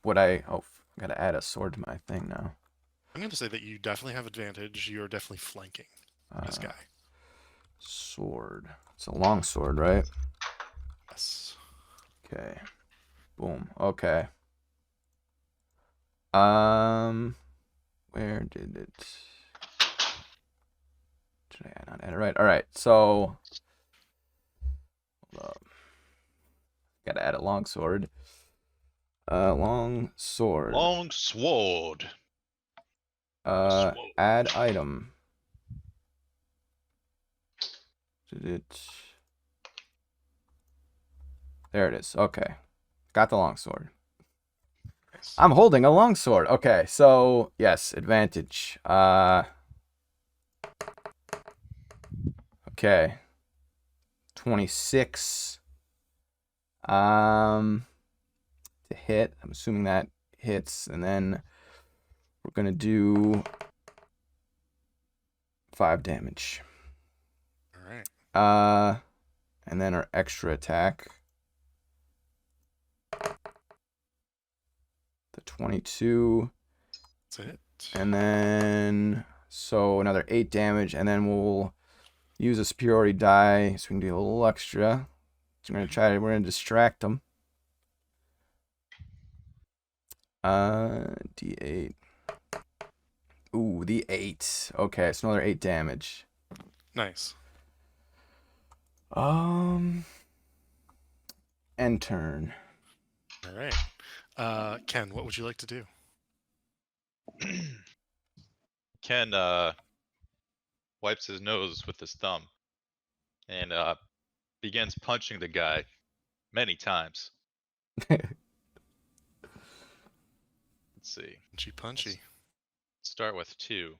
S5: would I I gotta add a sword to my thing now.
S1: I'm going to say that you definitely have advantage. You're definitely flanking this guy.
S5: Sword. It's a long sword, right?
S1: Yes.
S5: Okay. Boom. Okay. Where did it? Did I not add it right? All right. So, hold up. Gotta add a long sword. Long sword.
S2: Long sword.
S5: Add item. Did it? There it is. Okay. Got the long sword.
S1: Nice.
S5: I'm holding a long sword. Okay, so yes, advantage. Okay. 26. To hit. I'm assuming that hits, and then we're gonna do 5 damage.
S1: All right.
S5: And then our extra attack. The 22.
S1: That's it.
S5: And then, so another 8 damage, and then we'll use a superiority die so we can do a little extra. So we're gonna distract them. D8. Ooh, the 8. Okay, so another 8 damage.
S1: Nice.
S5: End turn.
S1: All right. Ken, what would you like to do?
S2: Ken wipes his nose with his thumb and begins punching the guy many times. Let's see.
S1: Punchy.
S2: Start with 2.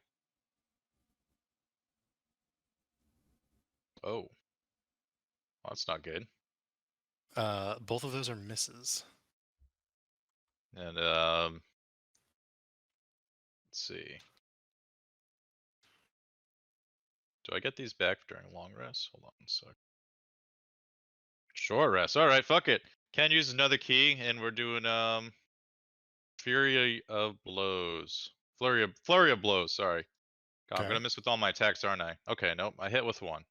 S2: Oh. Well, that's not good.
S1: Both of those are misses.
S2: And let's see. Do I get these back during long rest? Hold on a sec. Short rest. All right, fuck it. Ken uses another key, and we're doing Fury of Blows. Flurry of Blows. Sorry. God, I'm
S1: Okay.
S2: gonna miss with all my attacks, aren't I? Okay, nope. I hit with 1.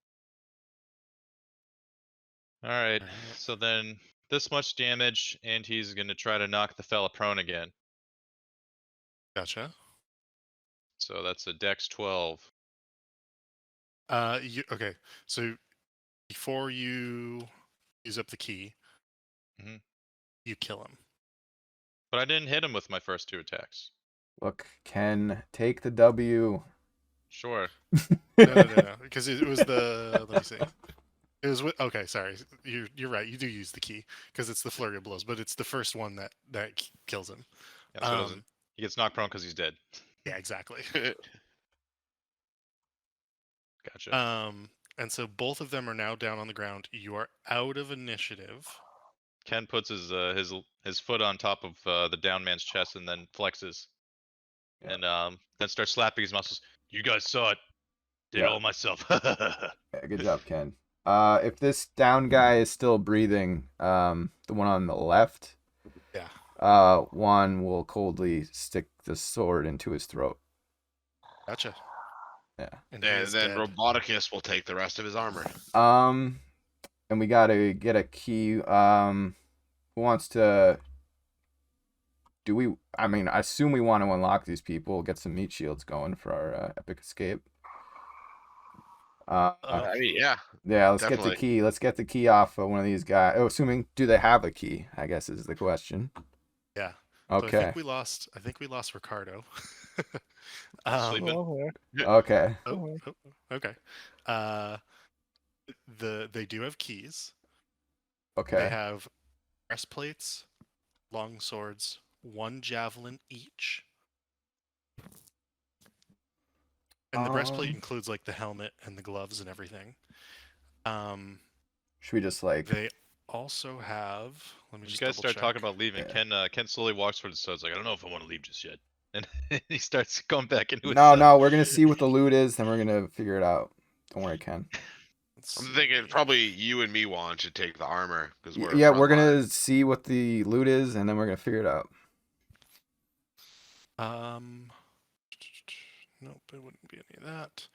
S2: All right.
S1: All right.
S2: So then this much damage, and he's gonna try to knock the fella prone again.
S1: Gotcha.
S2: So that's a Dex 12.
S1: Okay. So before you use up the key,
S2: Mhm.
S1: you kill him.
S2: But I didn't hit him with my first 2 attacks.
S5: Look, Ken, take the W.
S2: Sure.
S1: No. Because it was the. Let me see. It was okay. Sorry, you're right. You do use the key because it's the flurry of blows, but it's the first one that kills him.
S2: Yeah, so it doesn't. He gets knocked prone because he's dead.
S1: Yeah, exactly.
S2: Gotcha.
S1: And so both of them are now down on the ground. You are out of initiative.
S2: Ken puts his foot on top of the down man's chest and then flexes, and then starts slapping his muscles. You guys saw it. Did
S5: Yeah.
S2: all myself.
S5: Yeah, good job, Ken. If this down guy is still breathing, the one on the left,
S1: Yeah.
S5: Juan will coldly stick the sword into his throat.
S1: Gotcha.
S5: Yeah.
S1: And he
S4: And
S1: is
S4: then
S1: dead.
S4: Roboticus will take the rest of his armor.
S5: And we gotta get a key. Who wants to? Do we? I mean, I assume we want to unlock these people, get some meat shields going for our epic escape.
S4: I mean, yeah.
S5: Yeah, let's get
S4: definitely.
S5: the key. Let's get the key off of one of these guys. Oh, assuming, do they have a key? I guess is the question.
S1: Yeah. So
S5: Okay.
S1: I think we lost Ricardo.
S2: Sleeping.
S5: Okay.
S1: Okay. They do have keys. They
S5: Okay.
S1: have breastplates, long swords, 1 javelin each. And the breastplate includes like the helmet and the gloves and everything.
S5: Should we just like?
S1: They also have. Let me
S2: When you
S1: just
S2: guys
S1: double
S2: start
S1: check.
S2: talking about leaving, Ken slowly walks towards the cell. He's like, I don't know if I want to leave just yet, and he starts going back into his cell.
S5: No, we're gonna see what the loot is, then we're gonna figure it out. Don't worry, Ken.
S4: I'm thinking probably you and me want to take the armor because we're
S5: Yeah, we're gonna see what the loot is, and then we're gonna figure it out.
S1: Nope, it wouldn't be any of that.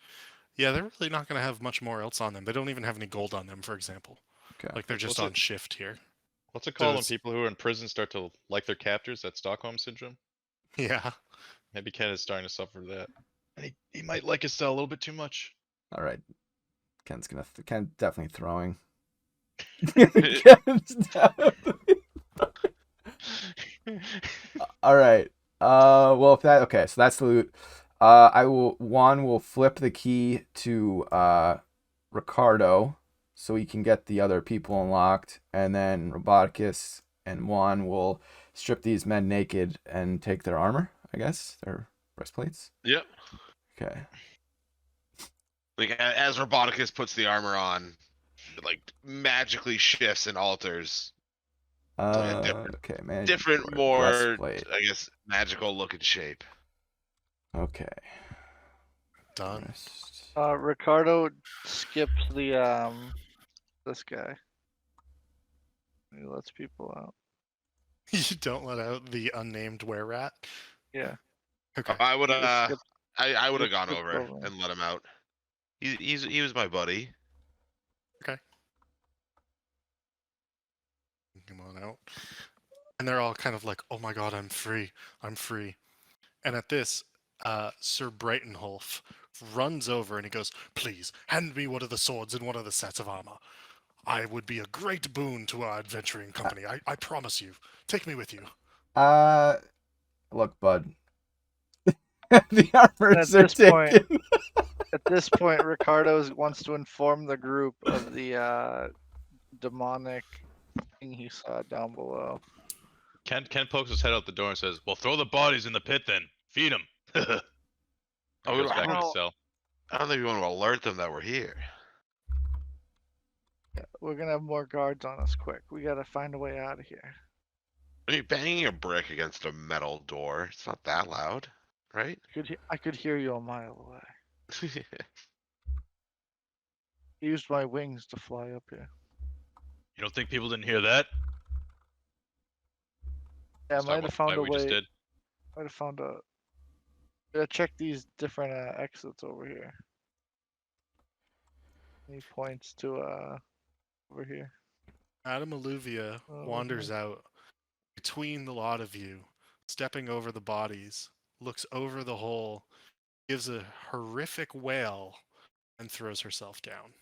S1: Yeah, they're really not going to have much more else on them. They don't even have any gold on them, for example.
S5: Okay.
S1: Like they're just on shift here.
S2: What's it called when
S1: it's-
S2: people who are in prison start to like their captors? That's Stockholm syndrome.
S1: Yeah.
S2: Maybe Ken is starting to suffer that, and he might like his cell a little bit too much.
S5: All right. Ken's definitely throwing. Ken's definitely. All right. Well, if that okay, so that's the loot. Juan will flip the key to Ricardo so he can get the other people unlocked, and then Roboticus and Juan will strip these men naked and take their armor, I guess, their breastplates.
S4: Yep.
S5: Okay.
S4: Like as Roboticus puts the armor on, it, like magically shifts and alters.
S5: Okay, man.
S4: Different, more
S5: breastplate.
S4: I guess magical looking shape.
S5: Okay.
S1: Done.
S3: Ricardo skips the this guy. He lets people out.
S1: You don't let out the unnamed were-rat?
S3: Yeah.
S1: Okay.
S4: I would
S3: He just skipped-
S4: I would have
S3: just
S4: gone
S3: skipped
S4: over
S3: over him.
S4: and let him out. He was my buddy.
S1: Come on out. And they're all kind of like, oh my god, I'm free. I'm free. And at this, Sir Brightonholf runs over and he goes, please, hand me one of the swords and one of the sets of armor. I would be a great boon to our adventuring company. I promise you. Take me with you.
S5: Look, bud. The armors are taken.
S3: At this point, Ricardo wants to inform the group of the demonic thing he saw down below.
S2: Ken pokes his head out the door and says, "Well, throw the bodies in the pit then. Feed them." Goes back in his cell.
S4: I don't think we want to alert them that we're here.
S3: Yeah, we're gonna have more guards on us quick. We gotta find a way out of here.
S4: I mean, banging a brick against a metal door, it's not that loud, right?
S3: I could hear you a mile away. I used my wings to fly up here.
S2: You don't think people didn't hear that?
S3: Yeah, I might have found a
S2: we just
S3: way.
S2: did.
S3: Might have found a. Gotta check these different exits over here. He points to over here.
S1: Adam Alluvia wanders out between the lot of you, stepping over the bodies, looks over the hole, gives a horrific wail, and throws herself down.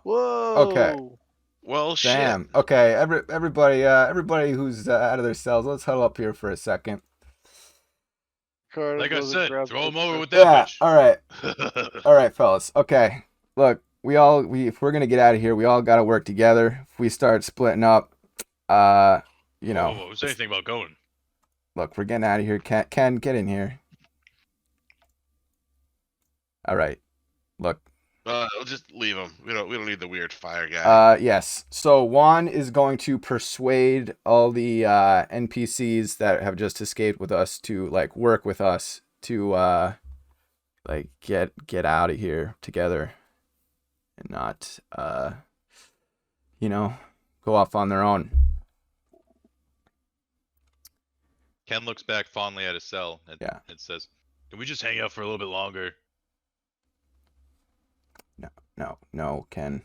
S3: Whoa!
S4: Well,
S5: Damn.
S4: shit.
S5: Okay, everybody who's out of their cells, let's huddle up here for a second.
S3: Ricardo
S2: Like I
S3: goes and
S2: said,
S3: grabs
S2: throw him
S3: the
S2: over
S3: pistol.
S2: with that
S5: Yeah.
S2: bitch.
S5: All right, fellas. Okay. Look, if we're gonna get out of here, we all gotta work together. If we start splitting up, you know,
S2: Whoa, say anything about going?
S5: look, we're getting out of here. Ken, get in here. All right. Look.
S4: We'll just leave him. We don't need the weird fire guy.
S5: Yes. So Juan is going to persuade all the NPCs that have just escaped with us to like work with us to like get out of here together and not you know, go off on their own.
S2: Ken looks back fondly at his cell and,
S5: Yeah.
S2: and says, "Can we just hang out for a little bit longer?"
S5: No, Ken.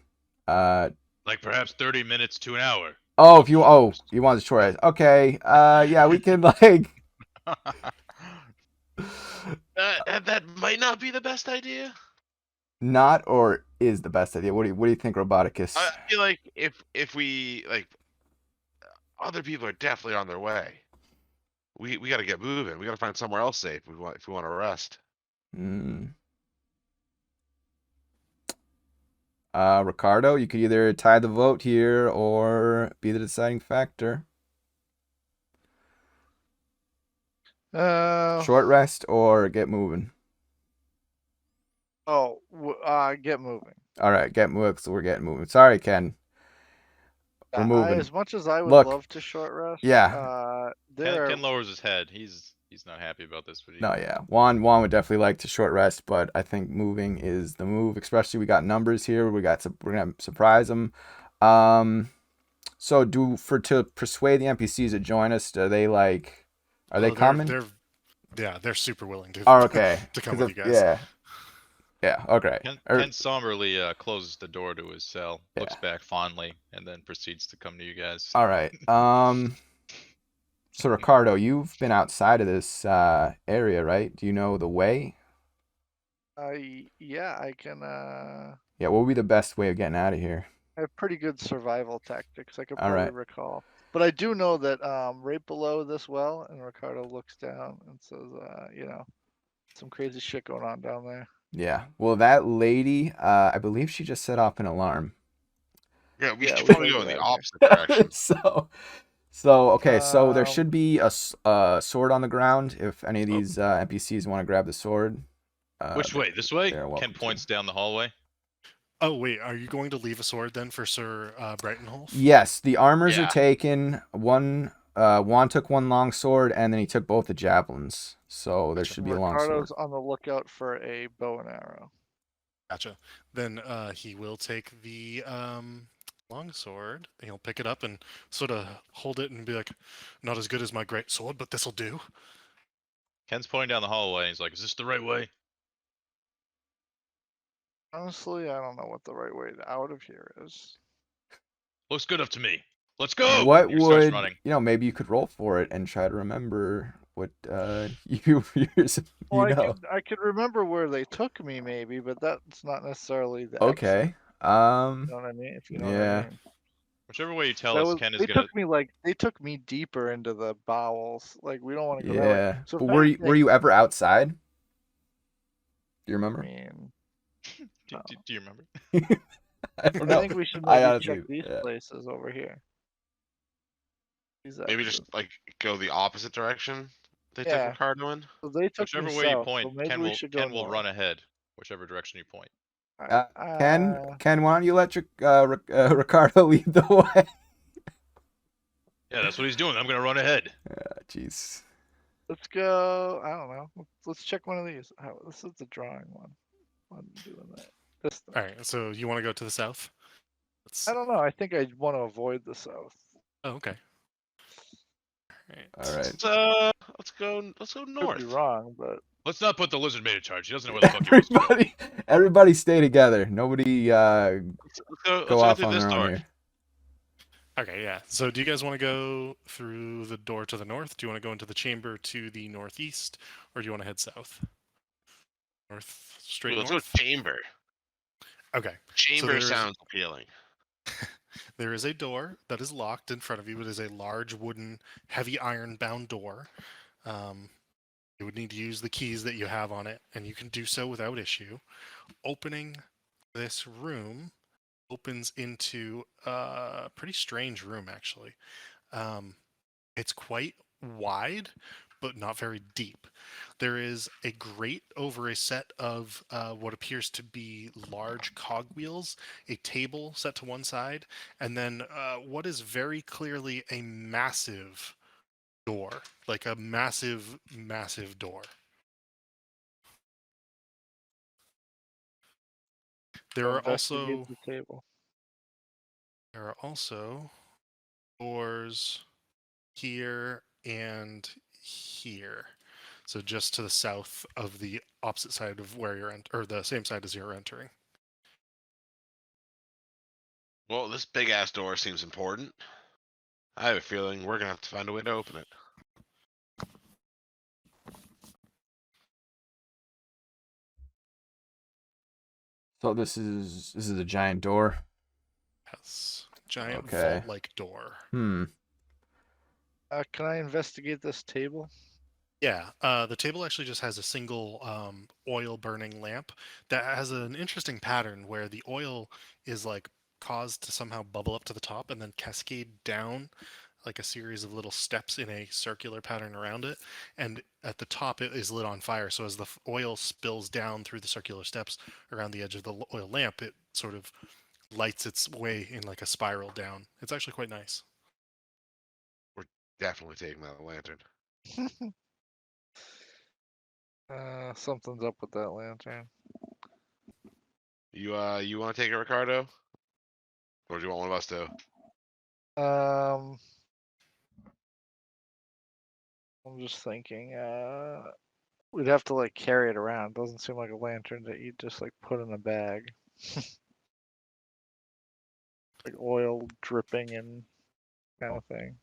S2: Like perhaps 30 minutes to an hour.
S5: If you want the short eyes. Okay. Yeah, we can like
S4: That might not be the best idea.
S5: not or is the best idea. What do you think, Roboticus?
S4: I feel like if we like, other people are definitely on their way. We got to get moving. We got to find somewhere else safe if we want to rest.
S5: Ricardo, you could either tie the vote here or be the deciding factor. Short rest or get moving.
S3: Get moving.
S5: All right, get moving. So we're getting moving. Sorry, Ken. We're moving.
S3: As much as I would
S5: Look,
S3: love to short rest,
S5: yeah.
S2: Ken lowers his head. He's not happy about this, but
S5: No, yeah. Juan would definitely like to short rest, but I think moving is the move. Especially we got numbers here. We're gonna surprise them. So to persuade the NPCs to join us, are they coming?
S1: They're super willing to.
S5: Oh, okay.
S1: To come with you guys.
S5: Yeah. Okay.
S2: Ken somberly closes the door to his cell, looks back fondly, and then proceeds to come to you guys.
S5: All right. So Ricardo, you've been outside of this area, right? Do you know the way?
S3: Yeah, I can.
S5: Yeah. What would be the best way of getting out of here?
S3: I have pretty good survival tactics. I could
S5: All
S3: probably
S5: right.
S3: recall, but I do know that right below this well, and Ricardo looks down and says, some crazy shit going on down there.
S5: Yeah. Well, that lady, I believe she just set off an alarm.
S4: Yeah, we should
S3: we
S4: probably
S3: gotta
S4: go in
S3: get
S4: the
S3: out of
S4: opposite direction.
S5: So okay. So there should be a sword on the ground if any of these NPCs want to grab the sword.
S2: Which way? This way?
S5: they're welcome
S2: Ken points down the hallway.
S1: Oh wait, are you going to leave a sword then for Sir Brightonholf?
S5: Yes, the armors are
S2: Yeah.
S5: taken. Juan took one long sword, and then he took both the javelins. So there should be a long sword.
S3: Ricardo's on the lookout for a bow and arrow.
S1: Gotcha. Then he will take the long sword. He'll pick it up and sort of hold it and be like, "Not as good as my great sword, but this'll do."
S2: Ken's pointing down the hallway. And he's like, "Is this the right way?"
S3: Honestly, I don't know what the right way out of here is.
S2: Looks good up to me. Let's go.
S5: What
S2: He starts
S5: would
S2: running.
S5: maybe you could roll for it and try to remember what you
S3: I could remember where they took me, maybe, but that's not necessarily the
S5: Okay.
S3: exit. You know what I mean? If you know what I mean.
S2: Whichever way you tell us, Ken is
S3: They
S2: gonna.
S3: took me deeper into the bowels. Like we don't want to go that way.
S5: Yeah.
S3: So
S5: But
S3: if
S5: were you ever outside? Do you remember?
S3: I mean,
S2: Do you remember?
S5: I don't
S3: I
S5: know.
S3: think we should
S5: I
S3: maybe
S5: honestly-
S3: check these
S5: yeah.
S3: places over here. These
S4: Maybe just
S3: exits.
S4: like go the opposite direction they took
S3: Yeah.
S4: Ricardo in.
S3: So they took
S2: Whichever
S3: me
S2: way you
S3: south,
S2: point,
S3: so maybe
S2: Ken
S3: we
S2: will
S3: should go
S2: Ken will
S3: north.
S2: run ahead. Whichever direction you point.
S5: Ken, why don't you let your Ricardo lead the way?
S2: Yeah, that's what he's doing. I'm gonna run ahead.
S5: Jeez.
S3: Let's go. I don't know. Let's check one of these. This is the drawing one. I'm doing that. This thing.
S1: All right. So you want to go to the south?
S3: I don't know. I think I want to avoid the south.
S1: Oh, okay.
S5: All right.
S4: Let's go
S3: Could
S4: north.
S3: be wrong, but
S2: Let's not put the lizard man in charge. He doesn't know where the fuck he wants to go.
S5: Everybody stay together. Nobody
S4: Let's
S5: go
S4: go
S5: off
S4: through
S5: on
S4: this
S5: their own
S4: door.
S5: here.
S1: Okay, yeah. So do you guys want to go through the door to the north? Do you want to go into the chamber to the northeast, or do you want to head south? North, straight
S4: Let's go
S1: north.
S4: chamber.
S1: Okay.
S4: Chamber sounds appealing.
S1: There is a door that is locked in front of you. It is a large wooden, heavy iron-bound door. Um, you would need to use the keys that you have on it, and you can do so without issue. Opening this room opens into a pretty strange room, actually. Um, it's quite wide, but not very deep. There is a grate over a set of what appears to be large cogwheels, a table set to one side, and then what is very clearly a massive door, like a massive, massive door. There
S3: Go
S1: are
S3: investigate
S1: also
S3: the table.
S1: doors here and here. So just to the south of the opposite side of where you're or the same side as you're entering.
S4: Well, this big ass door seems important. I have a feeling we're gonna have to find a way to open it.
S5: So this is a giant door.
S1: Yes. Giant
S5: Okay.
S1: vault-like door.
S5: Hmm.
S3: Can I investigate this table?
S1: Yeah, the table actually just has a single oil burning lamp that has an interesting pattern where the oil is like caused to somehow bubble up to the top and then cascade down like a series of little steps in a circular pattern around it. And at the top, it is lit on fire. So as the oil spills down through the circular steps around the edge of the oil lamp, it sort of lights its way in like a spiral down. It's actually quite nice.
S4: We're definitely taking that lantern.
S3: Something's up with that lantern.
S4: You want to take it, Ricardo, or do you want one of us to?
S3: Um, I'm just thinking. We'd have to like carry it around. Doesn't seem like a lantern that you'd just like put in a bag. Like oil dripping and kind of thing.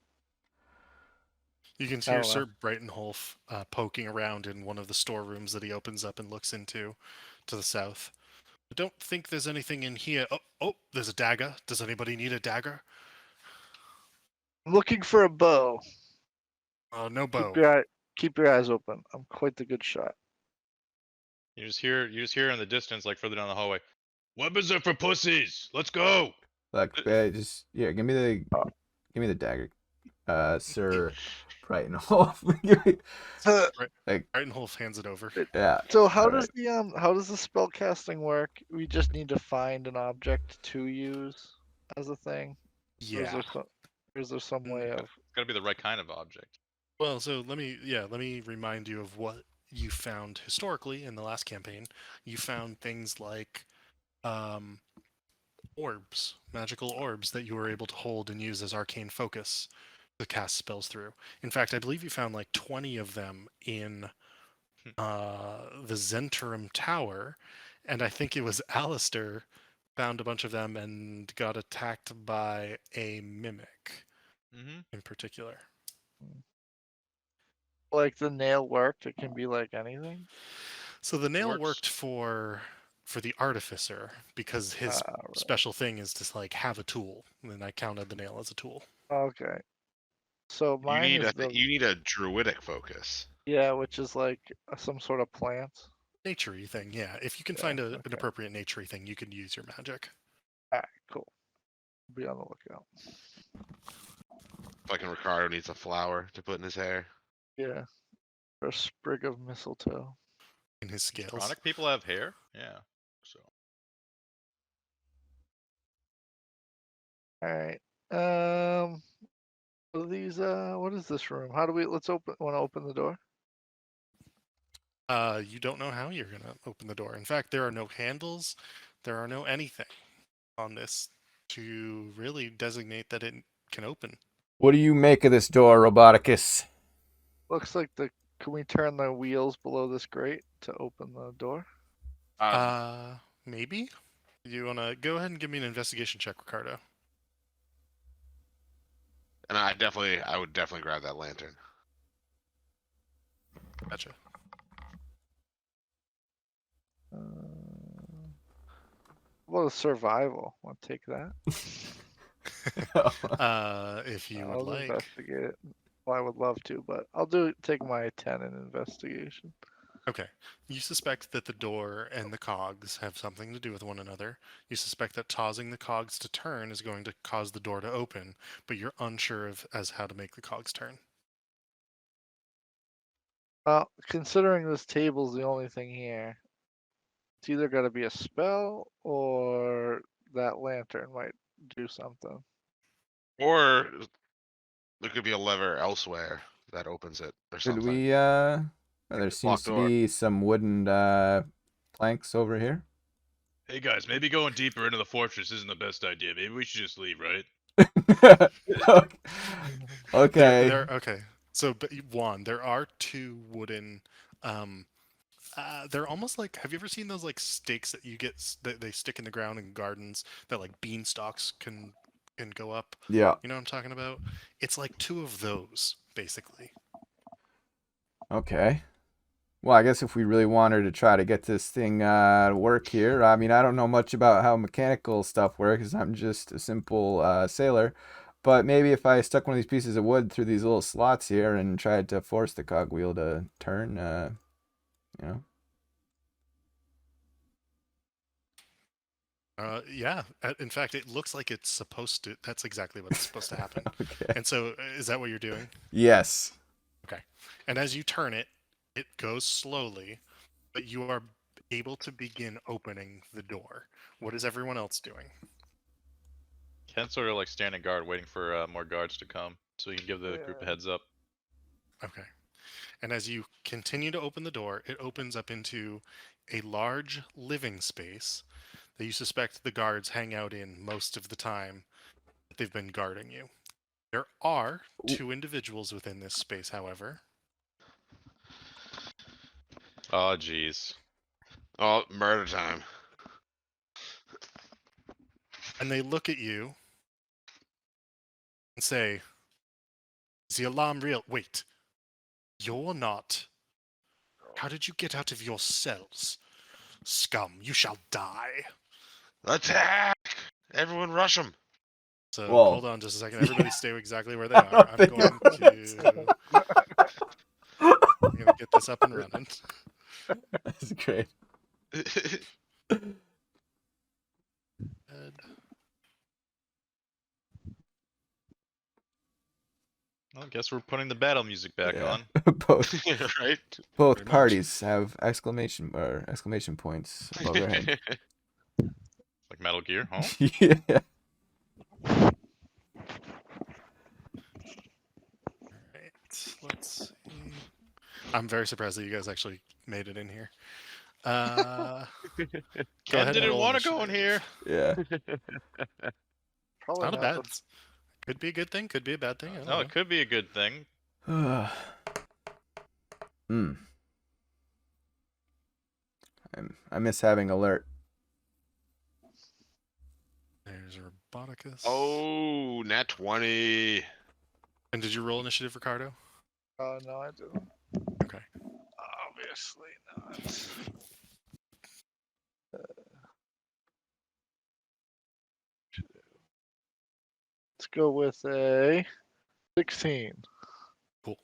S1: You can
S3: I
S1: hear
S3: don't know.
S1: Sir Brightonholf poking around in one of the storerooms that he opens up and looks into to the south. I don't think there's anything in here. Oh, there's a dagger. Does anybody need a dagger?
S3: I'm looking for a bow.
S1: No bow.
S3: Keep your eyes open. I'm quite the good shot.
S2: You just hear in the distance, like further down the hallway, weapons are for pussies. Let's go.
S5: Look, just give me the dagger, Sir Brightonholf. Give me- like,
S1: Brightonholf hands it over.
S5: yeah.
S3: So how
S5: all
S3: does
S5: right.
S3: the spell casting work? We just need to find an object to use as a thing. Or
S1: Yeah.
S3: is there some
S1: Mm,
S3: way
S2: It's
S3: of
S2: got to be the right kind of object.
S1: Well, so let me remind you of what you found historically in the last campaign. You found things like um, orbs, magical orbs that you were able to hold and use as arcane focus to cast spells through. In fact, I believe you found like 20 of them in the Zentrum Tower, and I think it was Alistair found a bunch of them and got attacked by a mimic
S2: Mm-hmm.
S1: in particular.
S3: like the nail worked? It can be like anything.
S1: So the nail
S2: Works.
S1: worked for the artificer because his
S3: Right.
S1: special thing is to like have a tool, and I counted the nail as a tool.
S3: Okay. So mine is
S4: You need a druidic focus.
S3: which is like some sort of plant.
S1: Naturey thing, yeah. If you can
S3: Yeah,
S1: find an
S3: okay.
S1: appropriate naturey thing, you can use your magic.
S3: Alright, cool. Be on the lookout.
S4: Fucking Ricardo needs a flower to put in his hair.
S3: Yeah. Or a sprig of mistletoe.
S1: In his scales.
S2: Chronic people have hair. Yeah. So
S3: Alright. What are these what is this room? Let's wanna open the door?
S1: You don't know how you're gonna open the door. In fact, there are no handles, there are no anything on this to really designate that it can open.
S5: What do you make of this door, Roboticus?
S3: Looks like can we turn the wheels below this grate to open the door?
S1: Maybe. You wanna go ahead and give me an investigation check, Ricardo?
S4: And I would definitely grab that lantern.
S1: Gotcha.
S3: Well, survival. Want to take that?
S1: If you would
S3: I'll
S1: like.
S3: investigate it. Well, I would love to, but I'll take my 10 in investigation.
S1: Okay. You suspect that the door and the cogs have something to do with one another. You suspect that causing the cogs to turn is going to cause the door to open, but you're unsure of as how to make the cogs turn.
S3: Well, considering this table's the only thing here, it's either got to be a spell or that lantern might do something.
S4: Or there could be a lever elsewhere that opens it or
S5: Should
S4: something.
S5: we? Well, there
S4: It's a
S5: seems
S4: locked
S5: to
S4: door.
S5: be some wooden planks over here.
S2: Hey guys, maybe going deeper into the fortress isn't the best idea. Maybe we should just leave, right?
S5: Okay.
S1: Okay. So, Juan, there are two wooden. They're almost like. Have you ever seen those like stakes that you get that they stick in the ground in gardens that like bean stalks can go up?
S5: Yeah.
S1: You know what I'm talking about? It's like two of those basically.
S5: Okay. Well, I guess if we really wanted to try to get this thing to work here, I mean, I don't know much about how mechanical stuff works. I'm just a simple sailor. But maybe if I stuck one of these pieces of wood through these little slots here and tried to force the cogwheel to turn, you know.
S1: Yeah. In fact, it looks like it's supposed to. That's exactly what's supposed to happen.
S5: Okay.
S1: And so, is that what you're doing?
S5: Yes.
S1: Okay. And as you turn it, it goes slowly, but you are able to begin opening the door. What is everyone else doing?
S2: Ken's sort of like standing guard, waiting for more guards to come, so he can give the group a heads up.
S1: Okay. And as you continue to open the door, it opens up into a large living space that you suspect the guards hang out in most of the time that they've been guarding you. There are two individuals within this space, however.
S2: Oh, jeez.
S4: Oh, murder time.
S1: And they look at you and say, "Is the alarm real? Wait, you're not. How did you get out of your cells? Scum, you shall die."
S4: Attack! Everyone rush him.
S1: So
S5: Well,
S1: hold on just a second. Everybody stay exactly where they
S5: I
S1: are.
S5: don't
S1: I'm
S5: think
S1: going
S5: that's
S1: to I'm gonna get this up and running.
S5: That's great.
S1: Ed.
S2: Well, I guess we're putting the battle music back
S5: Yeah.
S2: on.
S5: both
S4: Right?
S5: both
S1: Very much.
S5: parties have exclamation points above their head.
S2: Like Metal Gear, huh?
S5: Yeah.
S1: Right. Let's see. I'm very surprised that you guys actually made it in here. Go
S2: Ken
S1: ahead and
S2: didn't
S1: roll
S2: want to go in here.
S1: initiative.
S5: Yeah.
S3: Probably
S1: Not a
S3: not
S1: bad.
S3: the
S1: Could be a good thing. Could be a bad thing. I don't
S2: No,
S1: know.
S2: it could be a good thing.
S5: Hmm. I miss having alert.
S1: There's Roboticus.
S4: Oh, nat 20.
S1: And did you roll initiative, Ricardo?
S3: no, I didn't.
S1: Okay.
S3: Obviously not. Let's go with a 16.
S1: All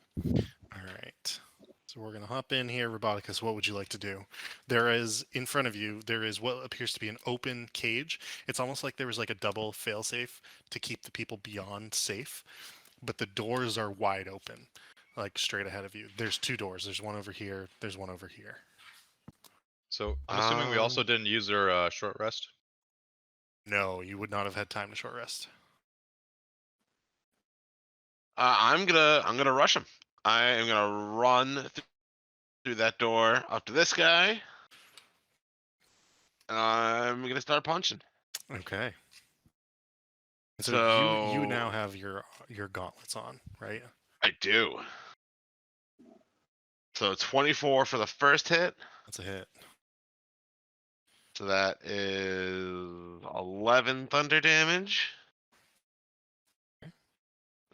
S1: right. So we're going to hop in here. Roboticus, what would you like to do? There is, in front of you, there is what appears to be an open cage. It's almost like there was like a double failsafe to keep the people beyond safe, but the doors are wide open, like straight ahead of you. There's two doors. There's one over here. There's one over here.
S2: So I'm assuming we also
S4: Um,
S2: didn't use our short rest.
S1: No, you would not have had time to short rest.
S4: I'm gonna rush him. I am gonna run through that door up to this guy. I'm gonna start punching.
S1: Okay. So, you
S4: So
S1: now have your gauntlets on, right?
S4: I do. So 24 for the first hit.
S1: That's a hit.
S4: So that is 11 thunder damage.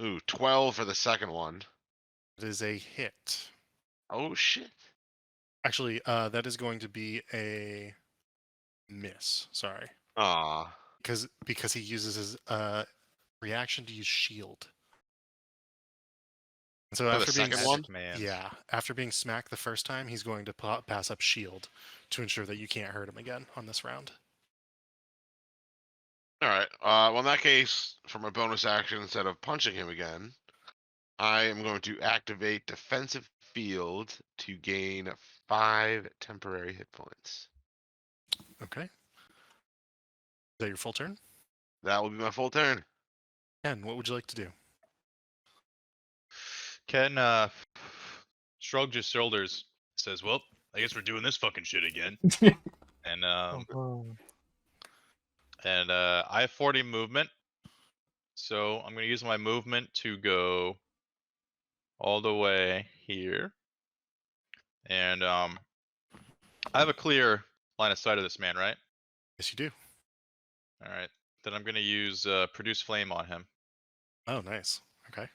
S4: Ooh, 12 for the second one.
S1: It is a hit.
S4: Oh shit.
S1: Actually, that is going to be a miss. Sorry,
S4: Aw.
S1: because he uses his reaction to use shield. And so
S4: For the
S1: after being
S4: second
S2: Magic
S4: one?
S2: man.
S1: yeah, after being smacked the first time, he's going to pass up shield to ensure that you can't hurt him again on this round.
S4: All right. Well, in that case, for my bonus action, instead of punching him again, I am going to activate defensive field to gain 5 temporary hit points.
S1: Okay. Is that your full turn?
S4: That will be my full turn.
S1: Ken, what would you like to do?
S2: Ken shrugged his shoulders, says, "Well, I guess we're doing this fucking shit again." And I have 40 movement, so I'm gonna use my movement to go all the way here, and I have a clear line of sight of this man, right?
S1: Yes, you do.
S2: All right, then I'm gonna use produce flame on him.
S1: Oh, nice. Okay.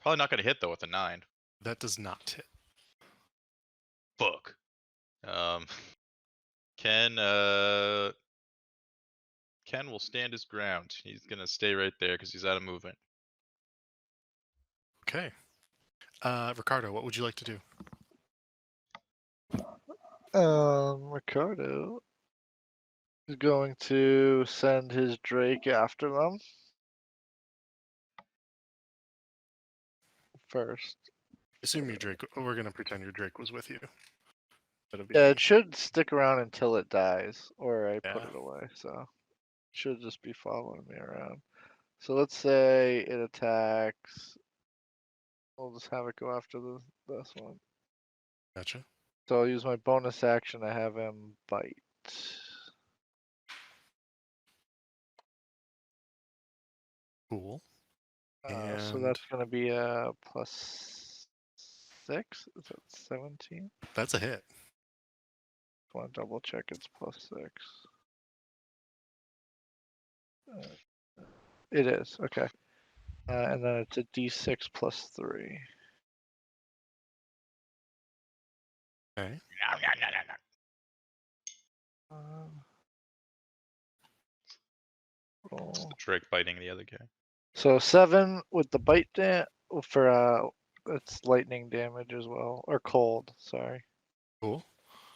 S2: Probably not gonna hit though with a 9.
S1: That does not hit.
S2: Fuck. Ken Ken will stand his ground. He's gonna stay right there because he's out of movement.
S1: Okay. Ricardo, what would you like to do?
S3: Ricardo is going to send his Drake after them first.
S1: Assume your Drake. We're gonna pretend your Drake was with you. That'll be
S3: Yeah, it should stick around until it dies, or I put
S1: Yeah.
S3: it away. So it should just be following me around. So let's say it attacks. We'll just have it go after this one.
S1: Gotcha.
S3: So I'll use my bonus action to have him bite.
S1: Cool.
S3: So
S1: And
S3: that's going to be a +6. Is that 17?
S1: that's a hit.
S3: Want to double check it's +6. It is, okay. And then it's a d6 +3.
S1: Okay.
S2: It's
S3: Roll.
S2: the Drake biting the other guy.
S3: So 7 with the bite for it's lightning damage as well, or cold. Sorry,
S1: Cool.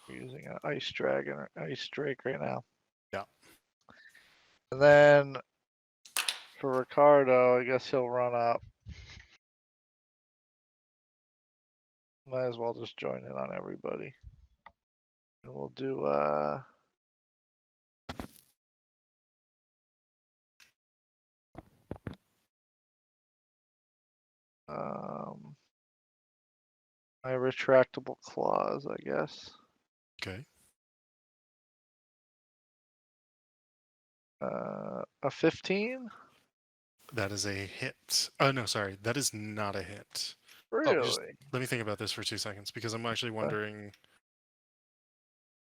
S3: we're using an ice dragon or ice drake right now.
S1: Yeah.
S3: And then for Ricardo, I guess he'll run up. Might as well just join in on everybody. And we'll do my retractable claws, I guess.
S1: Okay.
S3: A 15?
S1: That is a hit. Oh no, sorry. That is not a hit.
S3: Really?
S1: Just let me think about this for 2 seconds because I'm actually wondering.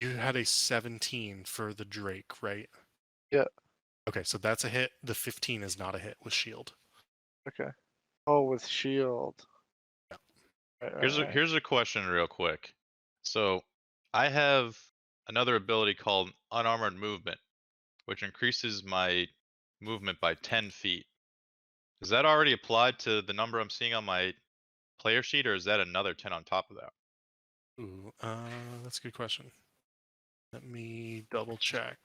S1: You had a 17 for the Drake, right?
S3: Yeah.
S1: Okay, so that's a hit. The 15 is not a hit with shield.
S3: Okay. Oh, with shield.
S1: Yeah.
S3: Right.
S2: Here's a question real quick. So I have another ability called unarmored movement, which increases my movement by 10 feet. Is that already applied to the number I'm seeing on my player sheet, or is that another 10 on top of that?
S1: Ooh, that's a good question. Let me double check.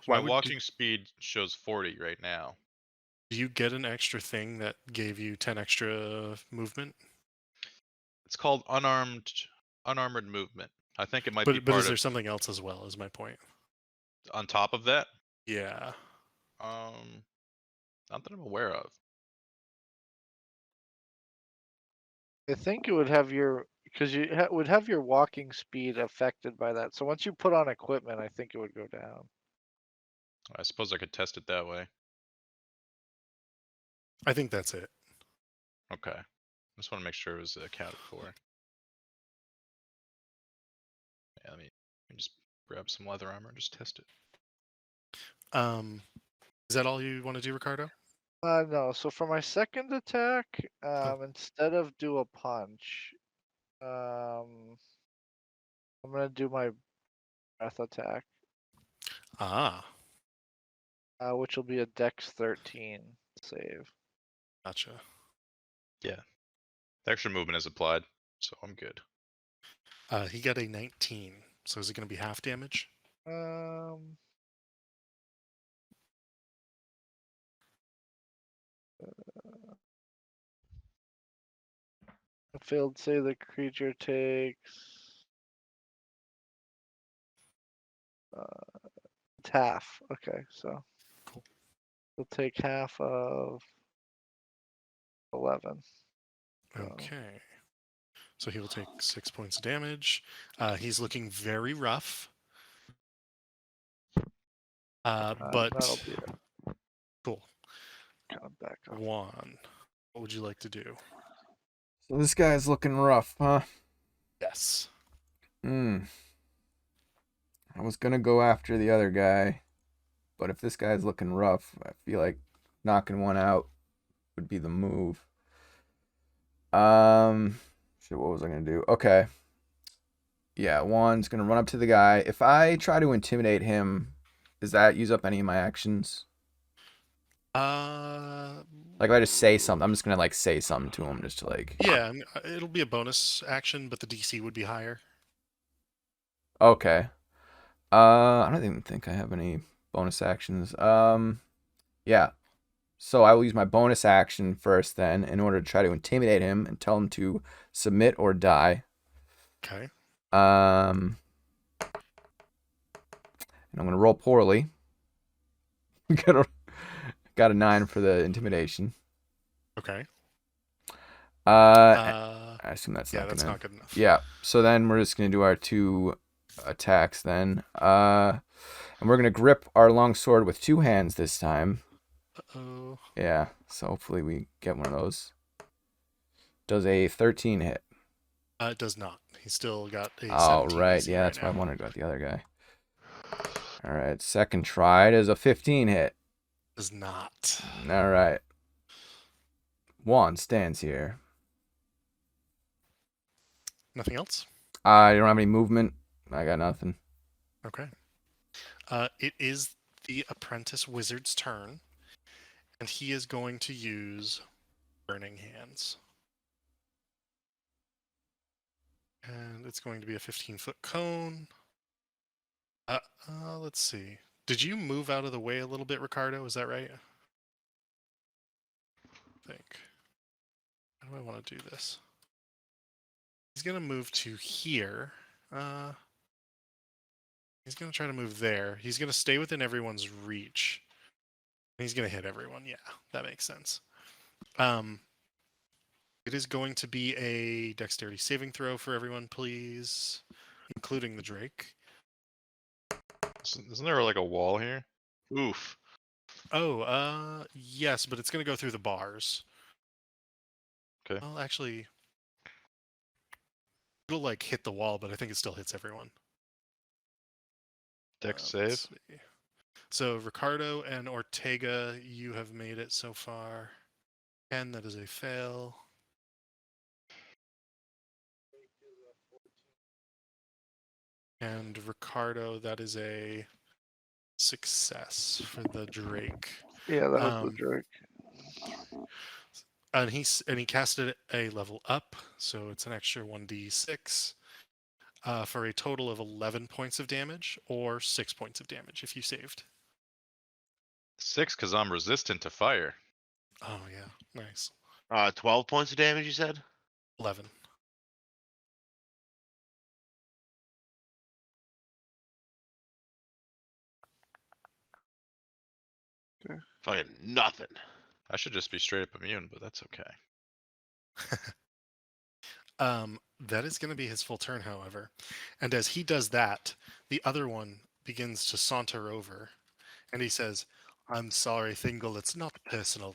S2: So my walking speed shows 40 right now.
S1: Do you get an extra thing that gave you 10 extra movement?
S2: It's called unarmored movement. I think it might be
S1: But
S2: part
S1: is there
S2: of
S1: something else as well? Is my point.
S2: on top of that.
S1: Yeah.
S2: Not that I'm aware of.
S3: I think it would have your because you would have your walking speed affected by that. So once you put on equipment, I think it would go down.
S2: I suppose I could test it that way.
S1: I think that's it.
S2: Okay. Just want to make sure it was accounted for. Yeah, let me just grab some leather armor and just test it.
S1: Is that all you want to do, Ricardo?
S3: No. So for my second attack, instead of do a punch, I'm gonna do my breath attack,
S1: Ah,
S3: which will be a Dex 13 save.
S1: gotcha.
S2: Yeah. Extra movement is applied, so I'm good.
S1: He got a 19. So is it going to be half damage?
S3: Um. A failed save, the creature takes. It's half. Okay, so
S1: Cool.
S3: we'll take half of 11. So,
S1: Okay. So he will take 6 points of damage. He's looking very rough. But
S3: that'll be it.
S1: cool.
S3: Kind of back up.
S1: Juan, what would you like to do?
S5: So this guy's looking rough, huh?
S1: Yes.
S5: I was gonna go after the other guy, but if this guy's looking rough, I feel like knocking one out would be the move. Shit, what was I gonna do? Okay. Yeah, Juan's gonna run up to the guy. If I try to intimidate him, does that use up any of my actions? Like if I just say something, I'm just gonna like say something to him just to like.
S1: Yeah, it'll be a bonus action, but the DC would be higher.
S5: Okay. I don't even think I have any bonus actions. Yeah. So I will use my bonus action first then in order to try to intimidate him and tell him to submit or die.
S1: Okay.
S5: And I'm gonna roll poorly. got a 9 for the intimidation.
S1: Okay.
S5: I assume that's
S1: yeah,
S5: not
S1: that's
S5: gonna.
S1: not good enough.
S5: Yeah. So then we're just gonna do our 2 attacks then. And we're gonna grip our longsword with 2 hands this time.
S1: Uh-oh.
S5: Yeah. So hopefully we get one of those. Does a 13 hit?
S1: It does not. He's still got a
S5: Oh
S1: 17
S5: right,
S1: DC
S5: yeah,
S1: right
S5: that's why I
S1: now.
S5: wanted to go at the other guy. All right, second try does a 15 hit.
S1: Does not.
S5: All right. Juan stands here.
S1: Nothing else?
S5: I don't have any movement. I got nothing.
S1: Okay. It is the apprentice wizard's turn, and he is going to use Burning Hands. And it's going to be a 15-foot cone. Let's see. Did you move out of the way a little bit, Ricardo? Is that right? I think. How do I want to do this? He's going to move to here. He's going to try to move there. He's going to stay within everyone's reach. He's going to hit everyone. Yeah, that makes sense. It is going to be a dexterity saving throw for everyone, please, including the Drake.
S2: Isn't there like a wall here?
S4: Oof.
S1: Oh, yes, but it's going to go through the bars.
S2: Okay.
S1: Well, actually, it'll like hit the wall, but I think it still hits everyone.
S2: Dex
S1: Let's
S2: save.
S1: see. So Ricardo and Ortega, you have made it so far. Ken, that is a fail. And Ricardo, that is a success for the Drake.
S3: Yeah, that was the Drake.
S1: And he casted a level up, so it's an extra 1d6 for a total of 11 points of damage, or 6 points of damage if you saved.
S2: 6 because I'm resistant to fire.
S1: Oh yeah, nice.
S4: 12 points of damage, you said?
S1: 11.
S4: Fucking nothing.
S2: I should just be straight up immune, but that's okay.
S1: That is going to be his full turn, however. And as he does that, the other one begins to saunter over, and he says, "I'm sorry, Thingol, it's not personal,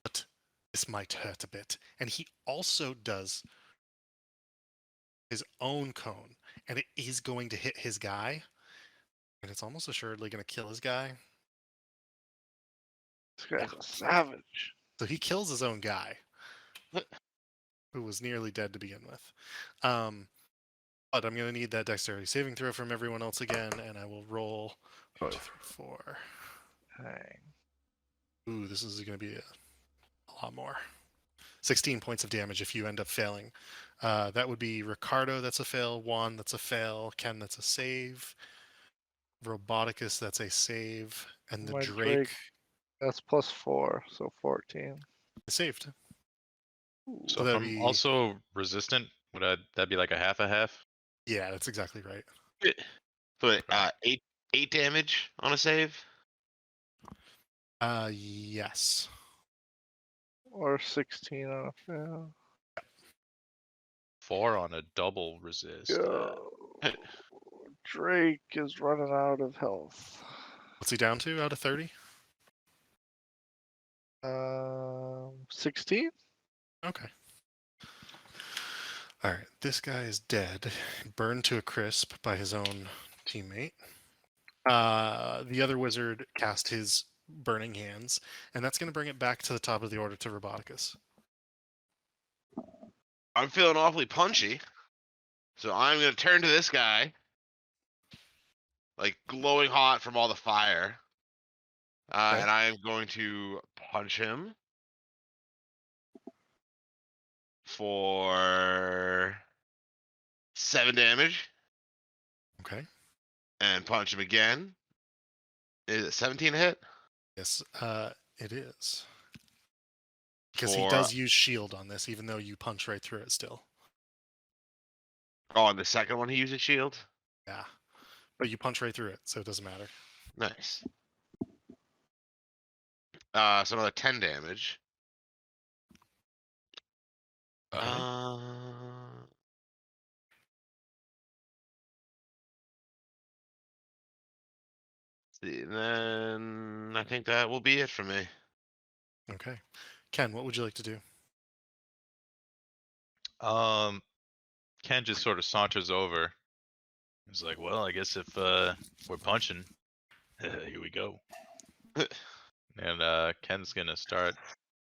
S1: but this might hurt a bit." And he also does his own cone, and it is going to hit his guy, and it's almost assuredly going to kill his guy.
S3: This guy's a savage.
S1: So he kills his own guy, who was nearly dead to begin with. But I'm going to need that dexterity saving throw from everyone else again, and I will roll 1, 2, 3, 4.
S3: Dang.
S1: Ooh, this is going to be a lot more. 16 points of damage if you end up failing. That would be Ricardo, that's a fail. Juan, that's a fail. Ken, that's a save. Roboticus, that's a save. And the
S3: My
S1: Drake
S3: That's +4, so 14.
S1: is saved.
S2: So if
S1: that'd
S2: I'm
S1: be-
S2: also resistant, would that be like a half?
S1: Yeah, that's exactly right.
S4: So eight damage on a save.
S1: Yes.
S3: Or 16 on a fail.
S2: 4 on a double resist.
S3: Go. Drake is running out of health.
S1: What's he down to out of 30?
S3: 16?
S1: Okay. All right, this guy is dead, burned to a crisp by his own teammate. The other wizard cast his burning hands, and that's going to bring it back to the top of the order to Roboticus.
S4: I'm feeling awfully punchy, so I'm gonna turn to this guy, like glowing hot from all the fire,
S1: Okay.
S4: and I am going to punch him for 7 damage,
S1: Okay.
S4: and punch him again. Is it 17 to hit?
S1: Yes, it is. Because he
S4: For
S1: does use shield on this, even though you punch right through it still.
S4: and the second one he uses shield.
S1: Yeah. But you punch right through it, so it doesn't matter.
S4: Nice. So another 10 damage.
S1: Okay.
S4: See, then I think that will be it for me.
S1: Okay. Ken, what would you like to do?
S2: Ken just sort of saunters over. He's like, well, I guess if we're punching, here we go. And Ken's gonna start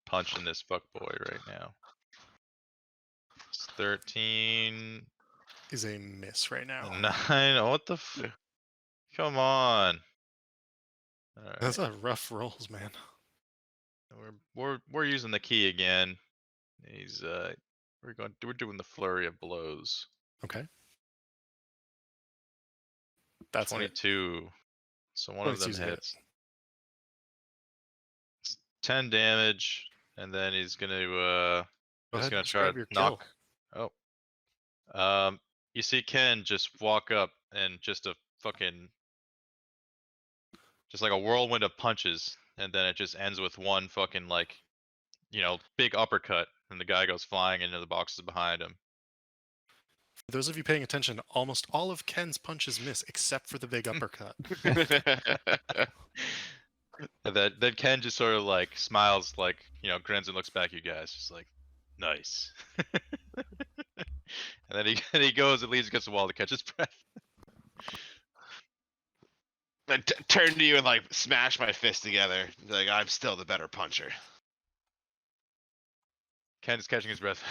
S2: punching this fuckboy right now. It's 13,
S1: Is a miss right now.
S2: 9. What the Come on. All
S1: That's
S2: right.
S1: a rough rolls, man.
S2: We're using the key again. He's we're doing the flurry of blows.
S1: Okay. That's it.
S2: 22. So one of them
S1: 22's a hit.
S2: hits. It's 10 damage, and then he's gonna
S1: Go
S2: he's
S1: ahead,
S2: gonna try
S1: describe
S2: to
S1: your
S2: knock.
S1: kill.
S2: Oh. You see Ken just walk up and just like a whirlwind of punches, and then it just ends with one fucking like, big uppercut, and the guy goes flying into the boxes behind him.
S1: For those of you paying attention, almost all of Ken's punches miss except for the big uppercut.
S2: And then Ken just sort of like smiles, like, grins and looks back at you guys, just like, nice. And then he goes and leans against the wall to catch his breath.
S4: I turn to you and like smash my fist together. Like I'm still the better puncher.
S2: Ken is catching his breath.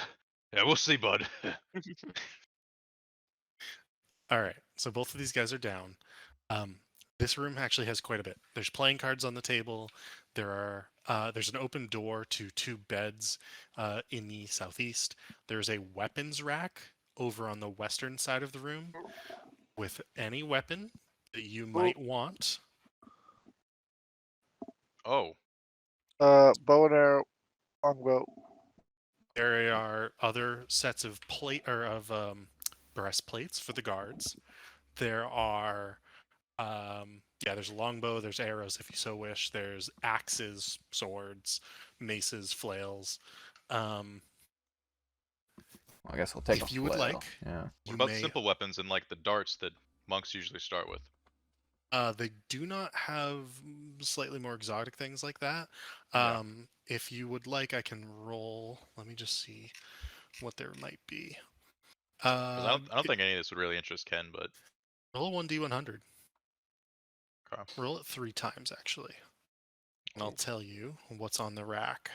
S2: Yeah, we'll see, bud.
S1: All right, so both of these guys are down. This room actually has quite a bit. There's playing cards on the table. There's an open door to 2 beds in the southeast. There's a weapons rack over on the western side of the room with any weapon that you might want.
S2: Oh,
S3: Bow and arrow, longbow.
S1: There are other sets of breastplates for the guards. There are there's a longbow, there's arrows if you so wish, there's axes, swords, maces, flails.
S5: Well, I guess we'll take
S1: If
S5: a
S1: you would
S5: flail.
S1: like,
S5: Yeah.
S2: what
S1: you
S2: about
S1: may.
S2: simple weapons and like the darts that monks usually start with?
S1: They do not have slightly more exotic things like that.
S2: Yeah.
S1: If you would like, I can roll. Let me just see what there might be.
S2: 'Cause I don't think any of this would really interest Ken, but
S1: Roll 1d100.
S2: okay.
S1: Roll it 3 times, actually. And I'll tell you what's on the rack.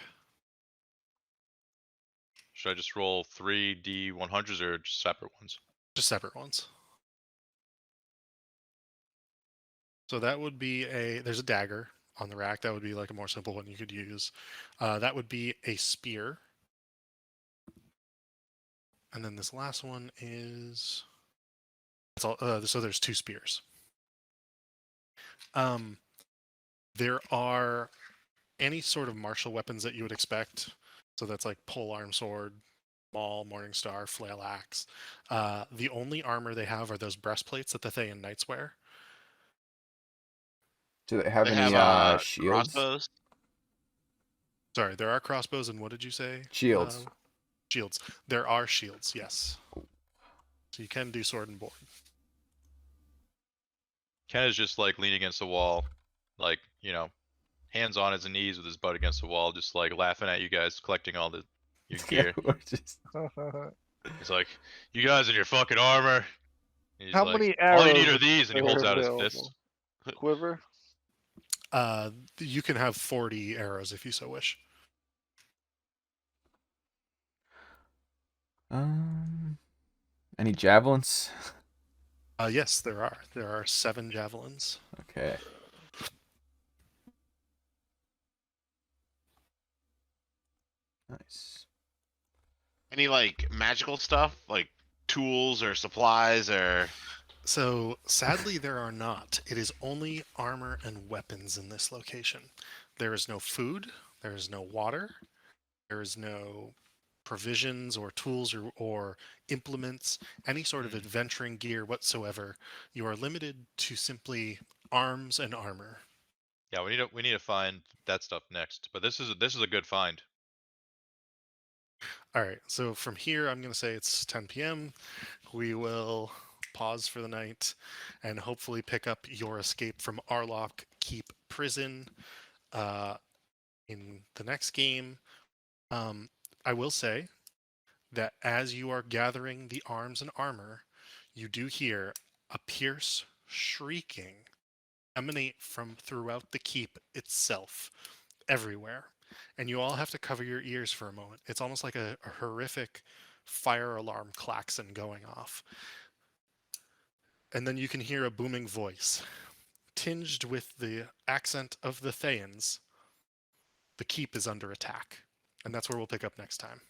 S2: Should I just roll 3D100s or just separate ones?
S1: Just separate ones. So that would be there's a dagger on the rack. That would be like a more simple one you could use. That would be a spear. And then this last one is, that's all, so there's 2 spears. There are any sort of martial weapons that you would expect. So that's like polearm sword, maul, morning star, flail axe. The only armor they have are those breastplates that the Thayan knights wear.
S5: Do they have
S4: They
S5: any
S4: have
S5: shields?
S4: crossbows.
S1: Sorry, there are crossbows, and what did you say?
S5: Shields.
S1: Shields. There are shields, yes. So you can do sword and board.
S2: Ken is just like leaning against the wall, like, you know, hands on his knees with his butt against the wall, just like laughing at you guys collecting all your gear.
S5: We're just...
S2: He's like, you guys in your fucking armor. And he's
S3: How
S2: like,
S3: many
S2: all you
S3: arrows
S2: need are these, and he holds
S3: are
S2: out his
S3: available?
S2: fist.
S3: Quiver?
S1: You can have 40 arrows if you so wish.
S5: Any javelins?
S1: Yes, there are. There are 7 javelins.
S5: Okay. Nice.
S4: Any like magical stuff, like tools or supplies or?
S1: So, sadly, there are not. It is only armor and weapons in this location. There is no food, there is no water, there is no provisions or tools or implements, any sort of adventuring gear whatsoever. You are limited to simply arms and armor.
S2: Yeah, we need to find that stuff next. But this is a good find.
S1: All right, so from here, I'm going to say it's 10 p.m. We will pause for the night and hopefully pick up your escape from Arlock Keep Prison in the next game. I will say that as you are gathering the arms and armor, you do hear a pierce shrieking emanate from throughout the keep itself, everywhere. And you all have to cover your ears for a moment. It's almost like a horrific fire alarm klaxon going off. And then you can hear a booming voice, tinged with the accent of the Thayans. The keep is under attack. And that's where we'll pick up next time.